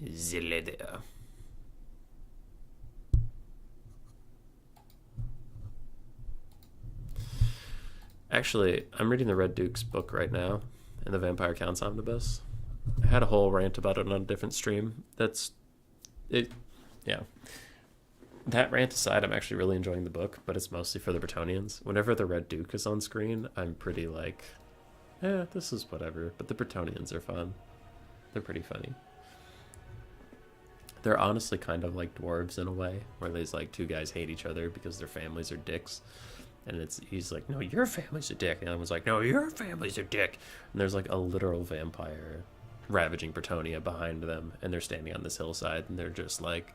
Zileda. Actually, I'm reading the Red Duke's book right now in the Vampire Counts Omnibus. I had a whole rant about it on a different stream. Yeah. That rant aside, I'm actually really enjoying the book, but it's mostly for the Bretonnians. Whenever the Red Duke is on screen, I'm pretty like, this is whatever. But the Bretonnians are fun. They're pretty funny. They're honestly kind of like dwarves in a way, where there's like two guys hate each other because their families are dicks. And he's like, no, your family's a dick. And the other one's like, no, your family's a dick. And there's like a literal vampire ravaging Bretonia behind them. And they're standing on this hillside. And they're just like,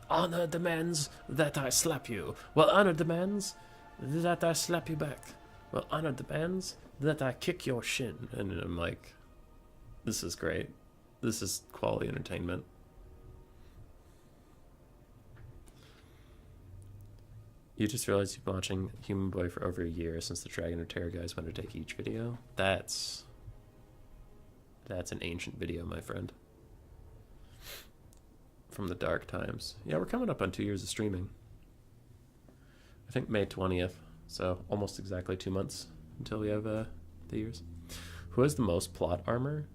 honor demands that I slap you. Well, honor demands that I slap you back. Well, honor demands that I kick your shin. And I'm like, this is great. This is quality entertainment. You just realized you've been watching Human Boy for over a year since the Dragon of Terror guys went to take each video. That's an ancient video, my friend. From the dark times. Yeah, we're coming up on 2 years of streaming. I think May 20th, so almost exactly 2 months until we have the years. Who has the most plot armor?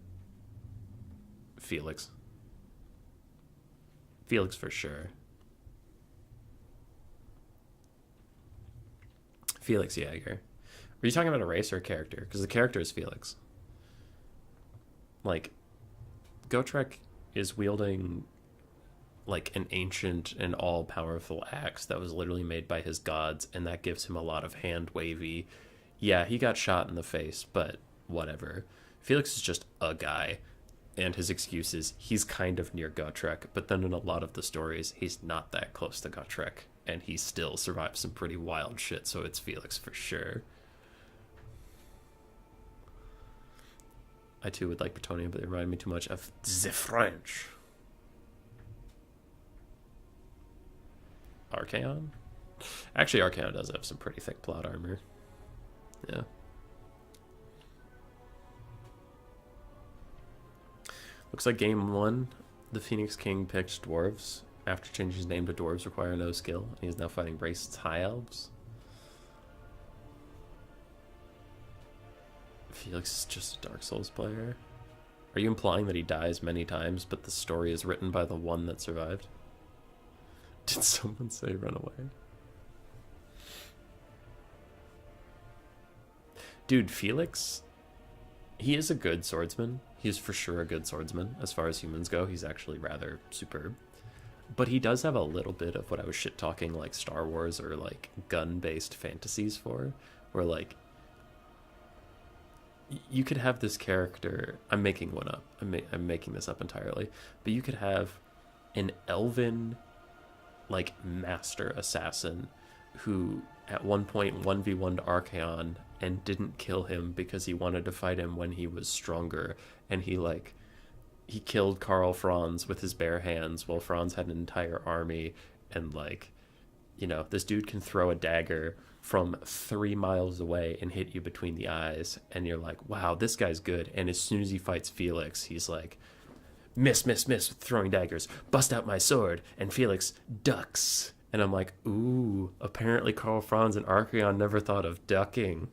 Felix. Felix for sure. Felix Jaeger. Are you talking about a race or a character? Because the character is Felix. Like, Gotrek is wielding like an ancient and all-powerful axe that was literally made by his gods, and that gives him a lot of hand-wavy. Yeah, he got shot in the face, but whatever. Felix is just a guy, and his excuse is he's kind of near Gotrek, but then in a lot of the stories, he's not that close to Gotrek. And he still survives some pretty wild shit, so it's Felix for sure. I too would like Bretonia, but they remind me too much of the French. Archaon? Actually, Archaon does have some pretty thick plot armor. Yeah. Looks like game 1, the Phoenix King picked Dwarves. After changing his name to Dwarves require no skill, and he is now fighting Braced's High Elves. Felix is just a Dark Souls player. Are you implying that he dies many times, but the story is written by the one that survived? Did someone say run away? Dude, Felix, he is a good swordsman. He is for sure a good swordsman. As far as humans go, he's actually rather superb. But he does have a little bit of what I was shit-talking like Star Wars or like gun-based fantasies for, where like you could have this character. I'm making one up. I'm making this up entirely. But you could have an elven like master assassin who at one point 1v1'd Archaon and didn't kill him because he wanted to fight him when he was stronger, and he killed Karl Franz with his bare hands while Franz had an entire army. And like, you know, this dude can throw a dagger from 3 miles away and hit you between the eyes. And you're like, wow, this guy's good. And as soon as he fights Felix, he's like, miss, throwing daggers, bust out my sword. And Felix ducks. And I'm like, ooh, apparently Karl Franz and Archaon never thought of ducking.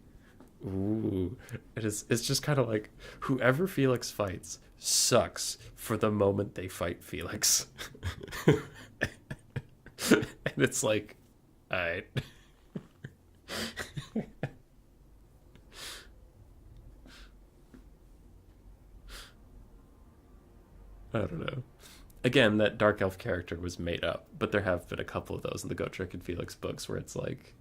Ooh, it's just kind of like whoever Felix fights sucks for the moment they fight Felix. And it's like, all right. I don't know. Again, that dark elf character was made up, but there have been a couple of those in the Gotrek and Felix books where it's like,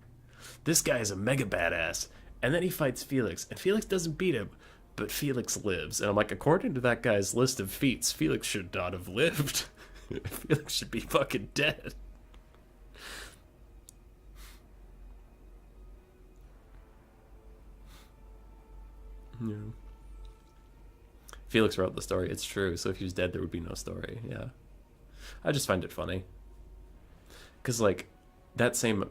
this guy is a mega badass, and then he fights Felix, and Felix doesn't beat him, but Felix lives. And I'm like, according to that guy's list of feats, Felix should not have lived. Felix should be fucking dead. Yeah. Felix wrote the story, it's true, so if he was dead there would be no story. Yeah, I just find it funny because like that same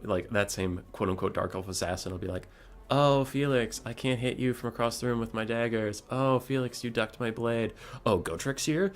quote-unquote dark elf assassin will be like, oh Felix, I can't hit you from across the room with my daggers. Oh Felix, you ducked my blade. Oh, Gotrek's here,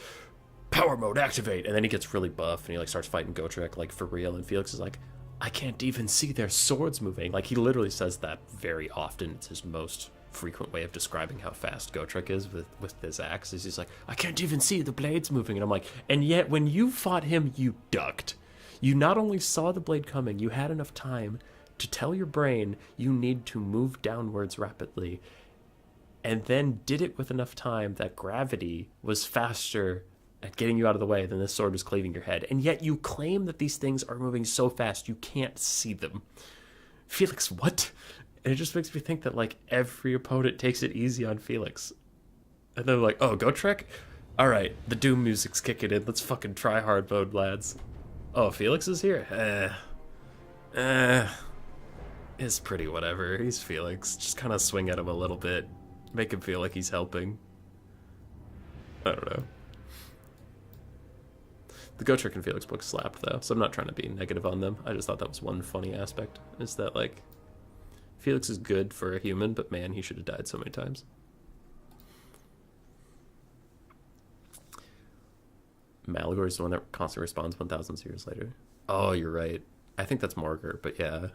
power mode activate. And then he gets really buff and he like starts fighting Gotrek like for real, and Felix is like, I can't even see their swords moving. Like, he literally says that very often. It's his most frequent way of describing how fast Gotrek is with his axe. Is he's like, I can't even see the blades moving. And I'm like, and yet when you fought him, you ducked. You not only saw the blade coming, you had enough time to tell your brain you need to move downwards rapidly, and then did it with enough time that gravity was faster at getting you out of the way than this sword is cleaving your head. And yet you claim that these things are moving so fast you can't see them. Felix, what? And it just makes me think that, like, every opponent takes it easy on Felix. And they're like, oh, go trick? All right, the Doom music's kicking in. Let's fucking try hard mode, lads. Oh, Felix is here? It's pretty whatever. He's Felix. Just kind of swing at him a little bit. Make him feel like he's helping. I don't know. The Go Trick and Felix books slapped, though, so I'm not trying to be negative on them. I just thought that was one funny aspect, is that, like, Felix is good for a human, but man, he should have died so many times. Malagor is the one that constantly responds 1,000 years later. Oh, you're right. I think that's Morgar, but yeah.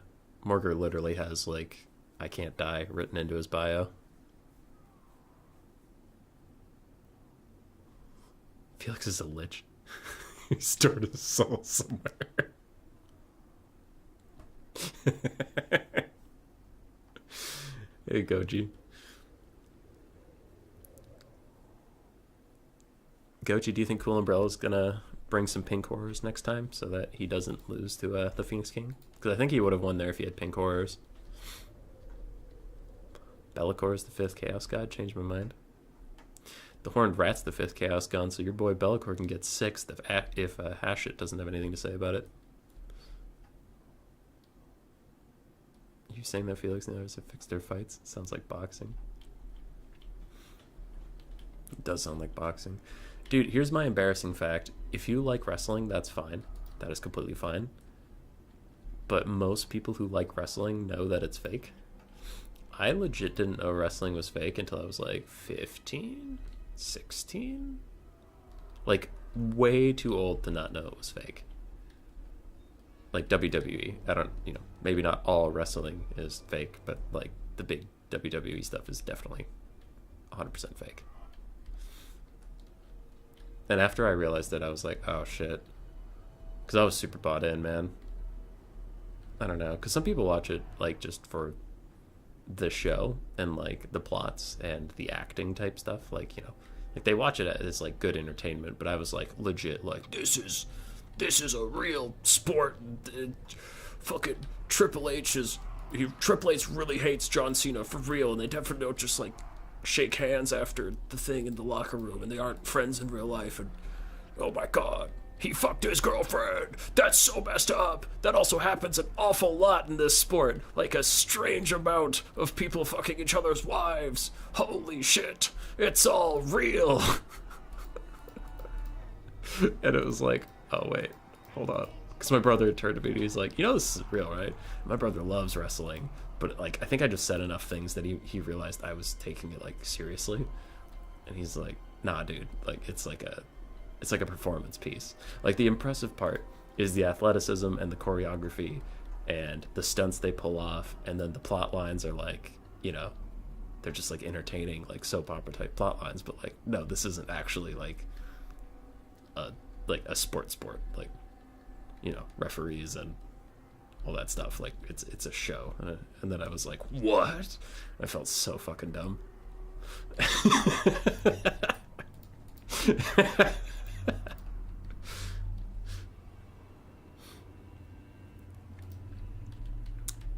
Morgar literally has, like, I can't die written into his bio. Felix is a lich. He stored his soul somewhere. Hey, Goji. Goji, do you think Cool Umbrella is gonna bring some pink horrors next time so that he doesn't lose to the Phoenix King? Because I think he would have won there if he had pink horrors. Be'lakor is the 5th Chaos God. Changed my mind. The Horned Rat's the 5th Chaos God, so your boy Be'lakor can get 6th if Hashit doesn't have anything to say about it. You saying that Felix knows to fix their fights? It sounds like boxing. It does sound like boxing. Dude, here's my embarrassing fact. If you like wrestling, that's fine. That is completely fine. But most people who like wrestling know that it's fake. I legit didn't know wrestling was fake until I was like 15, 16. Like, way too old to not know it was fake. Like WWE, I don't, you know, maybe not all wrestling is fake, but like the big WWE stuff is definitely 100% fake. And after I realized that, I was like, oh shit. Because I was super bought in, man. I don't know. Because some people watch it, like, just for the show and, like, the plots and the acting type stuff. Like, you know, like, they watch it as, like, good entertainment. But I was, like, legit, like, this is a real sport. Fucking Triple H really hates John Cena for real. And they definitely don't just, like, shake hands after the thing in the locker room, and they aren't friends in real life, and oh my god, he fucked his girlfriend. That's so messed up. That also happens an awful lot in this sport, like a strange amount of people fucking each other's wives. Holy shit, it's all real. And it was like, oh wait, hold on, because my brother turned to me and he's like, you know this is real, right? My brother loves wrestling. But, like, I think I just said enough things that he realized I was taking it, like, seriously. And he's like, nah, dude. Like, it's like a performance piece. Like, the impressive part is the athleticism and the choreography and the stunts they pull off. And then the plot lines are, like, you know, they're just, like, entertaining, like, soap opera type plot lines. But, like, no, this isn't actually, like a sport. Like, you know, referees and all that stuff. Like, it's a show. And then I was like, what? I felt so fucking dumb.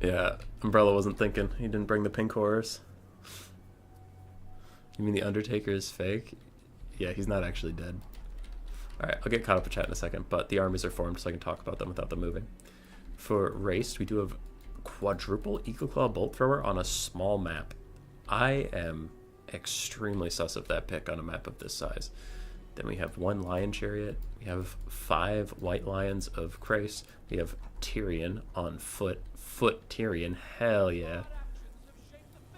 Yeah, Umbrella wasn't thinking. He didn't bring the pink horrors. You mean the Undertaker is fake? Yeah, he's not actually dead. Alright, I'll get caught up with chat in a second, but the armies are formed so I can talk about them without them moving. For Raced, we do have quadruple Eagle Claw Bolt Thrower on a small map. I am extremely sus of that pick on a map of this size. Then we have 1 Lion Chariot. We have 5 White Lions of Krace. We have Tyrion on foot. Foot Tyrion. Hell yeah.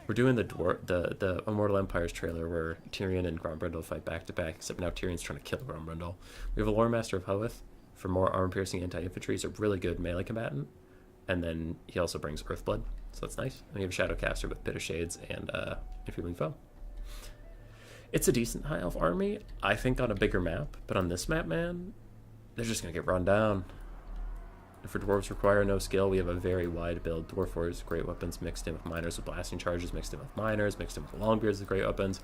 We're doing the Immortal Empires trailer where Tyrion and Grombrindle fight back to back, except now Tyrion's trying to kill Grombrindle. We have a Lore Master of Hoeth for more armor-piercing anti-infantry. He's a really good melee combatant. And then he also brings Earthblood, so that's nice. And we have Shadowcaster with Bit of Shades and Enfeebling Foe. It's a decent high elf army, I think, on a bigger map. But on this map, man, they're just going to get run down. And for Dwarves require no skill, we have a very wide build. Dwarf Warriors, great weapons, mixed in with Miners with blasting charges, mixed in with Miners, mixed in with Longbeards with great weapons.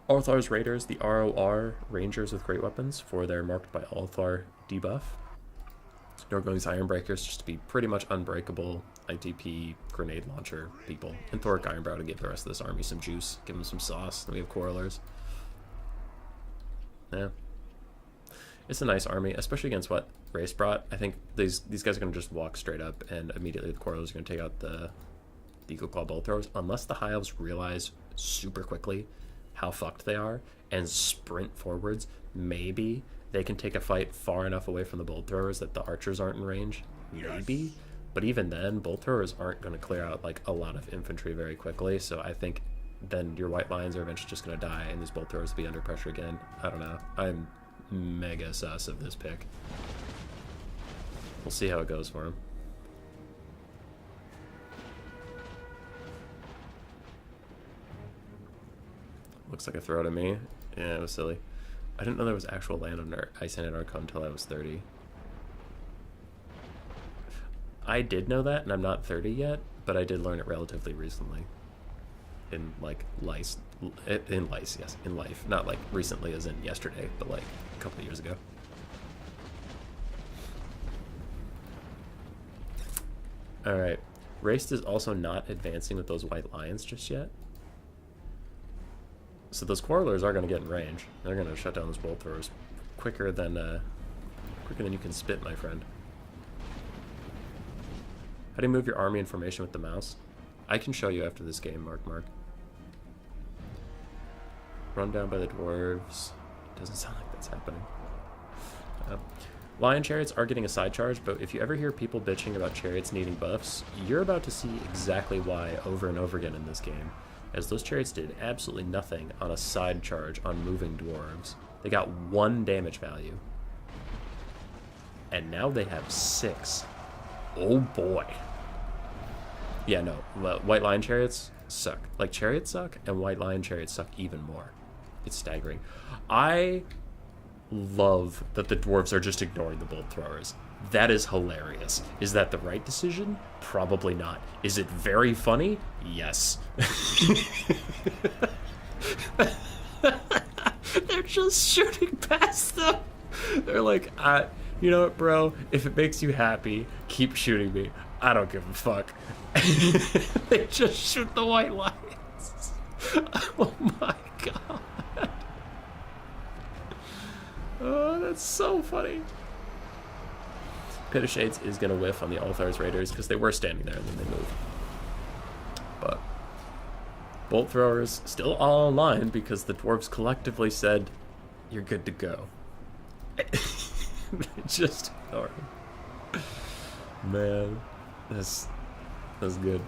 Althar's Raiders, the ROR Rangers with great weapons for their marked by Althar debuff. Nurgle's Ironbreakers just to be pretty much unbreakable ITP grenade launcher people. And Thoric Ironbrow to give the rest of this army some juice, give them some sauce. Then we have Quarrelers. Yeah. It's a nice army, especially against what Race brought. I think these guys are going to just walk straight up, and immediately the Quarrelers are going to take out the Eagle Claw Bolt Throwers, unless the High Elves realize super quickly how fucked they are and sprint forwards. Maybe they can take a fight far enough away from the Bolt Throwers that the Archers aren't in range. Maybe. But even then, Bolt Throwers aren't going to clear out like a lot of infantry very quickly, so I think then your White Lions are eventually just going to die, and these Bolt Throwers will be under pressure again. I don't know. I'm mega sus of this pick. We'll see how it goes for him. Looks like a throw to me. Yeah, it was silly. I didn't know there was actual land on Ice and Antarctica until I was 30. I did know that, and I'm not 30 yet, but I did learn it relatively recently. In, like, lice. In lice, yes. In life. Not, like, recently as in yesterday, but, like, a couple of years ago. Alright. Raced is also not advancing with those White Lions just yet. So those Quarrelers are going to get in range. They're going to shut down those Bolt Throwers quicker than you can spit, my friend. How do you move your army in formation with the mouse? I can show you after this game, Mark. Run down by the Dwarves. Doesn't sound like that's happening. Lion Chariots are getting a side charge, but if you ever hear people bitching about Chariots needing buffs, you're about to see exactly why over and over again in this game. As those Chariots did absolutely nothing on a side charge on moving Dwarves. They got 1 damage value. And now they have 6. Oh boy. Yeah, no. White Lion Chariots suck. Like, Chariots suck, and White Lion Chariots suck even more. It's staggering. I love that the Dwarves are just ignoring the Bolt Throwers. That is hilarious. Is that the right decision? Probably not. Is it very funny? Yes. They're just shooting past them. They're like, you know what, bro? If it makes you happy, keep shooting me. I don't give a fuck. They just shoot the White Lions. Oh my god. Oh, that's so funny. Pit of Shades is going to whiff on the Althar's Raiders because they were standing there and then they moved. But Bolt Throwers still all online because the Dwarves collectively said, you're good to go. Just ignore him. Man, that's good.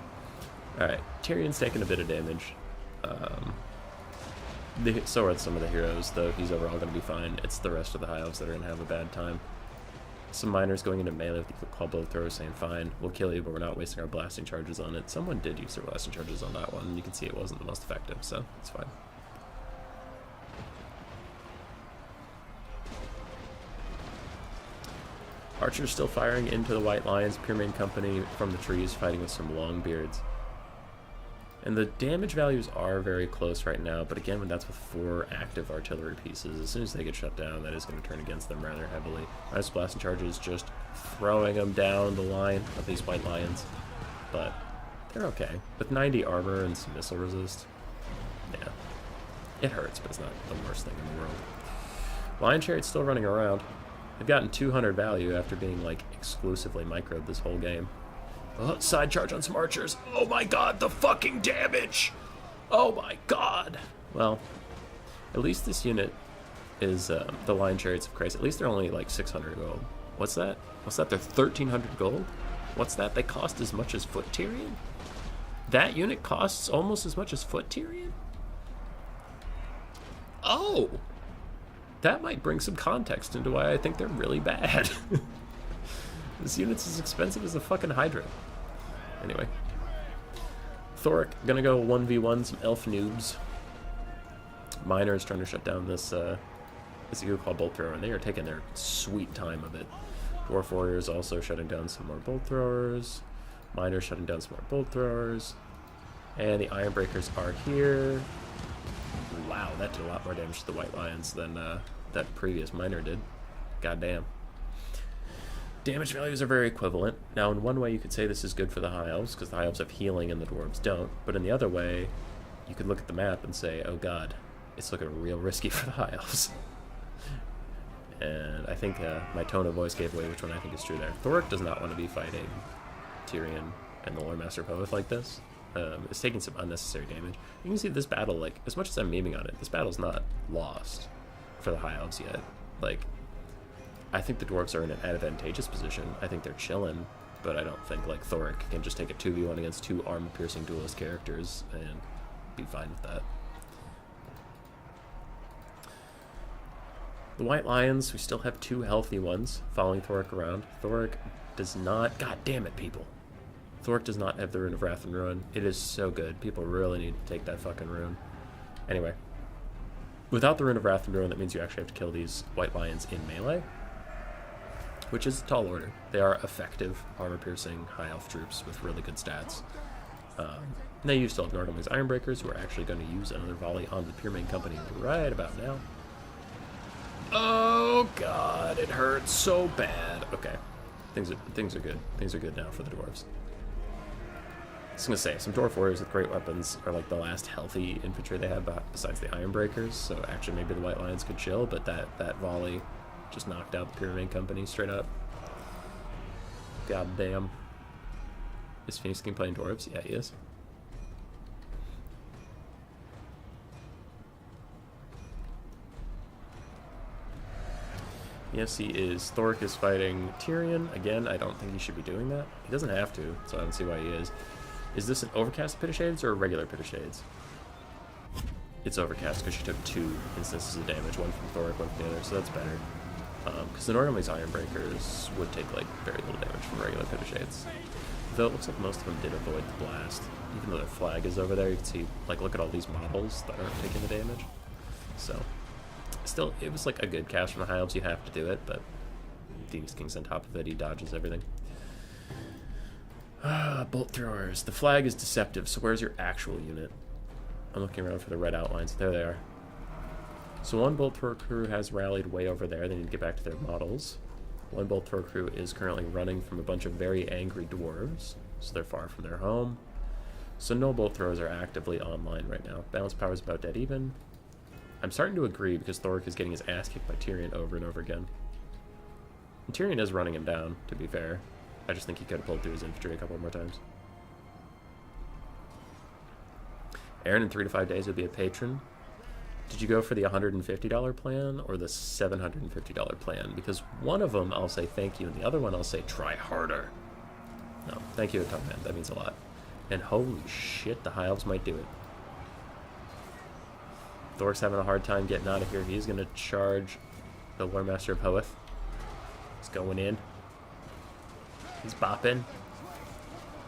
Alright, Tyrion's taking a bit of damage. So are some of the heroes, though he's overall going to be fine. It's the rest of the High Elves that are going to have a bad time. Some miners going into melee with the Claw Bolt Thrower saying, fine, we'll kill you, but we're not wasting our blasting charges on it. Someone did use their blasting charges on that one, and you can see it wasn't the most effective, so it's fine. Archers still firing into the White Lions, Pure Main Company from the trees, fighting with some Longbeards. And the damage values are very close right now, but again, when that's with 4 active artillery pieces, as soon as they get shut down, that is going to turn against them rather heavily. Ice Blasting Charges just throwing them down the line of these White Lions. But they're okay. With 90 armor and some missile resist, yeah. It hurts, but it's not the worst thing in the world. Lion Chariot's still running around. They've gotten 200 value after being, like, exclusively microed this whole game. Oh, side charge on some archers. Oh my god, the fucking damage! Oh my god! Well, at least this unit is the Lion Chariots of Christ. At least they're only like 600 gold. What's that? What's that? They're 1,300 gold? What's that? They cost as much as Foot Tyrion? That unit costs almost as much as Foot Tyrion? Oh! That might bring some context into why I think they're really bad. This unit's as expensive as a fucking Hydra. Anyway. Thoric, gonna go 1v1 some elf noobs. Miners trying to shut down this Eagle Claw Bolt Thrower, and they are taking their sweet time of it. Dwarf Warriors also shutting down some more Bolt Throwers. Miners shutting down some more Bolt Throwers. And the Iron Breakers are here. Wow, that did a lot more damage to the White Lions than that previous miner did. Goddamn. Damage values are very equivalent. Now, in one way, you could say this is good for the High Elves, because the High Elves have healing and the Dwarves don't. But in the other way, you could look at the map and say, oh god, it's looking real risky for the High Elves. And I think my tone of voice gave away which one I think is true there. Thoric does not want to be fighting Tyrion and the Lore Master of Hoeth like this. It's taking some unnecessary damage. You can see this battle, like, as much as I'm memeing on it, this battle's not lost for the High Elves yet. Like, I think the Dwarves are in an advantageous position. I think they're chilling, but I don't think, like, Thoric can just take a 2v1 against 2 armor-piercing duelist characters and be fine with that. The White Lions, we still have 2 healthy ones following Thoric around. Thoric does not... God damn it, people. Thoric does not have the Rune of Wrath and Ruin. It is so good. People really need to take that fucking rune. Anyway. Without the Rune of Wrath and Ruin, that means you actually have to kill these White Lions in melee, which is a tall order. They are effective, armor-piercing, high-elf troops with really good stats. Now you still have Nurgle Ironbreakers, who are actually going to use another volley on the Pure Main Company right about now. Oh god, it hurts so bad. Okay, things are good. Things are good now for the Dwarves. I was gonna say, some Dwarf Warriors with great weapons are like the last healthy infantry they have besides the Ironbreakers, so actually maybe the White Lions could chill, but that volley just knocked out the Pure Main Company straight up. God damn. Is Phoenix King playing Dwarves? Yeah, he is. Yes, he is. Thoric is fighting Tyrion. Again, I don't think he should be doing that. He doesn't have to, so I don't see why he is. Is this an overcast Pit of Shades or a regular Pit of Shades? It's overcast because she took 2 instances of damage, one from Thoric, one from the other, so that's better. Because the Nurgle Ironbreakers would take like very little damage from regular Pit of Shades. Though it looks like most of them did avoid the blast. Even though their flag is over there, you can see, like, look at all these models that aren't taking the damage. So, still, it was like a good cast from the High Elves. You have to do it, but Phoenix King's on top of it. He dodges everything. Bolt throwers. The flag is deceptive, so where's your actual unit? I'm looking around for the red outlines. There they are. So one bolt thrower crew has rallied way over there. They need to get back to their models. One bolt thrower crew is currently running from a bunch of very angry dwarves, so they're far from their home. So no bolt throwers are actively online right now. Balance power is about dead even. I'm starting to agree because Thoric is getting his ass kicked by Tyrion over and over again. And Tyrion is running him down, to be fair. I just think he could have pulled through his infantry a couple more times. Aaron, in 3 to 5 days, would be a patron. Did you go for the $150 plan or the $750 plan? Because one of them I'll say thank you, and the other one I'll say try harder. No, thank you a ton, man. That means a lot. And holy shit, the High Elves might do it. Thor's having a hard time getting out of here. He's going to charge the Lore Master of Hoeth. He's going in. He's bopping.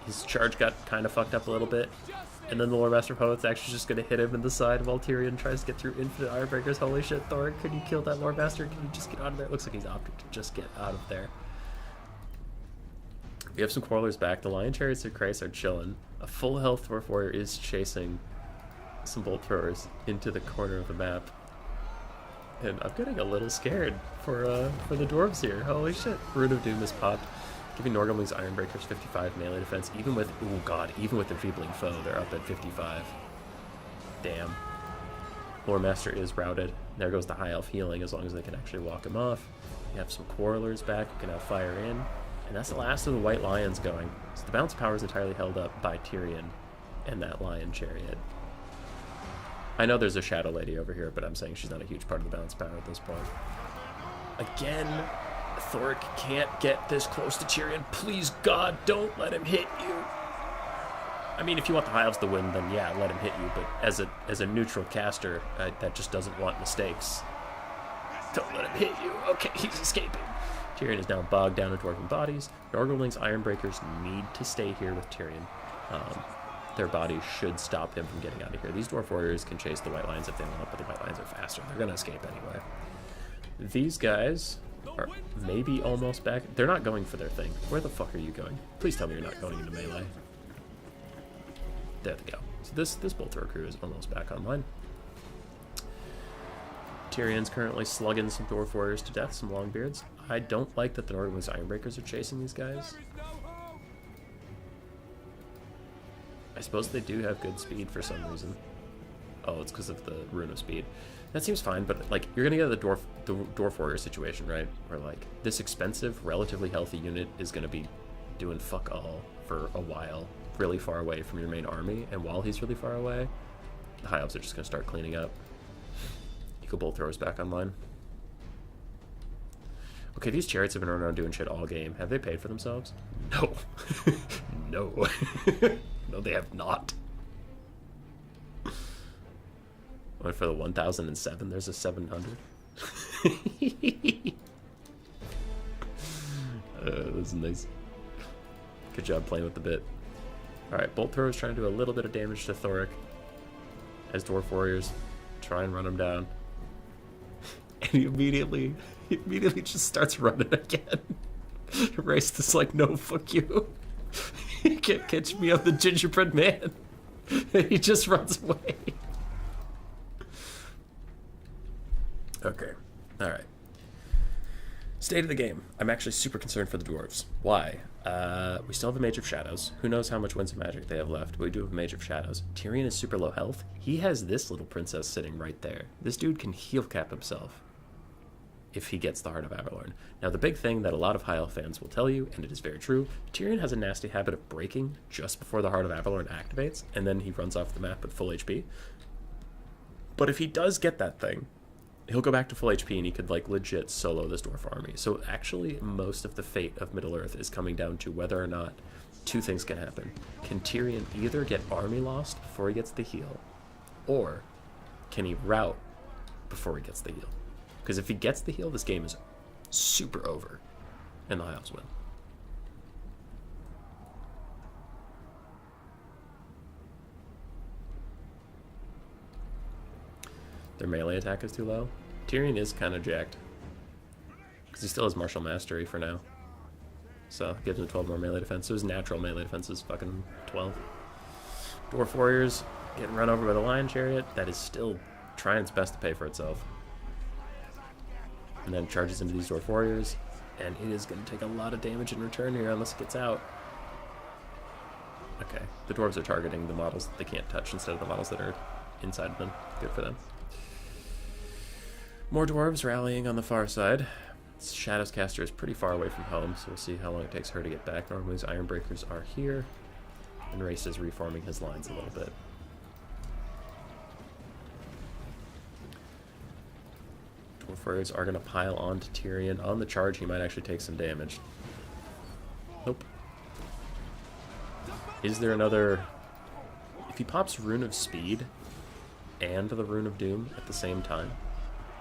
His charge got kind of fucked up a little bit. And then the Lore Master of Hoeth's actually just going to hit him in the side while Tyrion tries to get through infinite Ironbreakers. Holy shit, Thor, could you kill that Lore Master? Can you just get out of there? It looks like he's opted to just get out of there. We have some Quarrelers back. The Lion Chariots of Christ are chilling. A full health Dwarf Warrior is chasing some Bolt Throwers into the corner of the map. And I'm getting a little scared for the Dwarves here. Holy shit. Rune of Doom is popped. Giving Nurgle Ironbreakers 55 melee defense, even with, oh god, even with Enfeebling Foe, they're up at 55. Damn. Lore Master is routed. There goes the High Elf healing, as long as they can actually walk him off. You have some Quarrelers back who can now fire in. And that's the last of the White Lions going. So the bounce power is entirely held up by Tyrion and that Lion Chariot. I know there's a Shadow Lady over here, but I'm saying she's not a huge part of the bounce power at this point. Again, Thoric can't get this close to Tyrion. Please, God, don't let him hit you. I mean, if you want the High Elves to win, then yeah, let him hit you. But as a neutral caster, that just doesn't want mistakes. Don't let him hit you. Okay, he's escaping. Tyrion is now bogged down in dwarven bodies. Nurgle Ironbreakers need to stay here with Tyrion. Their bodies should stop him from getting out of here. These Dwarf Warriors can chase the White Lions if they want, but the White Lions are faster. They're going to escape anyway. These guys are maybe almost back. They're not going for their thing. Where the fuck are you going? Please tell me you're not going into melee. There they go. So this Bolt Thrower crew is almost back online. Tyrion's currently slugging some Dwarf Warriors to death, some Longbeards. I don't like that the Nurgle Ironbreakers are chasing these guys. I suppose they do have good speed for some reason. Oh, it's because of the Rune of Speed. That seems fine, but like you're gonna get the Dwarf Warrior situation, right? Where like this expensive, relatively healthy unit is gonna be doing fuck all for a while, really far away from your main army, and while he's really far away, the High Elves are just gonna start cleaning up. Eagle Bolt Throwers back online. Okay, these chariots have been running around doing shit all game. Have they paid for themselves? No. No. No, they have not. Went for the 1007, there's a 700. This is nice. Good job playing with the bit. Alright, Bolt Thrower is trying to do a little bit of damage to Thoric as Dwarf Warriors try and run him down. And he immediately just starts running again. Race is like, no, fuck you. You can't catch me, I'm the gingerbread man. And he just runs away. Okay, alright. State of the game. I'm actually super concerned for the Dwarves. Why? We still have a Mage of Shadows. Who knows how much Winds of Magic they have left, but we do have a Mage of Shadows. Tyrion is super low health. He has this little princess sitting right there. This dude can heal cap himself if he gets the Heart of Avalorn. Now, the big thing that a lot of High Elf fans will tell you, and it is very true, Tyrion has a nasty habit of breaking just before the Heart of Avalorn activates, and then he runs off the map with full HP. But if he does get that thing, he'll go back to full HP and he could like legit solo this Dwarf army. So actually most of the fate of Middle-earth is coming down to whether or not two things can happen. Can Tyrion either get army lost before he gets the heal, or can he rout before he gets the heal? Because if he gets the heal, this game is super over and the High Elves win. Their melee attack is too low. Tyrion is kind of jacked because he still has martial mastery for now, so it gives him 12 more melee defense. So his natural melee defense is fucking 12. Dwarf Warriors getting run over by the Lion Chariot. That is still trying its best to pay for itself. And then charges into these Dwarf Warriors, and it is going to take a lot of damage in return here unless it gets out. Okay, the Dwarves are targeting the models that they can't touch instead of the models that are inside of them. Good for them. More Dwarves rallying on the far side. Shadows Caster is pretty far away from home, so we'll see how long it takes her to get back. Normally his Ironbreakers are here, and Race is reforming his lines a little bit. Dwarf Warriors are going to pile on to Tyrion. On the charge, he might actually take some damage. Nope. Is there another... If he pops Rune of Speed and the Rune of Doom at the same time,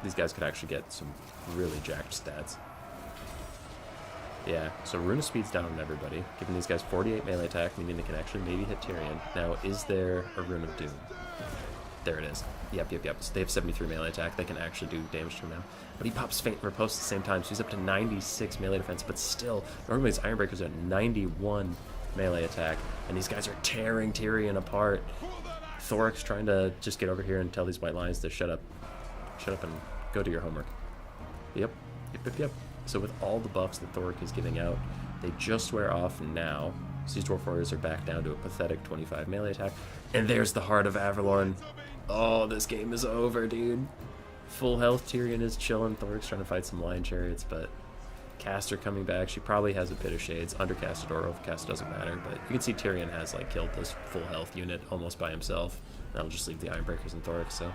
these guys could actually get some really jacked stats. Yeah, so Rune of Speed's down on everybody, giving these guys 48 melee attack, meaning they can actually maybe hit Tyrion. Now, is there a Rune of Doom? There it is. Yep. So they have 73 melee attack. They can actually do damage to him now. But he pops Faint and Riposte at the same time, so he's up to 96 melee defense, but still, normally his Ironbreakers are at 91 melee attack, and these guys are tearing Tyrion apart. Thoric's trying to just get over here and tell these White Lions to shut up. Shut up and go do your homework. Yep. So with all the buffs that Thoric is giving out, they just wear off now. So these Dwarf Warriors are back down to a pathetic 25 melee attack. And there's the Heart of Avalorn. Oh, this game is over, dude. Full health, Tyrion is chilling. Thoric's trying to fight some Lion Chariots, but Caster coming back. She probably has a Pit of Shades. Undercasted or overcast doesn't matter, but you can see Tyrion has like killed this full health unit almost by himself. That'll just leave the Ironbreakers and Thoric, so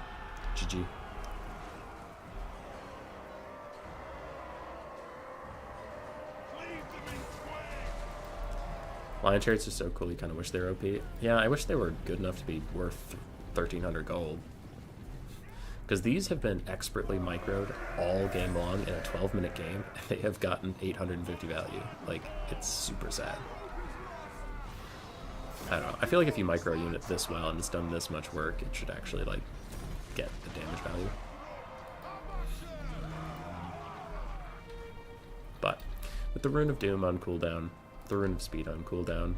GG. Lion Chariots are so cool, you kind of wish they were OP. Yeah, I wish they were good enough to be worth 1,300 gold. Because these have been expertly microed all game long in a 12-minute game, and they have gotten 850 value. Like, it's super sad. I don't know. I feel like if you micro a unit this well and it's done this much work, it should actually, like, get the damage value. But with the Rune of Doom on cooldown, the Rune of Speed on cooldown,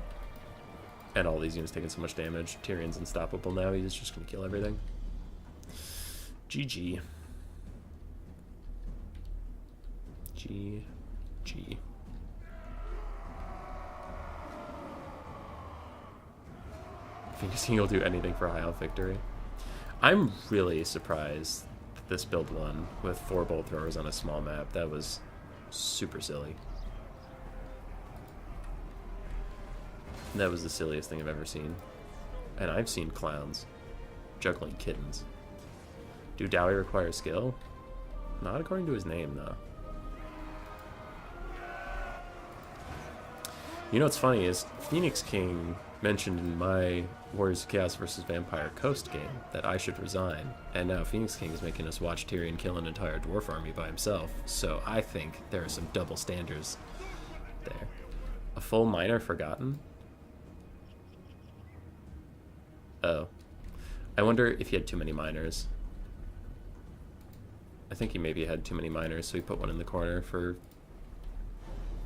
and all these units taking so much damage, Tyrion's unstoppable now. He's just going to kill everything. GG. G. Phoenix King will do anything for high elf victory. I'm really surprised that this build won with 4 bolt throwers on a small map. That was super silly. That was the silliest thing I've ever seen. And I've seen clowns juggling kittens. Do Dowie require skill? Not according to his name, though. You know what's funny is Phoenix King mentioned in my Warriors of Chaos vs. Vampire Coast game that I should resign, and now Phoenix King is making us watch Tyrion kill an entire dwarf army by himself, so I think there are some double standards there. A full miner forgotten? Oh. I wonder if he had too many miners. I think he maybe had too many miners, so he put one in the corner for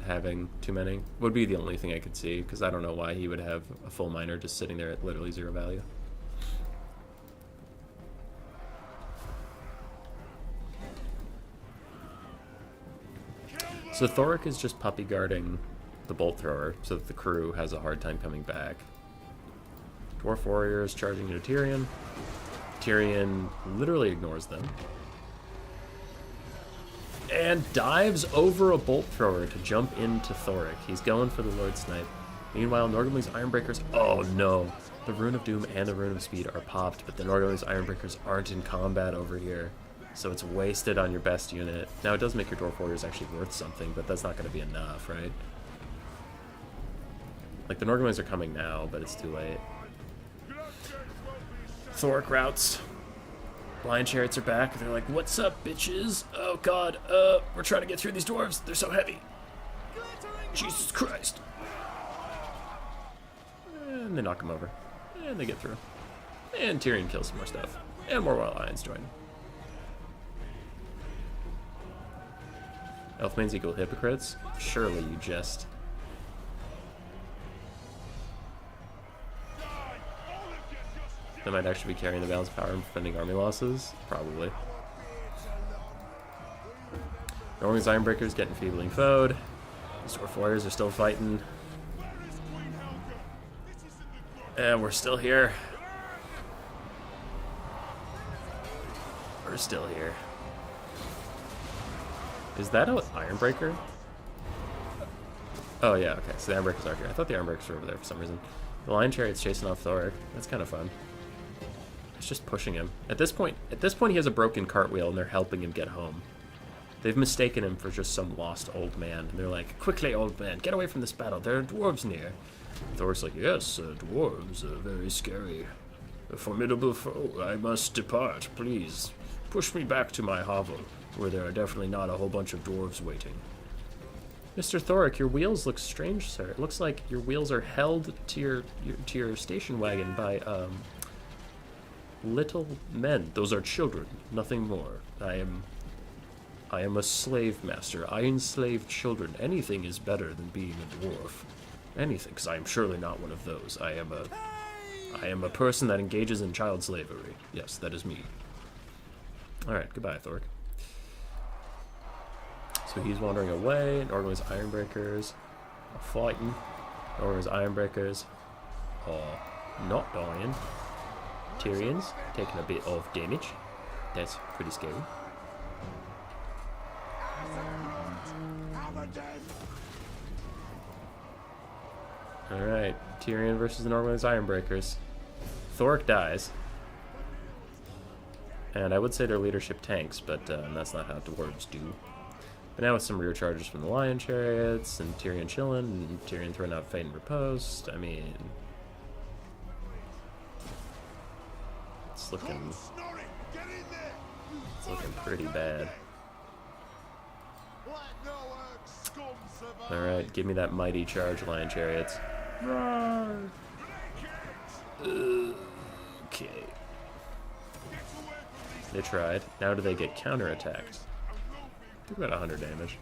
having too many. Would be the only thing I could see, because I don't know why he would have a full miner just sitting there at literally 0 value. So Thoric is just puppy guarding the bolt thrower so that the crew has a hard time coming back. Dwarf warriors charging into Tyrion. Tyrion literally ignores them. And dives over a bolt thrower to jump into Thoric. He's going for the Lord Snipe. Meanwhile, Norgling's Ironbreakers... Oh no! The Rune of Doom and the Rune of Speed are popped, but the Norgling's Ironbreakers aren't in combat over here. So it's wasted on your best unit. Now it does make your Dwarf Warriors actually worth something, but that's not going to be enough, right? Like, the Norglings are coming now, but it's too late. Thoric routes. Lion Chariots are back. They're like, what's up, bitches? Oh, God. We're trying to get through these dwarves. They're so heavy. Jesus Christ. And they knock them over. And they get through. And Tyrion kills some more stuff. And more Wild Lions join. Elfmanes equal hypocrites? Surely you jest. They might actually be carrying the balance of power and preventing army losses? Probably. Norman's Ironbreakers getting feebly foed. The Dwarf Warriors are still fighting. And we're still here. We're still here. Is that an Ironbreaker? Oh yeah, okay, so the Ironbreakers are here. I thought the Ironbreakers were over there for some reason. The Lion Chariot's chasing off Thoric. That's kind of fun. It's just pushing him. At this point he has a broken cartwheel and they're helping him get home. They've mistaken him for just some lost old man. And they're like, quickly, old man, get away from this battle. There are dwarves near. Thor's like, yes, dwarves are very scary. A formidable foe. I must depart, please. Push me back to my hovel, where there are definitely not a whole bunch of dwarves waiting. Mr. Thoric, your wheels look strange, sir. It looks like your wheels are held to your station wagon by, little men. Those are children, nothing more. I am a slave master. I enslave children. Anything is better than being a dwarf. Anything, because I am surely not one of those. I am a person that engages in child slavery. Yes, that is me. Alright, goodbye, Thoric. So he's wandering away. Norman's Ironbreakers are fighting. Norman's Ironbreakers are not dying. Tyrion's taking a bit of damage. That's pretty scary. Alright, Tyrion versus the Norman's Ironbreakers. Thoric dies. And I would say their leadership tanks, but that's not how dwarves do. But now with some rear charges from the Lion Chariots, and Tyrion chilling, and Tyrion throwing out Fate and Riposte, I mean... It's looking pretty bad. Alright, give me that mighty charge, Lion Chariots. Okay. They tried. Now do they get counterattacked? I think about 100 damage.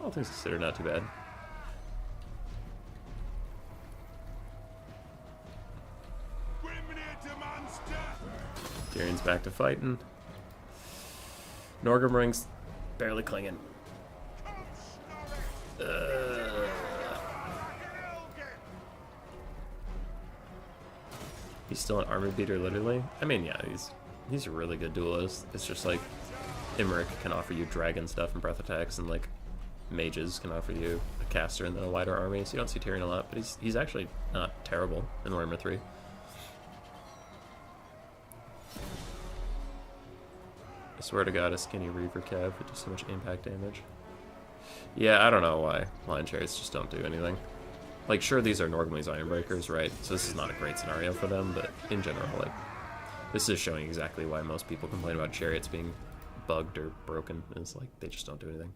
All things considered, not too bad. Tyrion's back to fighting. Norgrim brings Barely clinging. He's still an armor beater, literally. I mean, yeah, he's a really good duelist. It's just like Imric can offer you dragon stuff and breath attacks, and like mages can offer you a caster and then a wider army. So you don't see Tyrion a lot, but he's actually not terrible in Warhammer 3. I swear to God, a skinny Reaver Cav would do so much impact damage. Yeah, I don't know why Lion Chariots just don't do anything. Like, sure, these are normally Ironbreakers, right? So this is not a great scenario for them, but in general, like, this is showing exactly why most people complain about Chariots being bugged or broken, is like, they just don't do anything.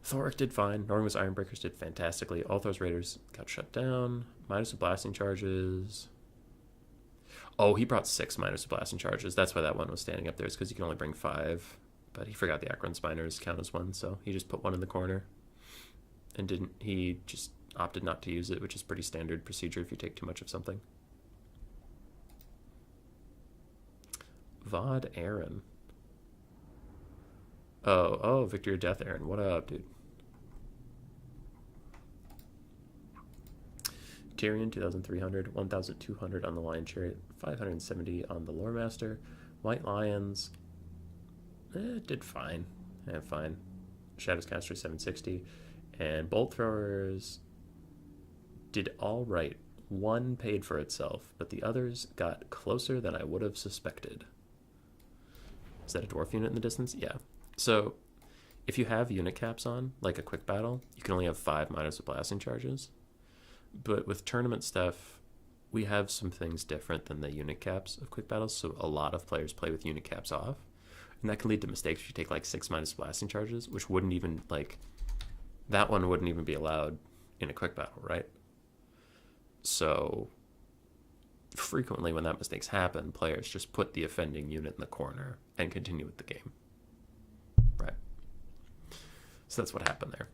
Thoric did fine. Norman's Ironbreakers did fantastically. Ulthor's Raiders got shut down. Minus the blasting charges. Oh, he brought 6 minus the blasting charges. That's why that one was standing up there. It's because you can only bring 5. But he forgot the Akron Spiners count as 1, so he just put 1 in the corner. And he just opted not to use it, which is pretty standard procedure if you take too much of something. Vod Aaron. Oh, Victory or Death Aaron. What up, dude? Tyrion, 2,300, 1,200 on the Lion Chariot, 570 on the Lore Master. White Lions, did fine. Yeah, fine. Shadows Caster, 760. And Bolt Throwers did all right. 1 paid for itself, but the others got closer than I would have suspected. Is that a dwarf unit in the distance? Yeah. So if you have unit caps on, like a quick battle, you can only have 5 minus the blasting charges. But with tournament stuff, we have some things different than the unit caps of quick battles, so a lot of players play with unit caps off. And that can lead to mistakes if you take like 6 minus blasting charges, which wouldn't even, like, that one wouldn't even be allowed in a quick battle, right? So frequently when that mistakes happen, players just put the offending unit in the corner and continue with the game. Right. So that's what happened there.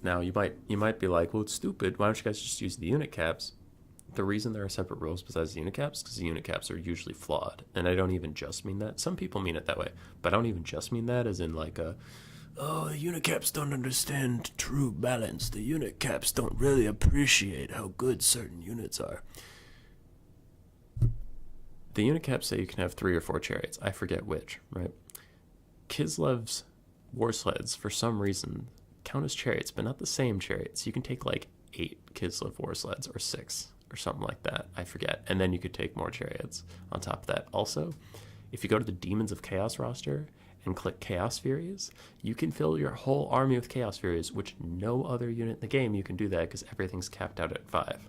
Now you might be like, well, it's stupid. Why don't you guys just use the unit caps? The reason there are separate rules besides the unit caps is because the unit caps are usually flawed. And I don't even just mean that. Some people mean it that way. But I don't even just mean that as in like the unit caps don't understand true balance. The unit caps don't really appreciate how good certain units are. The unit caps say you can have 3 or 4 chariots. I forget which, right? Kislev's war sleds, for some reason, count as chariots, but not the same chariots. You can take like 8 Kislev war sleds or 6 or something like that. I forget. And then you could take more chariots on top of that. Also, if you go to the Demons of Chaos roster and click Chaos Furies, you can fill your whole army with Chaos Furies, which no other unit in the game you can do that because everything's capped out at 5.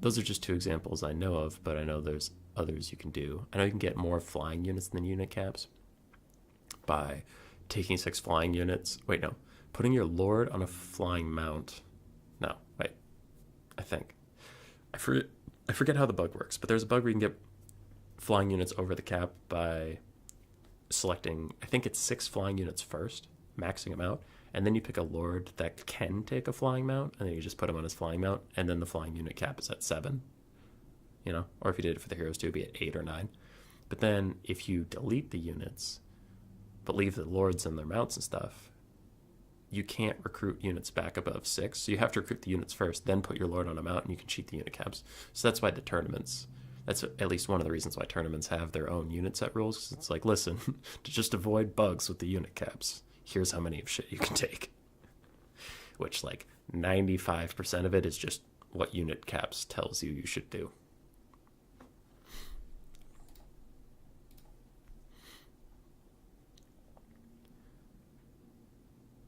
Those are just 2 examples I know of, but I know there's others you can do. I know you can get more flying units than unit caps by taking 6 flying units. Wait, no. Putting your lord on a flying mount. No, wait. I think. I forget how the bug works, but there's a bug where you can get flying units over the cap by selecting, I think it's 6 flying units first, maxing them out, and then you pick a lord that can take a flying mount, and then you just put him on his flying mount, and then the flying unit cap is at 7. You know, or if you did it for the heroes too, it'd be at 8 or 9. But then if you delete the units, but leave the lords and their mounts and stuff, you can't recruit units back above 6. So you have to recruit the units first, then put your lord on a mount, and you can cheat the unit caps. So that's why the tournaments, that's at least one of the reasons why tournaments have their own unit set rules. Because it's like, listen, to just avoid bugs with the unit caps, here's how many of shit you can take. Which, like, 95% of it is just what unit caps tells you you should do.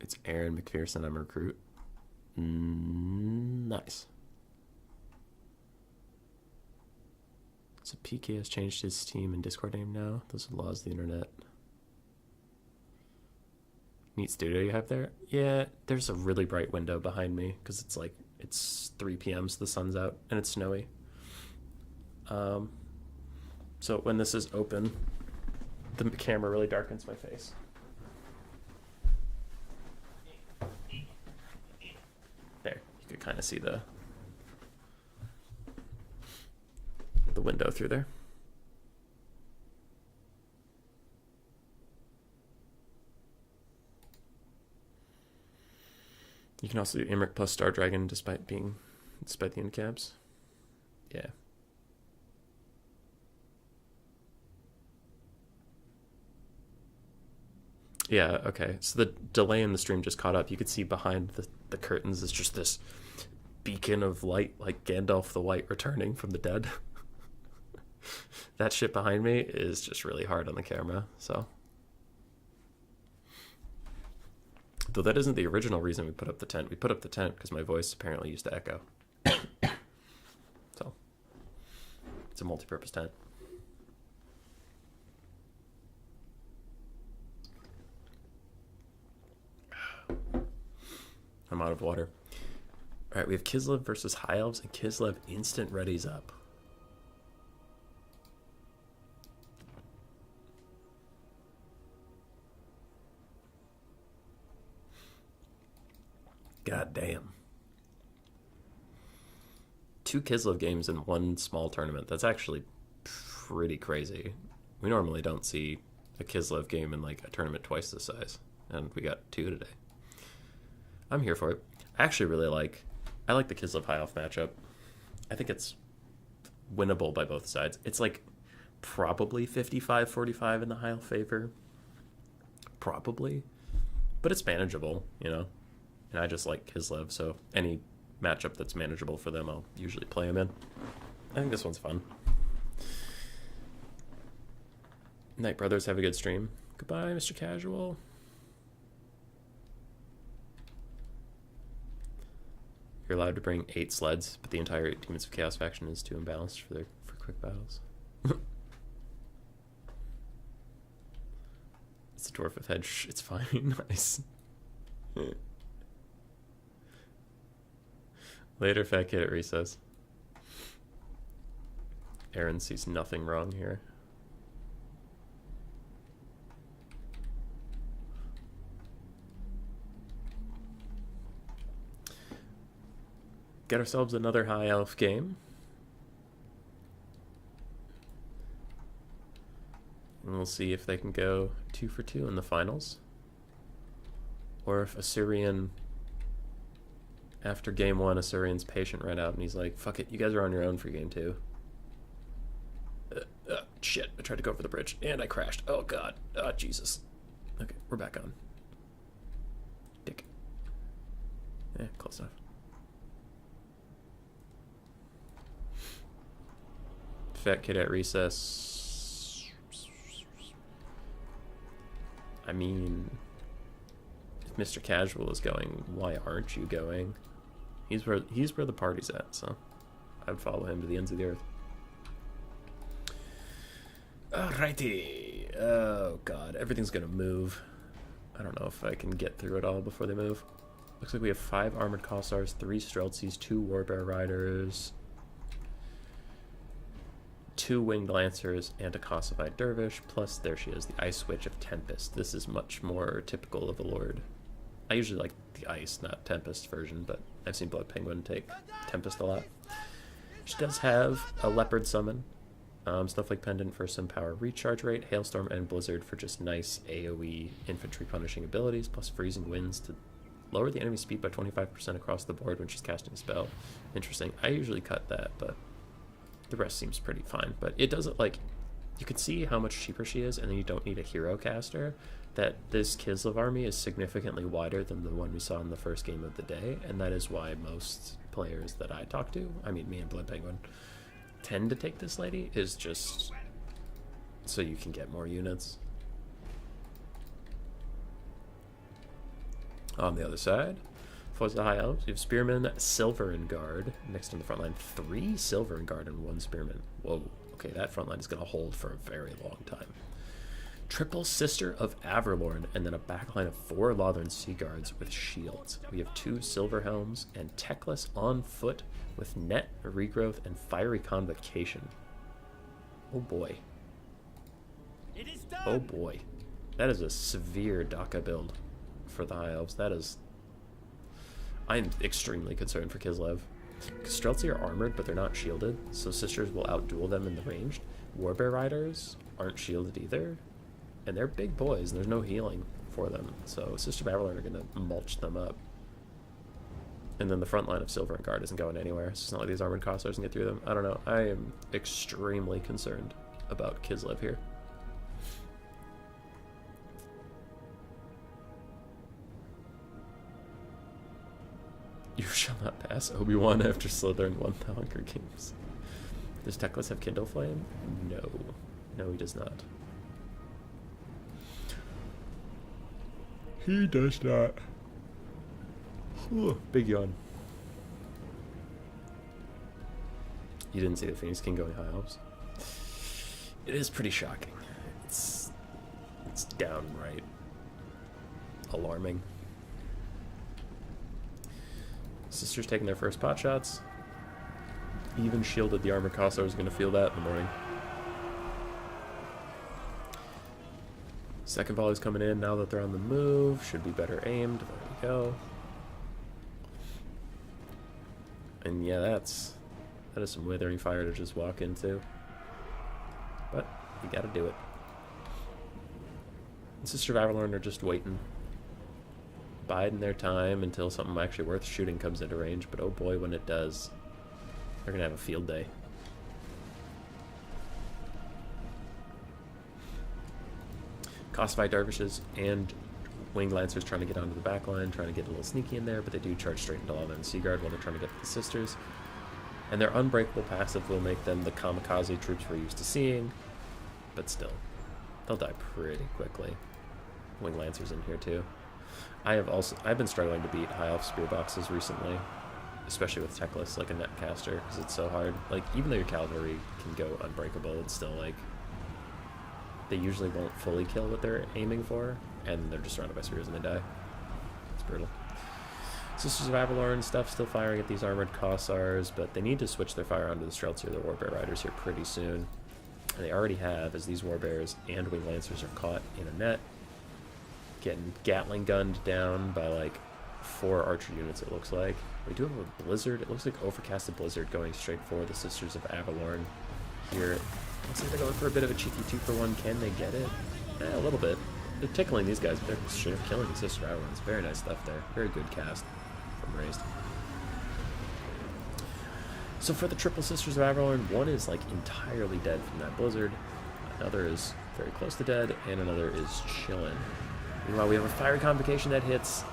It's Aaron McPherson, I'm a recruit. Nice. So PK has changed his Steam and Discord name now. Those are the laws of the internet. Neat studio you have there? Yeah, there's a really bright window behind me because it's like, it's 3 p.m. so the sun's out and it's snowy. So when this is open, the camera really darkens my face. There, you could kind of see the the window through there. You can also do Imric plus Star Dragon despite the end caps. Yeah. Yeah, okay. So the delay in the stream just caught up. You could see behind the curtains is just this beacon of light, like Gandalf the White returning from the dead. That shit behind me is just really hard on the camera, so. Though that isn't the original reason we put up the tent. We put up the tent because my voice apparently used to echo. So, it's a multi-purpose tent. I'm out of water. All right, we have Kislev versus High Elves, and Kislev instant readies up. God damn. 2 Kislev games in one small tournament. That's actually pretty crazy. We normally don't see a Kislev game in like a tournament twice this size. And we got 2 today. I'm here for it. I actually I like the Kislev High Elf matchup. I think it's winnable by both sides. It's like probably 55-45 in the High Elf favor. Probably. But it's manageable, you know? And I just like Kislev, so any matchup that's manageable for them, I'll usually play them in. I think this one's fun. Night Brothers, have a good stream. Goodbye, Mr. Casual. You're allowed to bring 8 sleds, but the entire Demons of Chaos faction is too imbalanced for quick battles. It's a dwarf with head. It's fine. Nice. Later, fat kid at recess. Aaron sees nothing wrong here. Get ourselves another High Elf game. And we'll see if they can go 2 for 2 in the finals. Or if Assyrian... After game 1, Assyrian's patient ran out and he's like, fuck it, you guys are on your own for game 2. Shit, I tried to go over the bridge and I crashed. Oh god. Oh Jesus. Okay, we're back on. Dick. Close enough. Fat kid at recess. I mean, if Mr. Casual is going, why aren't you going? He's where the party's at, so I'd follow him to the ends of the earth. Alrighty. Oh god, everything's gonna move. I don't know if I can get through it all before they move. Looks like we have 5 armored Kossars, 3 Streltsies, 2 Warbear Riders, 2 Winged Lancers, and a Kossified Dervish, plus there she is, the Ice Witch of Tempest. This is much more typical of a Lord. I usually like the Ice, not Tempest version, but I've seen Blood Penguin take Tempest a lot. She does have a Leopard summon, Snowflake Pendant for some power recharge rate, Hailstorm and Blizzard for just nice AoE infantry punishing abilities, plus Freezing Winds to lower the enemy speed by 25% across the board when she's casting a spell. Interesting. I usually cut that, but the rest seems pretty fine. But it doesn't, like, you can see how much cheaper she is, and then you don't need a hero caster, that this Kislev army is significantly wider than the one we saw in the first game of the day, and that is why most players that I talk to, I mean me and Blood Penguin, tend to take this lady, is just so you can get more units. On the other side, for the High Elves, you have Spearman, Silver, and Guard. Next on the front line, 3 Silver and Guard and 1 Spearman. Whoa, okay, that front line is going to hold for a very long time. Triple Sister of Averlorn, and then a backline of 4 Lothern Sea Guards with shields. We have 2 Silver Helms and Techless on foot with Net, Regrowth, and Fiery Convocation. Oh boy. It is done. Oh boy. That is a severe Daka build for the High Elves. That is... I'm extremely concerned for Kislev. Because Streltsy are armored, but they're not shielded, so sisters will outduel them in the ranged. Warbear riders aren't shielded either, and they're big boys, and there's no healing for them. So Sisters of Avalorn are going to mulch them up. And then the front line of Silver and Guard isn't going anywhere. So it's not like these armored Kossars can get through them. I don't know. I am extremely concerned about Kislev here. You shall not pass Obi-Wan after Slytherin won the Hunger Games. Does Teclis have Kindle Flame? No. No, he does not. He does not. Ooh, big yawn. You didn't see the Phoenix King going high elves? It is pretty shocking. It's downright alarming. Sisters taking their first pot shots. Even shielded the armored Kossar is going to feel that in the morning. Second volley's coming in now that they're on the move. Should be better aimed. There we go. And yeah, that is some withering fire to just walk into. But you gotta do it. And Sister of Avalorn are just waiting. Biding their time until something actually worth shooting comes into range. But oh boy, when it does, they're gonna have a field day. Costified Dervishes and Winged Lancers trying to get onto the back line, trying to get a little sneaky in there, but they do charge straight into Lava and Seaguard while they're trying to get to the Sisters. And their Unbreakable passive will make them the kamikaze troops we're used to seeing, but still, they'll die pretty quickly. Winged Lancers in here too. I've been struggling to beat High Elf Spear Boxes recently, especially with Teclis, like a netcaster, because it's so hard. Like, even though your cavalry can go unbreakable, it's still like, they usually won't fully kill what they're aiming for, and they're just surrounded by spears and they die. It's brutal. Sisters of Avalorn stuff still firing at these armored Kossars, but they need to switch their fire onto the Streltsy or the Warbear Riders here pretty soon. And they already have, as these Warbears and Winged Lancers are caught in a net, getting Gatling gunned down by like 4 archer units, it looks like. We do have a blizzard. It looks like overcasted blizzard going straight for the Sisters of Avalorn here. Looks like they're going for a bit of a cheeky 2-for-1. Can they get it? A little bit. They're tickling these guys, but they're straight up killing the Sister of Avalorn. It's very nice stuff there. Very good cast from Raised. So for the triple Sisters of Avalorn, one is like entirely dead from that blizzard, another is very close to dead, and another is chilling. Meanwhile, we have a fiery convocation that hits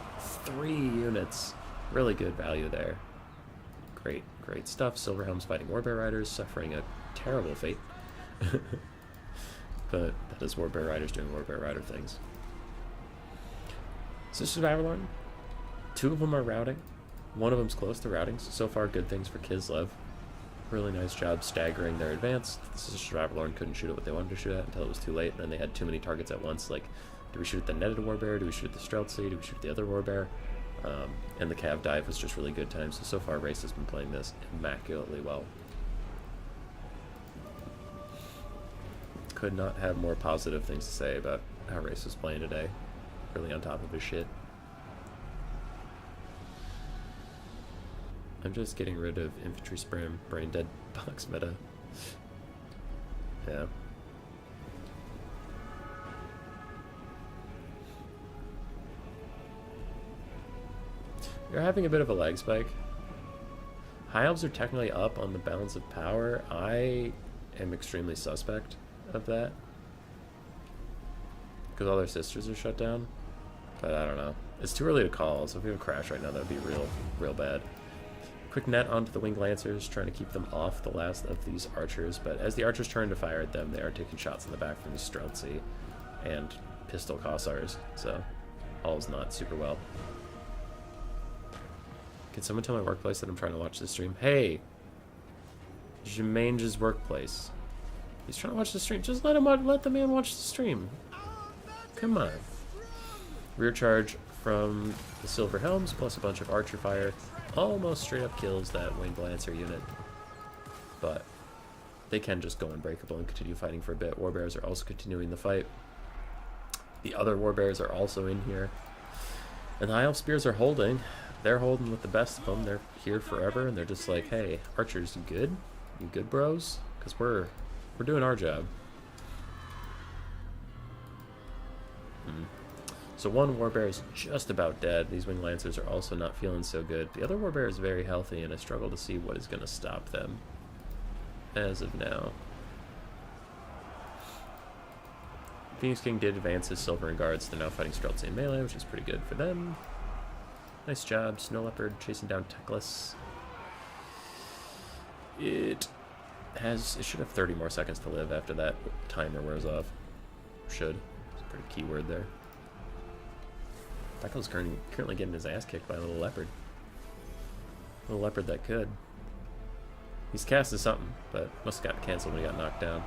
3 units. Really good value there. Great, great stuff. Silverhelm's fighting Warbear Riders, suffering a terrible fate. But that is Warbear Riders doing Warbear Rider things. Sisters of Avalorn, 2 of them are routing. 1 of them's close to routing, so far good things for Kislev. Really nice job staggering their advance. The Sisters of Avalorn couldn't shoot at what they wanted to shoot at until it was too late, and then they had too many targets at once. Like, do we shoot at the netted Warbear? Do we shoot at the Streltsy? Do we shoot at the other Warbear? And the Cav dive was just really good time, so far Race has been playing this immaculately well. Could not have more positive things to say about how Race was playing today. Really on top of his shit. I'm just getting rid of Infantry Spram, Brain Dead box meta. Yeah. You're having a bit of a lag spike. High Elves are technically up on the balance of power. I am extremely suspect of that, because all their sisters are shut down. But I don't know. It's too early to call, so if we have a crash right now, that would be real bad. Quick net onto the Winged Lancers, trying to keep them off the last of these archers, but as the archers turn to fire at them, they are taking shots in the back from the Streltsy and pistol Kossars, so all's not super well. Can someone tell my workplace that I'm trying to watch this stream? Hey! Jermaine's workplace. He's trying to watch the stream. Just let the man watch the stream. Come on. Rear charge from the Silver Helms, plus a bunch of archer fire. Almost straight up kills that Winged Lancer unit. But they can just go unbreakable and continue fighting for a bit. Warbears are also continuing the fight. The other Warbears are also in here. And the High Elf Spears are holding. they're holding with the best of them. They're here forever, and they're just like, hey, archers, you good? You good, bros? Because we're doing our job. So one warbear is just about dead. These wing lancers are also not feeling so good. The other warbear is very healthy, and I struggle to see what is going to stop them as of now. Phoenix King did advance his Silvering Guards. They're now fighting Streltsy and melee, which is pretty good for them. Nice job, Snow Leopard chasing down Teclis. It should have 30 more seconds to live after that timer wears off. Should. It's a pretty key word there. Teclis currently getting his ass kicked by a little leopard. A little leopard that could. He's casted something, but must have gotten canceled when he got knocked down.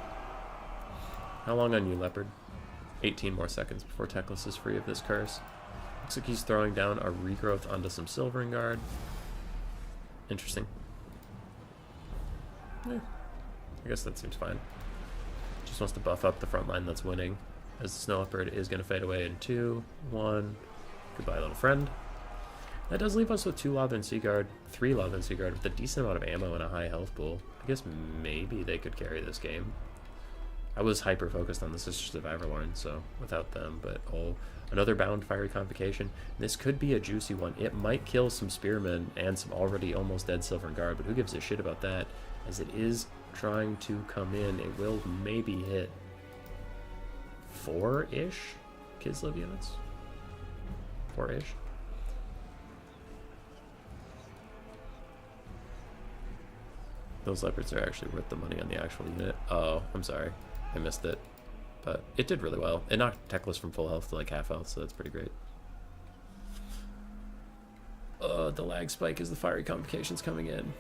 How long on you, leopard? 18 more seconds before Teclis is free of this curse. Looks like he's throwing down a regrowth onto some Silvering Guard. Interesting. Yeah, I guess that seems fine. Just wants to buff up the front line that's winning, as the Snow Leopard is going to fade away in 2, 1. Goodbye, little friend. That does leave us with 2 Lothern Seaguard, 3 Lothern Seaguard with a decent amount of ammo and a high health pool. I guess maybe they could carry this game. I was hyper-focused on the Sisters of Averlorn, so without them, but another bound fiery convocation. This could be a juicy one. It might kill some spearmen and some already almost dead Silvern Guard, but who gives a shit about that? As it is trying to come in, it will maybe hit 4-ish Kislev units? 4-ish? Those leopards are actually worth the money on the actual unit. Oh, I'm sorry. I missed it. But it did really well. It knocked Teclis from full health to like half health, so that's pretty great. The lag spike as the fiery complications coming in.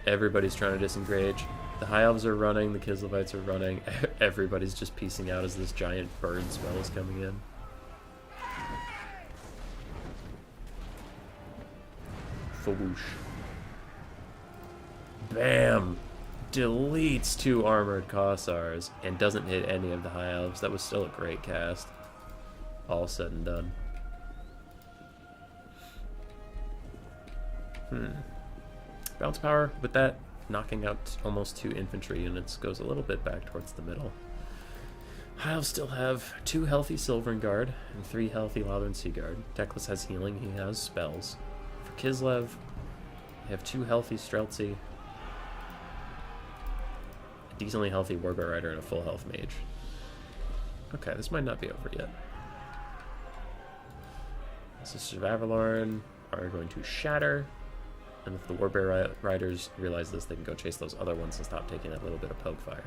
Everybody's trying to disengage. The High Elves are running, the Kislevites are running. Everybody's just piecing out as this giant burn spell is coming in. Fawoosh. Bam! Deletes 2 armored Kossars and doesn't hit any of the High Elves. That was still a great cast. All said and done. Bounce power with that, knocking out almost 2 infantry units, goes a little bit back towards the middle. High Elves still have 2 healthy Silvern Guard and 3 healthy Lothern Seaguard. Teclis has healing, he has spells. For Kislev, they have 2 healthy Streltsy, a decently healthy Warbear Rider, and a full health Mage. Okay, this might not be over yet. Sisters of Averlorn are going to shatter. And if the Warbear Riders realize this, they can go chase those other ones and stop taking that little bit of poke fire.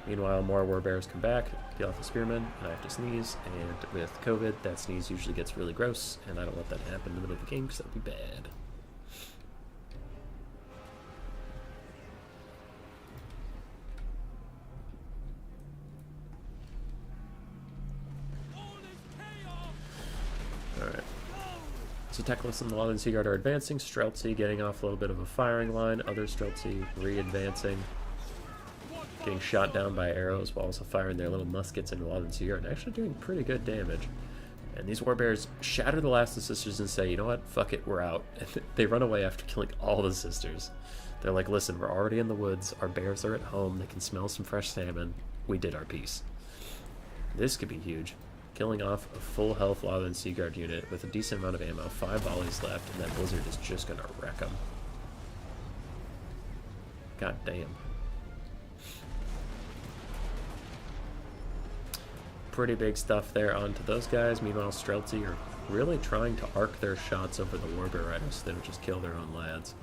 Meanwhile, more Warbears come back, peel off the Spearmen, and I have to sneeze. And with COVID, that sneeze usually gets really gross, and I don't want that to happen in the middle of the game because that would be bad. Alright. So Teclis and the Lothern Seaguard are advancing. Streltsy getting off a little bit of a firing line. Other Streltsy re-advancing. Getting shot down by arrows while also firing their little muskets into Lothern Seaguard. And actually doing pretty good damage. And these Warbears shatter the last of the Sisters and say, you know what? Fuck it, we're out. And they run away after killing all the Sisters. They're like, listen, we're already in the woods. Our bears are at home. They can smell some fresh salmon. We did our piece. This could be huge. Killing off a full health Lothern Seaguard unit with a decent amount of ammo, 5 volleys left, and that blizzard is just gonna wreck them. God damn. Pretty big stuff there onto those guys. Meanwhile, Streltsy are really trying to arc their shots over the Warbear Riders so they don't just kill their own lads.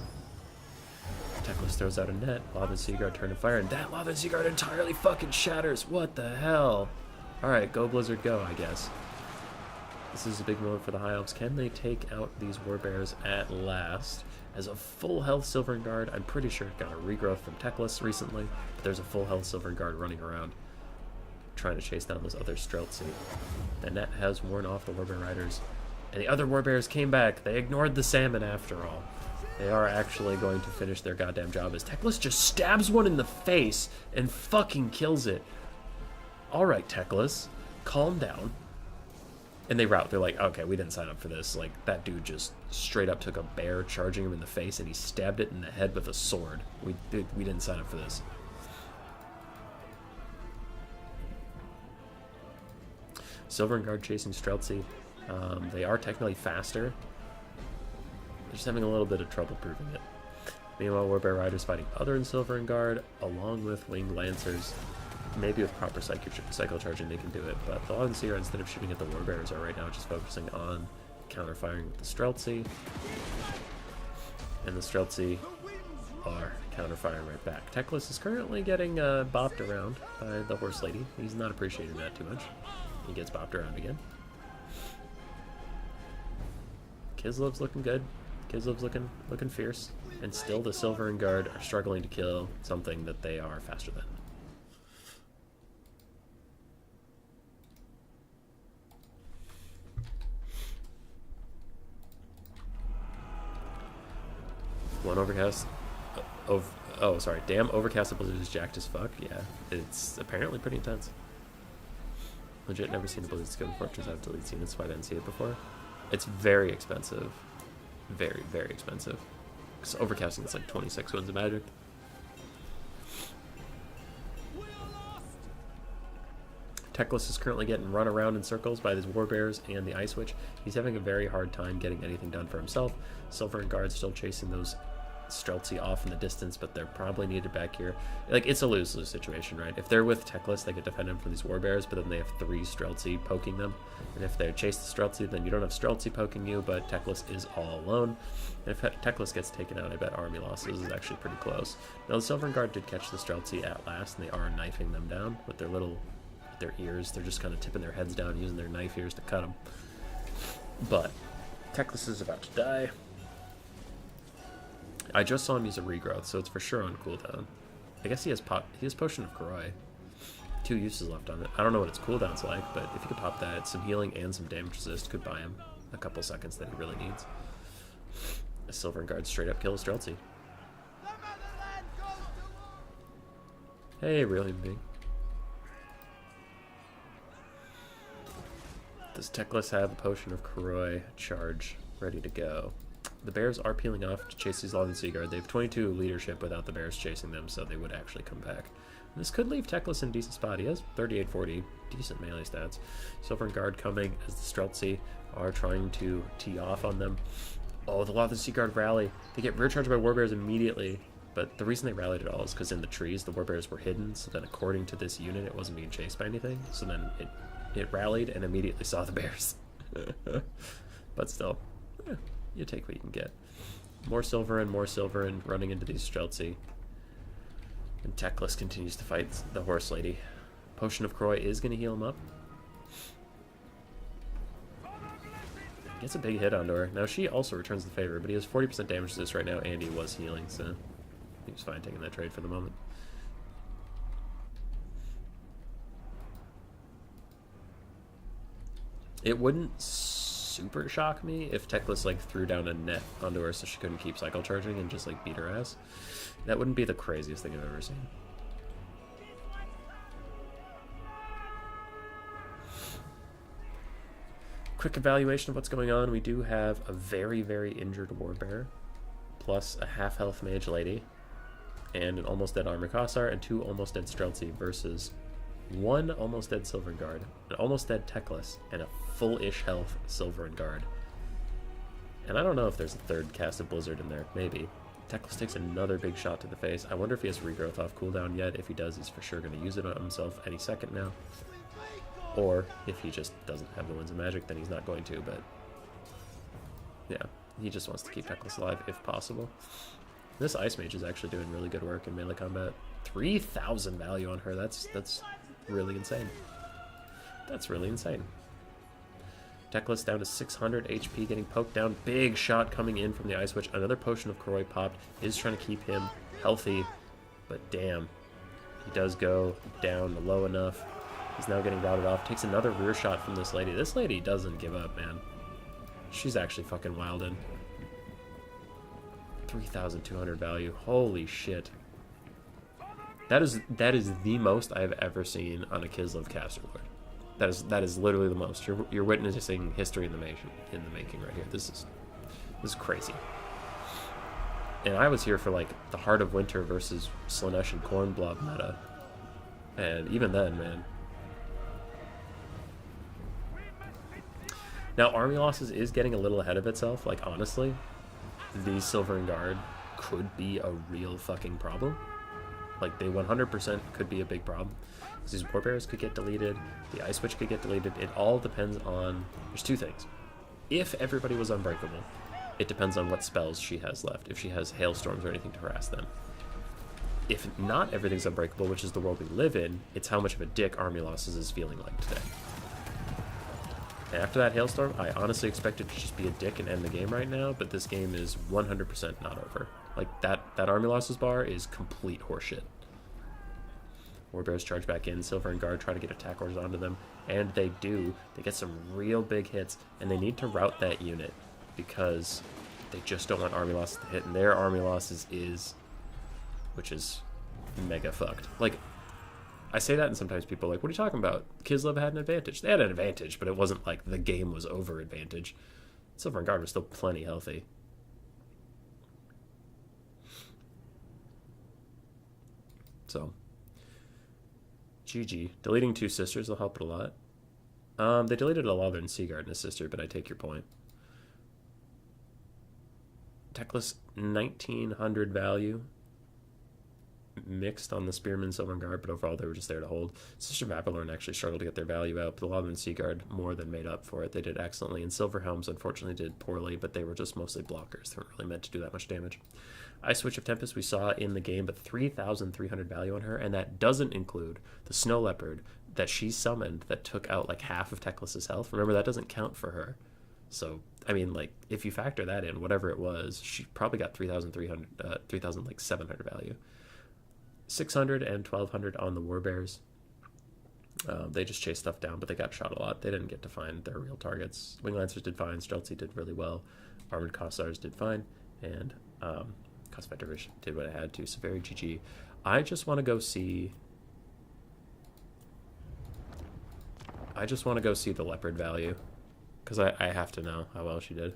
Teclis throws out a net, Lothern Seaguard turn to fire, and that Lothern Seaguard entirely fucking shatters. What the hell? Alright, go Blizzard, go, I guess. This is a big moment for the High Elves. Can they take out these Warbears at last? As a full health Silvern Guard, I'm pretty sure it got a regrowth from Teclis recently, but there's a full health Silvern Guard running around trying to chase down those other Streltsy. The net has worn off the Warbear Riders, and the other Warbears came back. They ignored the salmon after all. They are actually going to finish their goddamn job as Teclis just stabs one in the face and fucking kills it. Alright, Teclis, calm down. And they rout. They're like, okay, we didn't sign up for this. Like, that dude just straight up took a bear, charging him in the face, and he stabbed it in the head with a sword. We didn't sign up for this. Silver and Guard chasing Streltsy. They are technically faster. They're just having a little bit of trouble proving it. Meanwhile, Warbear Riders fighting other in Silver and Guard, along with Winged Lancers. Maybe with proper cycle charging they can do it, but the Lothern Sea Guard, instead of shooting at the Warbears, are right now just focusing on counter-firing with the Streltsy. And the Streltsy are counter-firing right back. Teclis is currently getting bopped around by the Horse Lady. He's not appreciating that too much. He gets bopped around again. Kislev's looking good. Kislev's looking fierce. And still the Silver and Guard are struggling to kill something that they are faster than. One overcast. Oh, sorry. Damn, overcast blizzard is jacked as fuck. Yeah, it's apparently pretty intense. Legit, never seen a blizzard skill before. Just have deleted seen it, so I didn't see it before. It's very expensive. Very, very expensive. Because overcasting is like 26 winds of magic. Teclis is currently getting run around in circles by these Warbears and the Ice Witch. He's having a very hard time getting anything done for himself. Silver and Guard still chasing those Streltsy off in the distance, but they're probably needed back here. Like, it's a lose-lose situation, right? If they're with Teclis, they could defend him from these Warbears, but then they have 3 Streltsy poking them. And if they chase the Streltsy, then you don't have Streltsy poking you, but Teclis is all alone. And if Teclis gets taken out, I bet army losses is actually pretty close. Now, the Silver and Guard did catch the Streltsy at last, and they are knifing them down with their their ears. They're just kind of tipping their heads down, using their knife ears to cut them. But Teclis is about to die. I just saw him use a regrowth, so it's for sure on cooldown. I guess he has Potion of Koroi. 2 uses left on it. I don't know what its cooldown's like, but if you could pop that, some healing and some damage resist could buy him a couple seconds that he really needs. A Silver and Guard straight up kills Streltsy. Hey, real human being. Does Teclis have a Potion of Koroi charge ready to go? The bears are peeling off to chase these Lothern Sea Guard. They have 22 leadership without the bears chasing them, so they would actually come back. And this could leave Teclis in a decent spot. He has 38-40, decent melee stats. Silver and Guard coming as the Streltsy are trying to tee off on them. Oh, the Lothern Sea Guard rally. They get rear charged by Warbears immediately, but the reason they rallied at all is because in the trees the Warbears were hidden, so then according to this unit it wasn't being chased by anything, so then it rallied and immediately saw the bears. But still, you take what you can get. More silver and running into these Streltsy. And Teclis continues to fight the Horse Lady. Potion of Koroi is going to heal him up. Gets a big hit onto her. Now she also returns the favor, but he has 40% damage to this right now, and he was healing, so he was fine taking that trade for the moment. It wouldn't super shock me if Teclis like threw down a net onto her so she couldn't keep cycle charging and just like beat her ass. That wouldn't be the craziest thing I've ever seen. Quick evaluation of what's going on. We do have a very, very injured Warbear, plus a half-health Mage Lady, and an almost dead Armor Cossar, and 2 almost dead Streltsy versus 1 almost dead Silver and Guard, an almost dead Teclis, and a full-ish health Silver and Guard. And I don't know if there's a third cast of Blizzard in there. Maybe. Teclis takes another big shot to the face. I wonder if he has regrowth off cooldown yet. If he does, he's for sure going to use it on himself any second now. Or if he just doesn't have the Winds of Magic, then he's not going to, but yeah, he just wants to keep Teclis alive if possible. This Ice Mage is actually doing really good work in melee combat. 3,000 value on her. That's really insane. That's really insane. Teclis down to 600 HP, getting poked down. Big shot coming in from the Ice Witch. Another Potion of Koroi popped. Is trying to keep him healthy, but damn. He does go down low enough. He's now getting routed off. Takes another rear shot from this lady. This lady doesn't give up, man. She's actually fucking wildin'. 3,200 value. Holy shit. That is the most I've ever seen on a Kislev caster lord. That is literally the most. You're witnessing history in the making right here. This is crazy. And I was here for like the Heart of Winter versus Slaanesh and Cornblob meta. And even then, man. Now, Army Losses is getting a little ahead of itself. Like, honestly, these Silver and Guard could be a real fucking problem. Like, they 100% could be a big problem. Because these Warbearers could get deleted. The Ice Witch could get deleted. It all depends on... There's two things. If everybody was unbreakable, it depends on what spells she has left. If she has Hailstorms or anything to harass them. If not everything's unbreakable, which is the world we live in, it's how much of a dick Army Losses is feeling like today. And after that Hailstorm, I honestly expect it to just be a dick and end the game right now, but this game is 100% not over. Like, that Army Losses bar is complete horseshit. Warbears charge back in, Silver and Guard try to get attack orders onto them, and they do. They get some real big hits, and they need to route that unit, because they just don't want Army Losses to hit, and their Army Losses is... which is mega fucked. Like, I say that, and sometimes people are like, what are you talking about? Kislev had an advantage. They had an advantage, but it wasn't like the game was over advantage. Silver and Guard was still plenty healthy. So, GG. Deleting 2 sisters will help it a lot. They deleted a Lothern Seaguard and a sister, but I take your point. Techless 1900 value. Mixed on the Spearman, Silver and Guard, but overall they were just there to hold. Sister Vapilorn actually struggled to get their value out, but the Lothern Seaguard more than made up for it. They did excellently, and Silver Helms unfortunately did poorly, but they were just mostly blockers. They weren't really meant to do that much damage. Ice Witch of Tempest we saw in the game, but 3,300 value on her, and that doesn't include the Snow Leopard that she summoned that took out like half of Teclis's health. Remember, that doesn't count for her. So, I mean, like, if you factor that in, whatever it was, she probably got 3,700 value. 600 and 1,200 on the Warbears. They just chased stuff down, but they got shot a lot. They didn't get to find their real targets. Wing Lancers did fine. Streltsy did really well. Armored Kossars did fine. And Cost Division did what it had to. So very GG. I just want to go see... the Leopard value. Because I have to know how well she did.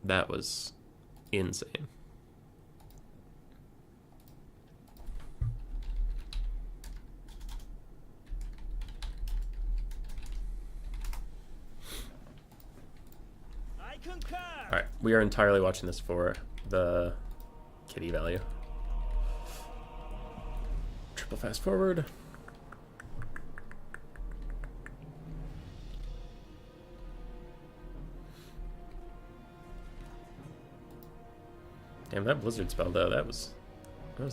That was insane. I concur. All right, we are entirely watching this for the kitty value. Triple fast forward. Damn, that blizzard spell though, that was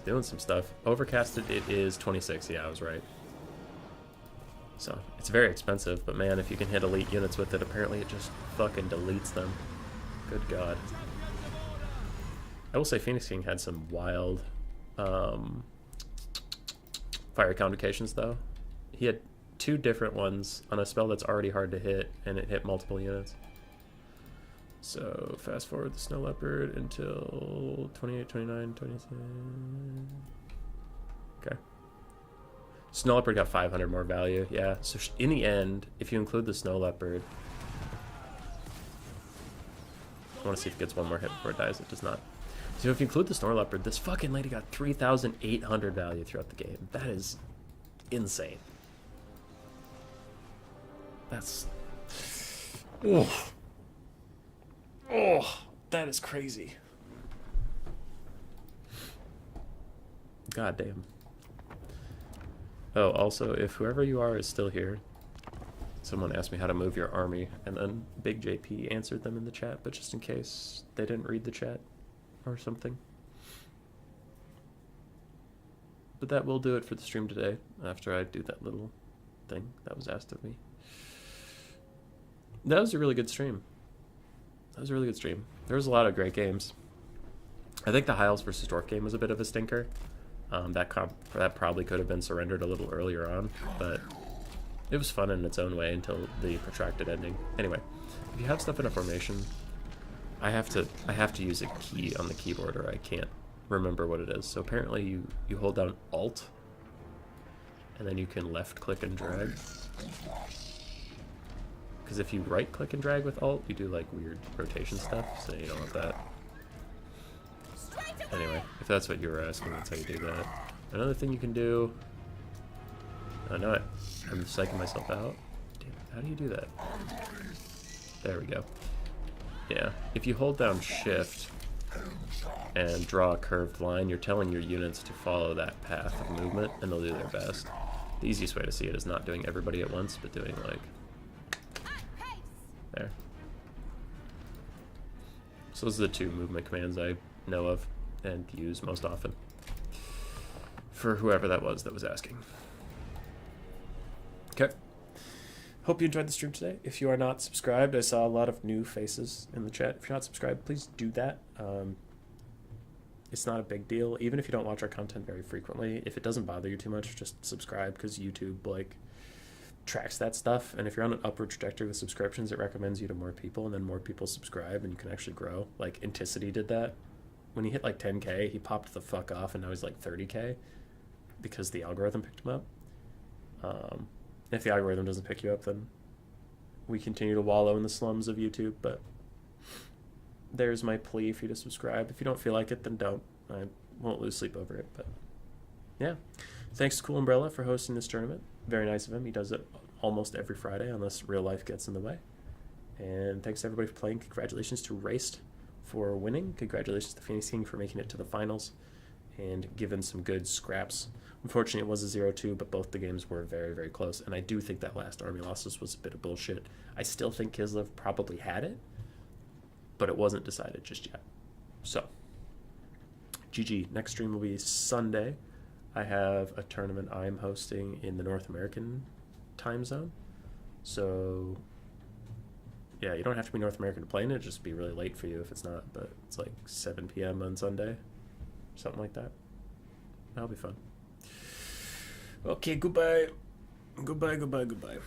doing some stuff. Overcasted, it is 26. Yeah, I was right. So it's very expensive, but man, if you can hit elite units with it, apparently it just fucking deletes them. Good God. I will say Phoenix King had some wild fire convocations though. He had 2 different ones on a spell that's already hard to hit, and it hit multiple units. So fast forward the Snow Leopard until 28, 29, 27. Okay. Snow Leopard got 500 more value. Yeah. So in the end, if you include the Snow Leopard, I want to see if it gets one more hit before it dies. It does not. So if you include the Snow Leopard, this fucking lady got 3,800 value throughout the game. That is insane. That's... Oh. Oh, that is crazy. God damn. Oh, also, if whoever you are is still here, someone asked me how to move your army, and then Big JP answered them in the chat, but just in case they didn't read the chat or something. But that will do it for the stream today, after I do that little thing that was asked of me. That was a really good stream. That was a really good stream. There was a lot of great games. I think the High Elves versus Dwarf game was a bit of a stinker. That probably could have been surrendered a little earlier on, but It was fun in its own way until the protracted ending. Anyway, if you have stuff in a formation, I have to use a key on the keyboard or I can't remember what it is. So apparently you hold down Alt and then you can left click and drag. Because if you right click and drag with Alt, you do like weird rotation stuff, so you don't want that. Anyway, if that's what you were asking, that's how you do that. Another thing you can do... I know it. I'm psyching myself out. Damn, how do you do that? There we go. Yeah, if you hold down Shift and draw a curved line, you're telling your units to follow that path of movement, and they'll do their best. The easiest way to see it is not doing everybody at once, but doing like... there. So those are the two movement commands I know of and use most often. For whoever that was asking. Okay. Hope you enjoyed the stream today. If you are not subscribed, I saw a lot of new faces in the chat. If you're not subscribed, please do that. It's not a big deal. Even if you don't watch our content very frequently, if it doesn't bother you too much, just subscribe, because YouTube like tracks that stuff. And if you're on an upward trajectory with subscriptions, it recommends you to more people, and then more people subscribe and you can actually grow. Like Inticity did that. When he hit like 10K, he popped the fuck off, and now he's like 30K because the algorithm picked him up. If the algorithm doesn't pick you up, then we continue to wallow in the slums of YouTube. But there's my plea for you to subscribe. If you don't feel like it, then don't. I won't lose sleep over it. But yeah, thanks to Cool Umbrella for hosting this tournament. Very nice of him. He does it almost every Friday unless real life gets in the way. And thanks to everybody for playing. Congratulations to Raced for winning. Congratulations to Phoenix King for making it to the finals and giving some good scraps. Unfortunately, it was a 0-2, but both the games were very, very close. And I do think that last Army losses was a bit of bullshit. I still think Kislev probably had it, but it wasn't decided just yet. So, GG. Next stream will be Sunday. I have a tournament I'm hosting in the North American time zone. So, yeah, you don't have to be North American to play in it. Just be really late for you if it's not. But it's like 7 p.m. on Sunday. Something like that. That'll be fun. Okay, goodbye. Goodbye, goodbye, goodbye.